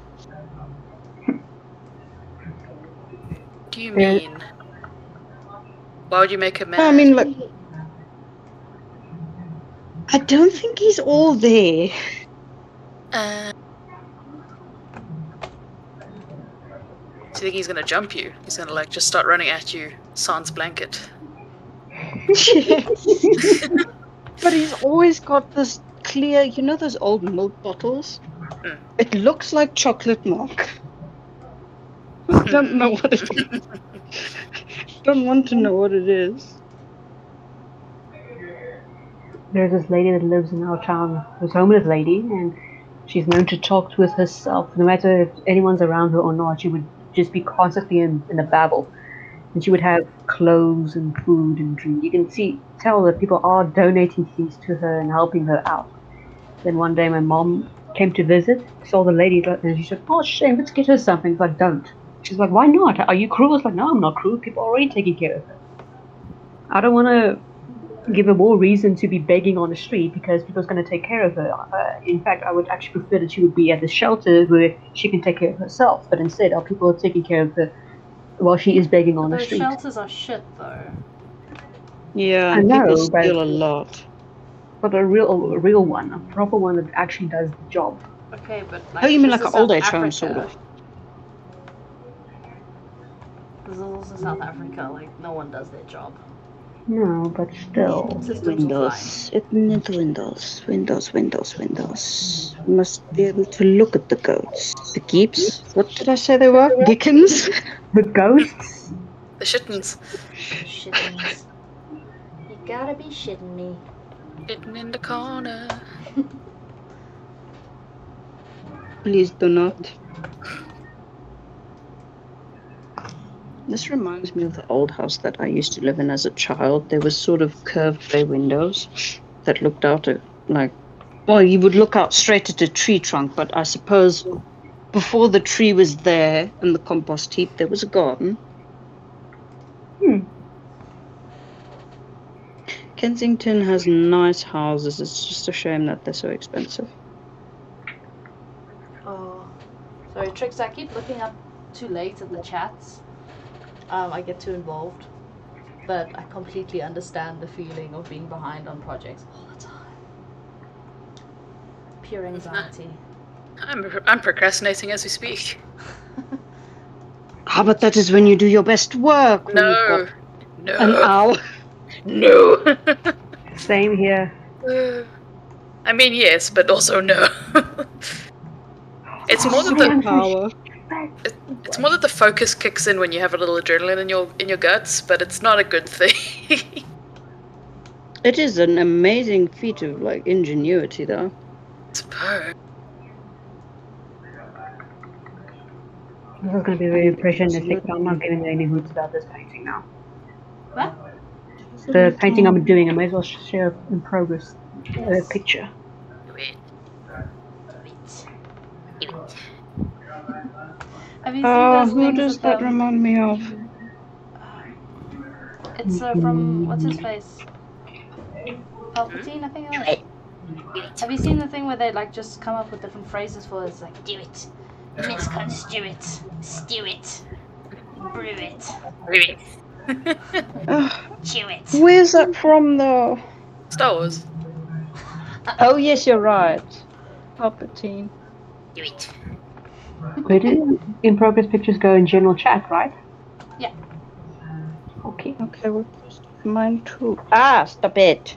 What do you mean? Why would you make him mad? I mean, like... I don't think he's all there. Do you think he's gonna jump you? He's gonna like just start running at you, sans blanket. Yes. But he's always got this clear, you know those old milk bottles? It looks like chocolate milk. I don't know what it is. Don't want to know what it is. There's this lady that lives in our town, this homeless lady, and she's known to talk with herself. No matter if anyone's around her or not, she would just be constantly in a babble. And she would have clothes and food and drink. You can tell that people are donating things to her and helping her out. Then one day my mom came to visit, saw the lady, and she said, "Oh, shame, let's get her something." I was like, "Don't." She's like, "Why not? Are you cruel?" I was like, "No, I'm not cruel. People are already taking care of her. I don't want to give her more reason to be begging on the street because people's going to take care of her. In fact, I would actually prefer that she would be at the shelter where she can take care of herself. But instead, our people are taking care of her while she is begging on the street." Those shelters are shit, though. Yeah, I know, people steal a lot. But a real one, a proper one that actually does the job. Okay, but like, Oh, you mean this like is an old South age home, Africa. sort of? This is also South Africa. Like, no one does their job. No, but still. Windows. Windows. We must be able to look at the goats. The geeps? What did I say they were? Gickens? The ghosts? The shittens. Shittens. You gotta be shitting me. Sitting in the corner. Please do not. This reminds me of the old house that I used to live in as a child. There was sort of curved bay windows that looked out at, like, well, you would look out straight at a tree trunk, but I suppose before the tree was there and the compost heap, there was a garden. Kensington has nice houses. It's just a shame that they're so expensive. Oh, sorry, Trix, I keep looking up too late at the chats. I get too involved. But I completely understand the feeling of being behind on projects all the time. Pure anxiety. I'm procrastinating as we speak. But that is when you do your best work. No. An hour. No. Same here. I mean, yes, but also no. It's more that the power. It's more that the focus kicks in when you have a little adrenaline in your guts, but it's not a good thing. It is an amazing feat of like ingenuity, though. Suppose. This is going to be very impressionistic, but I'm not giving any hoots about this painting now. What? The painting I'm doing, I may as well share in progress a picture. Have you seen those who things does that remind me of? It's from, what's his face? Palpatine, I think it was. Have you seen the thing where they like just come up with different phrases for it? It's like, do it, misconstrue it, stew it, brew it, chew it. Where's that from, though? Star Wars. Oh, yes, you're right. Palpatine. Do it. Where do in progress pictures go in general chat, right? Yeah. Okay. Okay, we'll post mine too. Ah, stop it.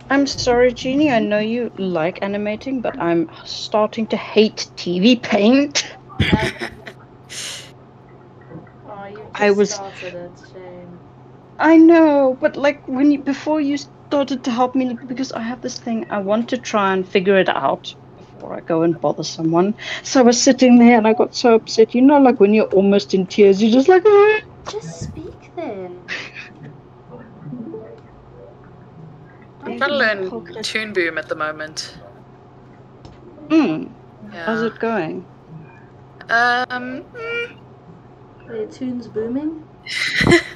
I'm sorry, Jeannie. I know you like animating, but I'm starting to hate TV paint. Oh, you just started it, shame. I know, but like before you started to help me, because I have this thing, I want to try and figure it out before I go and bother someone. So I was sitting there and I got so upset. You know, like when you're almost in tears, you're just like, just speak then. I'm trying to learn Toon Boom at the moment. Yeah. How's it going? Their tunes booming?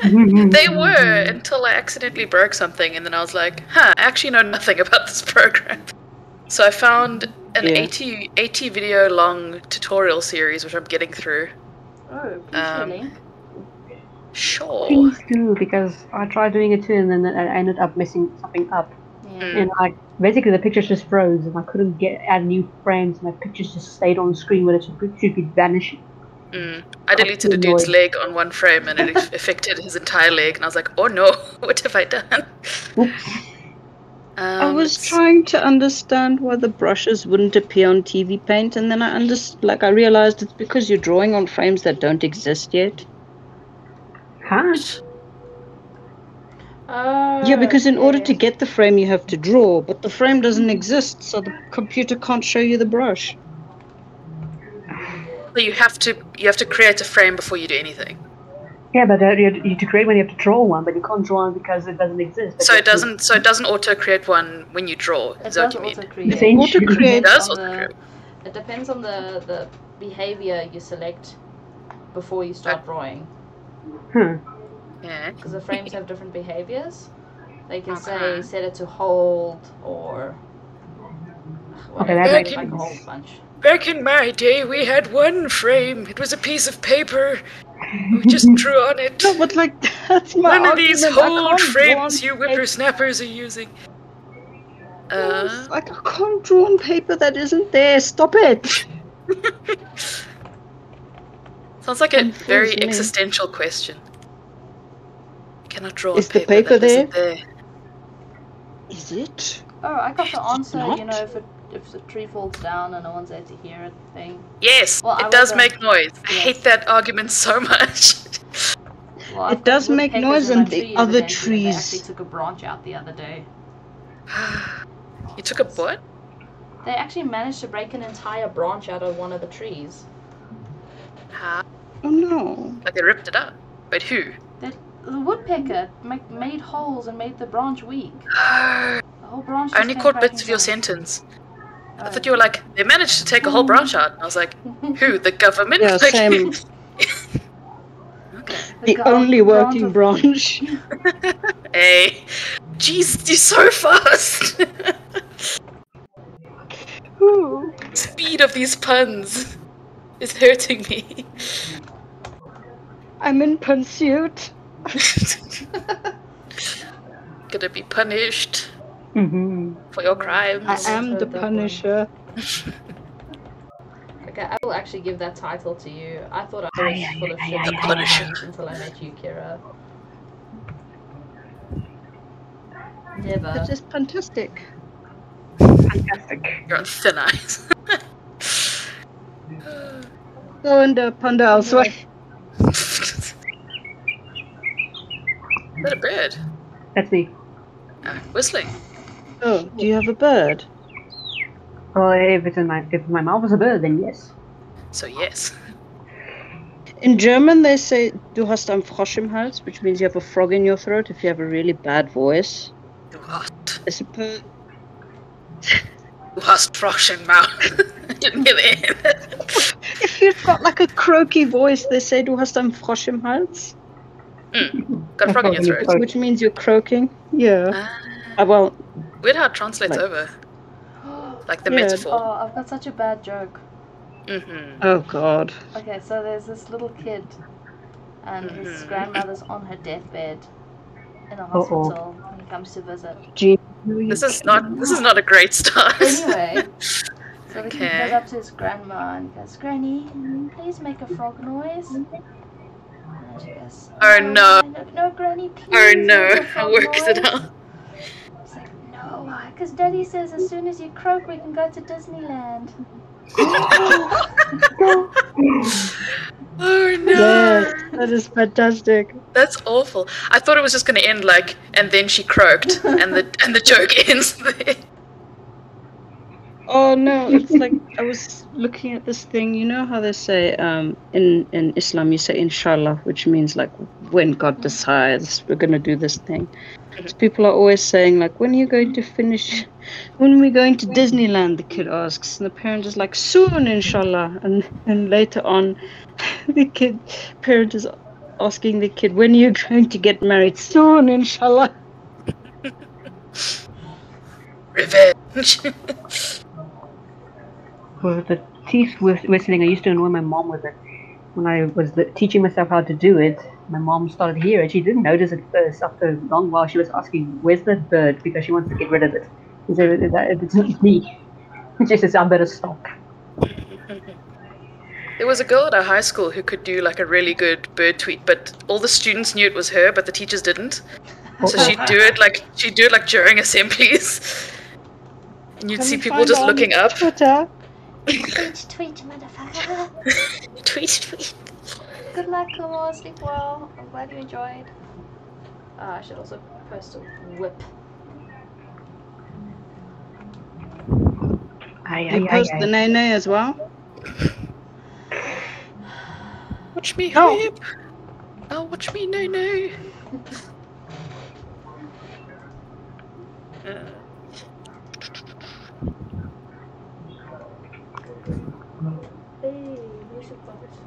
They were, until I accidentally broke something, and then I was like, I actually know nothing about this program. So I found an 80 video long tutorial series, which I'm getting through. Oh, please share a link. Sure. Please do, because I tried doing it too, and then I ended up messing something up. And like basically the pictures just froze, and I couldn't add new frames. My pictures just stayed on the screen where it should be vanishing. I deleted a dude's leg on one frame, and it affected his entire leg, and I was like, oh no, what have I done? I was trying to understand why the brushes wouldn't appear on TV Paint, and then I realized it's because you're drawing on frames that don't exist yet. Huh? Yeah, because in order to get the frame, you have to draw, but the frame doesn't exist, so the computer can't show you the brush. So you have to create a frame before you do anything. Yeah, but you have to create one. You have to draw one, but you can't draw one because it doesn't exist. So it doesn't auto create one when you draw. It Is that does what you auto mean? create. It It depends on the behavior you select before you start drawing. Yeah. Because the frames have different behaviors. They can say set it to hold or whatever. Like a whole bunch. Back in my day, we had one frame. It was a piece of paper. We just drew on it. No, but like that's my None of these argument. old frames you whippersnappers are using. Like I can't draw on paper that isn't there. Stop it. Sounds like a very existential question. I cannot draw Is on the paper that isn't there? there. Is it? Oh, I got the answer. not? You know, if the tree falls down and no one's there to hear it thing. Yes, Well, it does make noise. I hate that argument so much. Well, It does make noise, and the other They trees. actually took a branch out the other day. You took a what? They actually managed to break an entire branch out of one of the trees. How? Oh no. Like they ripped it up. But who? The woodpecker made holes and made the branch weak. Oh. The whole branch I just only came caught bits crashing of your down. sentence. I Oh. thought you were like, they managed to take a whole branch out. And I was like, who? The government? Yeah, Like, same. okay. The only working branch. Hey. Jeez, you're so fast. Speed of these puns is hurting me. I'm in pursuit. Gonna be punished for your crimes. I am the Punisher. Okay, I will actually give that title to you. I thought I was full of shit until I met you, Kira. Never. That is fantastic. You're on thin ice. Go and ponder elsewhere. Is that a bird? That's me. Whistling. Oh, do you have a bird? Well, if my mouth was a bird, then yes. So yes. In German, they say "Du hast einen Frosch im Hals," which means you have a frog in your throat if you have a really bad voice. Du hast. I suppose. Du hast Frosch im Mouth. Didn't hear that. If you've got like a croaky voice, they say "Du hast einen Frosch im Hals." Got a frog in your throat. Which means you're croaking. Yeah. Well. Weird how it translates over. Like the metaphor. Oh, I've got such a bad joke. Oh God. Okay, so there's this little kid, and his grandmother's on her deathbed in a hospital when he comes to visit. This is not a great start. Anyway, so the kid goes up to his grandma and goes, "Granny, please make a frog noise." And she goes, Oh no. No, Granny, please. Oh no. make a How frog works it noise." out? It's like, no, why? Because Daddy says as soon as you croak, we can go to Disneyland. Oh no. Yes, that is fantastic. That's awful. I thought it was just going to end like, and then she croaked, and the joke ends there. Oh no, it's like I was looking at this thing. You know how they say in Islam you say inshallah, which means like when God decides we're gonna do this thing. So people are always saying like, when are you going to finish? When are we going to Disneyland? The kid asks, and the parent is like, soon, inshallah. And later on, the parent is asking the kid, when are you going to get married? Soon, inshallah. Revenge. For the teeth whistling, I used to annoy my mom with it. When I was teaching myself how to do it, my mom started here, and she didn't notice it first. After a long while, she was asking, "Where's that bird?" because she wants to get rid of it. She said, "It's not me." She says, "I better stop." There was a girl at our high school who could do like a really good bird tweet, but all the students knew it was her, but the teachers didn't. So she'd do it like during assemblies, and you'd see people just looking up. Twitter. Tweet, motherfucker. Tweet. Good luck, Kumo. Sleep well. I'm glad you enjoyed. I should also post a whip. You post the nene as well? Watch me whip. Oh, watch me nene. Hey, music box.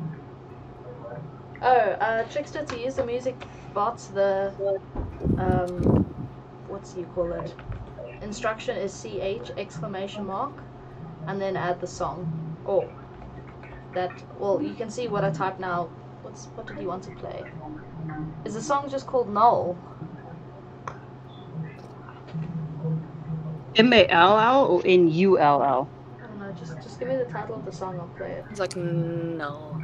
Oh, Trickster, to use the music bots, the what's you call it? Instruction is CH exclamation mark, and then add the song. Or that. Well, you can see what I type now. What did you want to play? Is the song just called Null? M-A-L-L or N-U-L-L? I don't know. Just give me the title of the song. I'll play it. It's like null.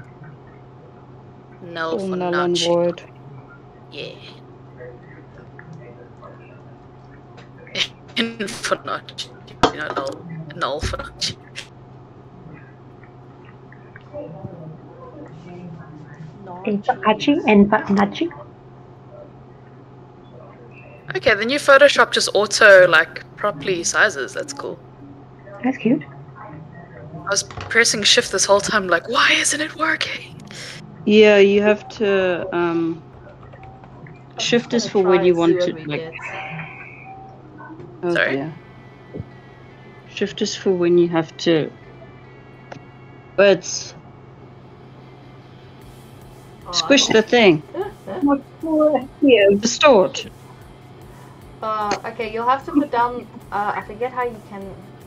Null Oh, for null and notch. void. Yeah. N for notch. You know, null for notch. Okay, the new Photoshop just auto like properly sizes. That's cool. That's cute. I was pressing shift this whole time, like, why isn't it working? Yeah, you have to shift is for when you want to like. Oh Sorry? dear. Shift is for when you have to. But squish the thing. Distort. Okay, you'll have to put down. I forget how you can.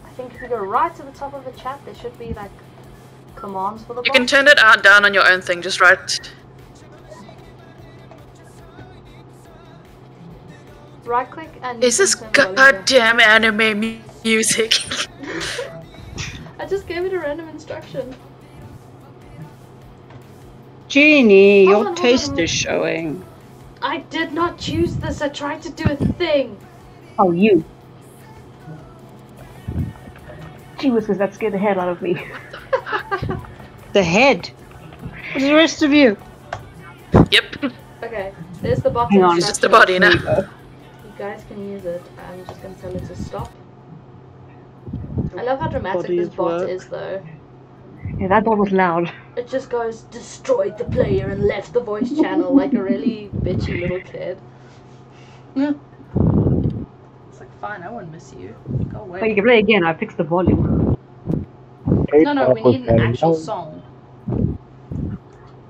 I think if you go right to the top of the chat, there should be like commands for the. You can turn it down on your own thing. Just right. Right click and. Is this goddamn anime music? I just gave it a random instruction. Jeannie, your taste is showing. I did not choose this. I tried to do a thing. Oh, you. Gee whiskers, that scared the hell out of me. The head. What's the rest of you? Yep. Okay, there's the bottom. Hang on, it's just the body now. You guys can use it. I'm just gonna tell it to stop. I love how dramatic this bot is, though. Yeah, that bot was loud. It just goes, destroyed the player and left the voice channel like a really bitchy little kid. Yeah. It's like, fine, I won't miss you. Go away. But you can play again, I fixed the volume. No, we need an actual song.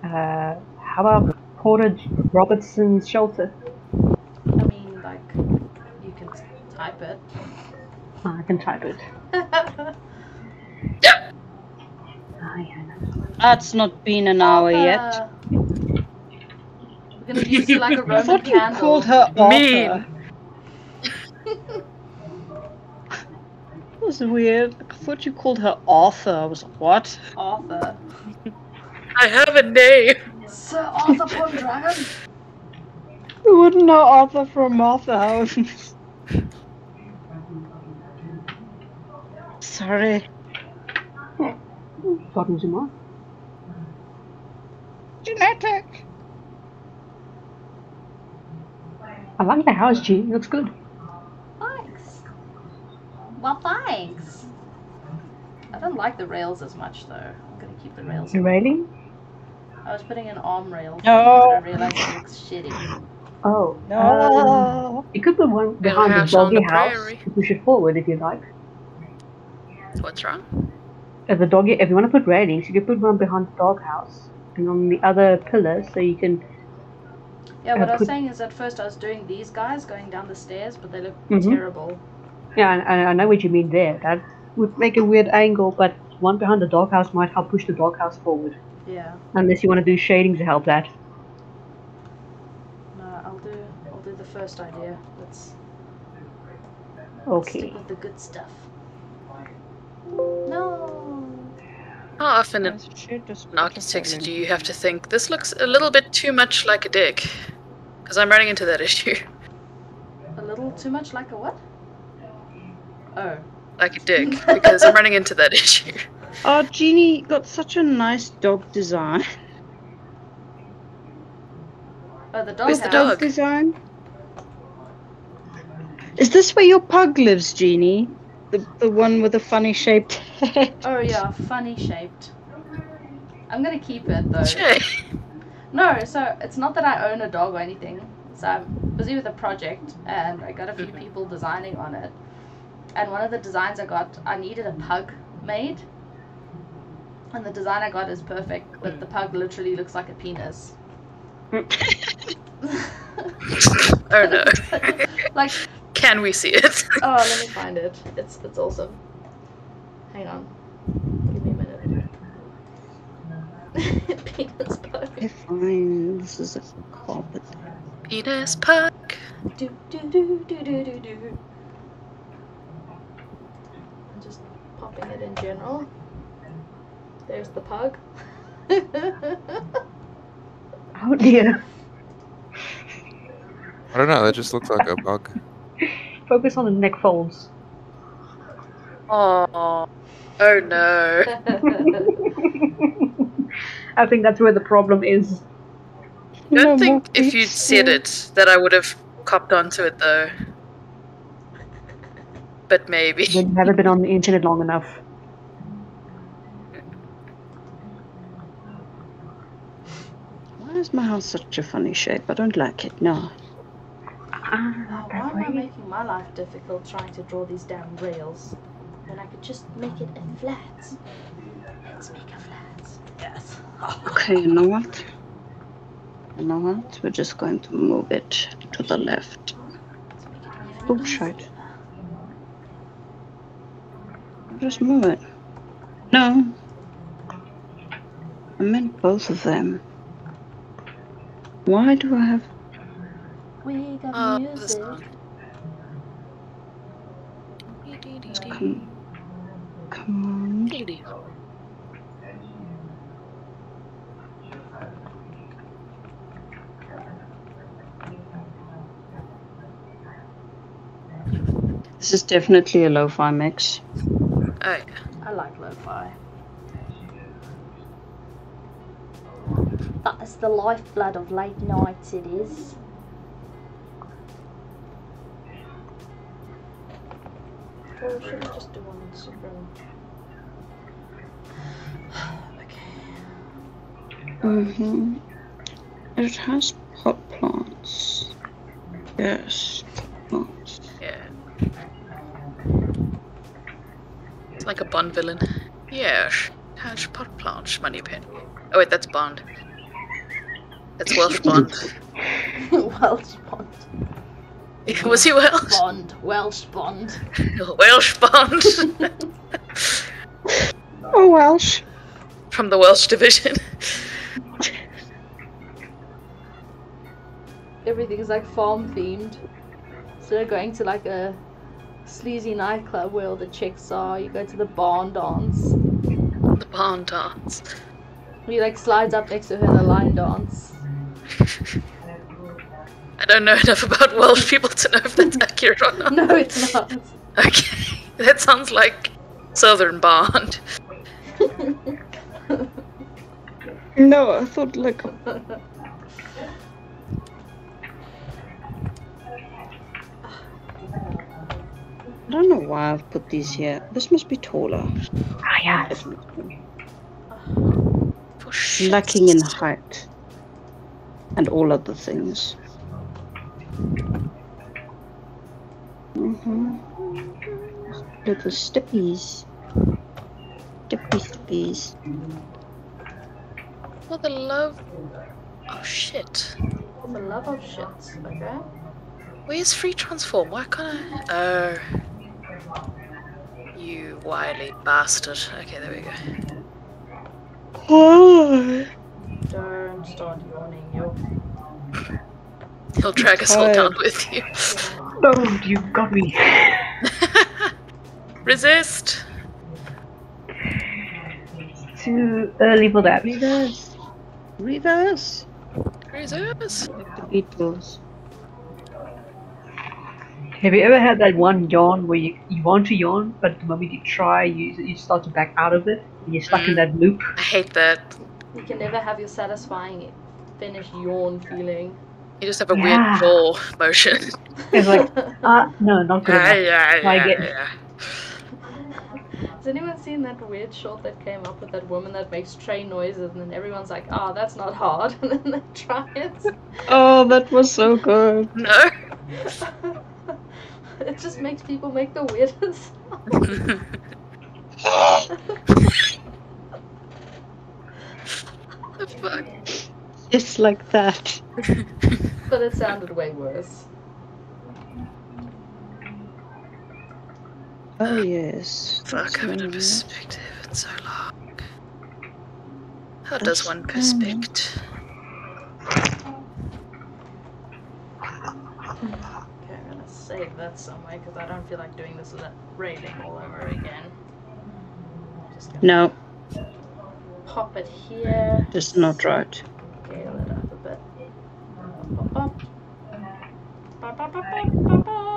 How about Porter Robertson's Shelter? I mean, like, you can type it. I can type it. That's not been an hour yet. We're gonna use it like a Roman I thought candle. you called her Arthur. That was weird. I thought you called her Arthur. I was like, what? Arthur. I have a name. Sir Arthur Pendragon. You wouldn't know Arthur from Martha House. Sorry. Gotten some more. Genetic. I like the house, G. It looks good. Thanks. Well, thanks. I don't like the rails as much, though. I'm gonna keep the rails. The railing? I was putting an arm rail, No. but I realized it looks shitty. Oh. No. You could put one behind the doggy house to push it forward if you like. What's wrong? If you want to put railings, you can put one behind the doghouse and on the other pillar, so you can. Yeah, what I was saying is at first I was doing these guys going down the stairs, but they look terrible. Yeah, I know what you mean there. That would make a weird angle, but one behind the doghouse might help push the doghouse forward. Yeah. Unless you want to do shading to help that. No, I'll do the first idea. Let's Okay. stick with the good stuff. No. How often in architecture do you have to think, this looks a little bit too much like a dick? Because I'm running into that issue. A little too much like a what? Oh. Like a dick, because I'm running into that issue. Oh, Jeannie got such a nice dog design. Oh, the dog Where's house. the dog design? Is this where your pug lives, Jeannie? The one with the funny shaped head? Oh yeah, funny shaped. I'm gonna keep it though. Sure. No, so it's not that I own a dog or anything. So I'm busy with a project and I got a few people designing on it. And one of the designs I got, I needed a pug made. And the design I got is perfect, but the pug literally looks like a penis. Oh no. Like, can we see it? Oh, let me find it. It's awesome. Hang on. Give me a minute. Penis pug. Okay, fine. This is a carpet. Penis pug. Do do do do do do do. I'm just popping it in general. There's the pug. Oh dear. I don't know, that just looks like a bug. Focus on the neck folds. Oh no. I think that's where the problem is. I don't think if you'd said it that I would have copped onto it though. But maybe. You haven't been on the internet long enough. Why is my house such a funny shape? I don't like it. No. Why am I making my life difficult trying to draw these damn rails when I could just make it a flat? Let's make a flat. Yes. Okay, you know what? You know what? We're just going to move it to the left. Oh, shit. Just move it. No. I meant both of them. Why do I have... We got music. Come on. This is definitely a lo-fi mix. Oh, yeah. I like lo-fi. That is the lifeblood of late nights, it is. Or should I just do one super? Okay. It has pot plants. Yes, plants. Yeah. It's like a Bond villain. Yes. Has pot plants, money pen. Oh wait, that's Bond. That's Welsh Bond. Welsh Bond. Was he Welsh? Bond. Welsh Bond. Welsh Bond. Oh, Welsh. From the Welsh division. Everything is like farm themed. So going to like a sleazy nightclub where all the chicks are, you go to the barn dance. The barn dance. He like slides up next to her in a line dance. I don't know enough about Welsh people to know if that's accurate or not. No, it's not. Okay, that sounds like Southern Bond. No, I thought like... I don't know why I've put these here. This must be taller. Ah, yeah. Definitely. Lacking in height. And all other things. Little steppies. Steppies. For the love of shit. For the love of shit, okay? Where's free transform? Why can't I? Oh. You wily bastard. Okay, there we go. Don't start yawning, yo. He'll drag us all down with you. Oh, you got me. Resist! Too early for that. Reverse. Reverse. Resist. Like the Beatles. Have you ever had that one yawn where you want to yawn, but the moment you try, you start to back out of it, and you're stuck in that loop? I hate that. You can never have your satisfying finish yawn feeling. You just have a weird jaw motion. It's like, no, not good enough. Try again. Has anyone seen that weird short that came up with that woman that makes train noises and then everyone's like, oh, that's not hard, and then they try it? Oh, that was so good. No. It just makes people make the weirdest The fuck? It's like that. But it sounded way worse. Oh yes. Fuck, having a perspective. It's so long. How does one perspect? Okay, I'm gonna save that somewhere because I don't feel like doing this railing all over again. Just gonna No. pop it here. Just not right. Scale it up a bit. Pop, pop, pop, pop, pop, pop.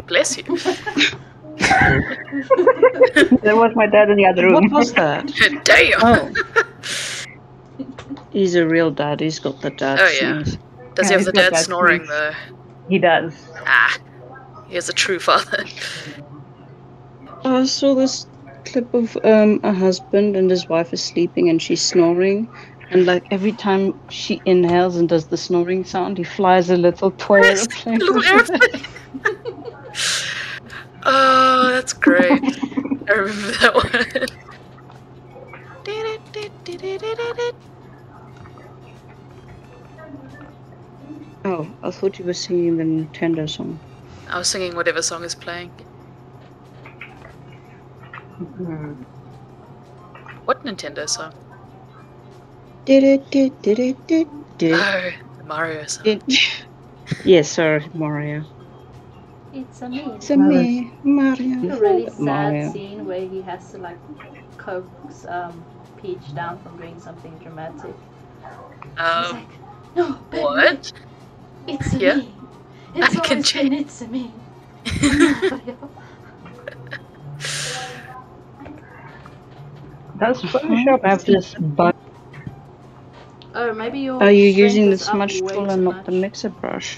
Bless you. There was my dad in the other room. What was that? Damn. Oh. He's a real dad. He's got the dad Oh, yeah. sneeze. Does he have the dad snoring though? He does. Ah, he is a true father. I saw this clip of a husband and his wife is sleeping and she's snoring. And like every time she inhales and does the snoring sound, he flies a little toy airplane. Little airplane. Oh, that's great. I remember that one. Oh, I thought you were singing the Nintendo song. I was singing whatever song is playing. What Nintendo song? Did Oh, the Mario song. Yes, sir, Mario. It's a me. It's a me, Mario. A really sad Mario. scene where he has to like coax Peach down from doing something dramatic. He's like, no, baby, What? it's a Yeah. me. It's I can always been it's a me. Does Photoshop have this button? Oh, maybe your Are you strength using the is up smudge way tool too and not much. the mixer brush?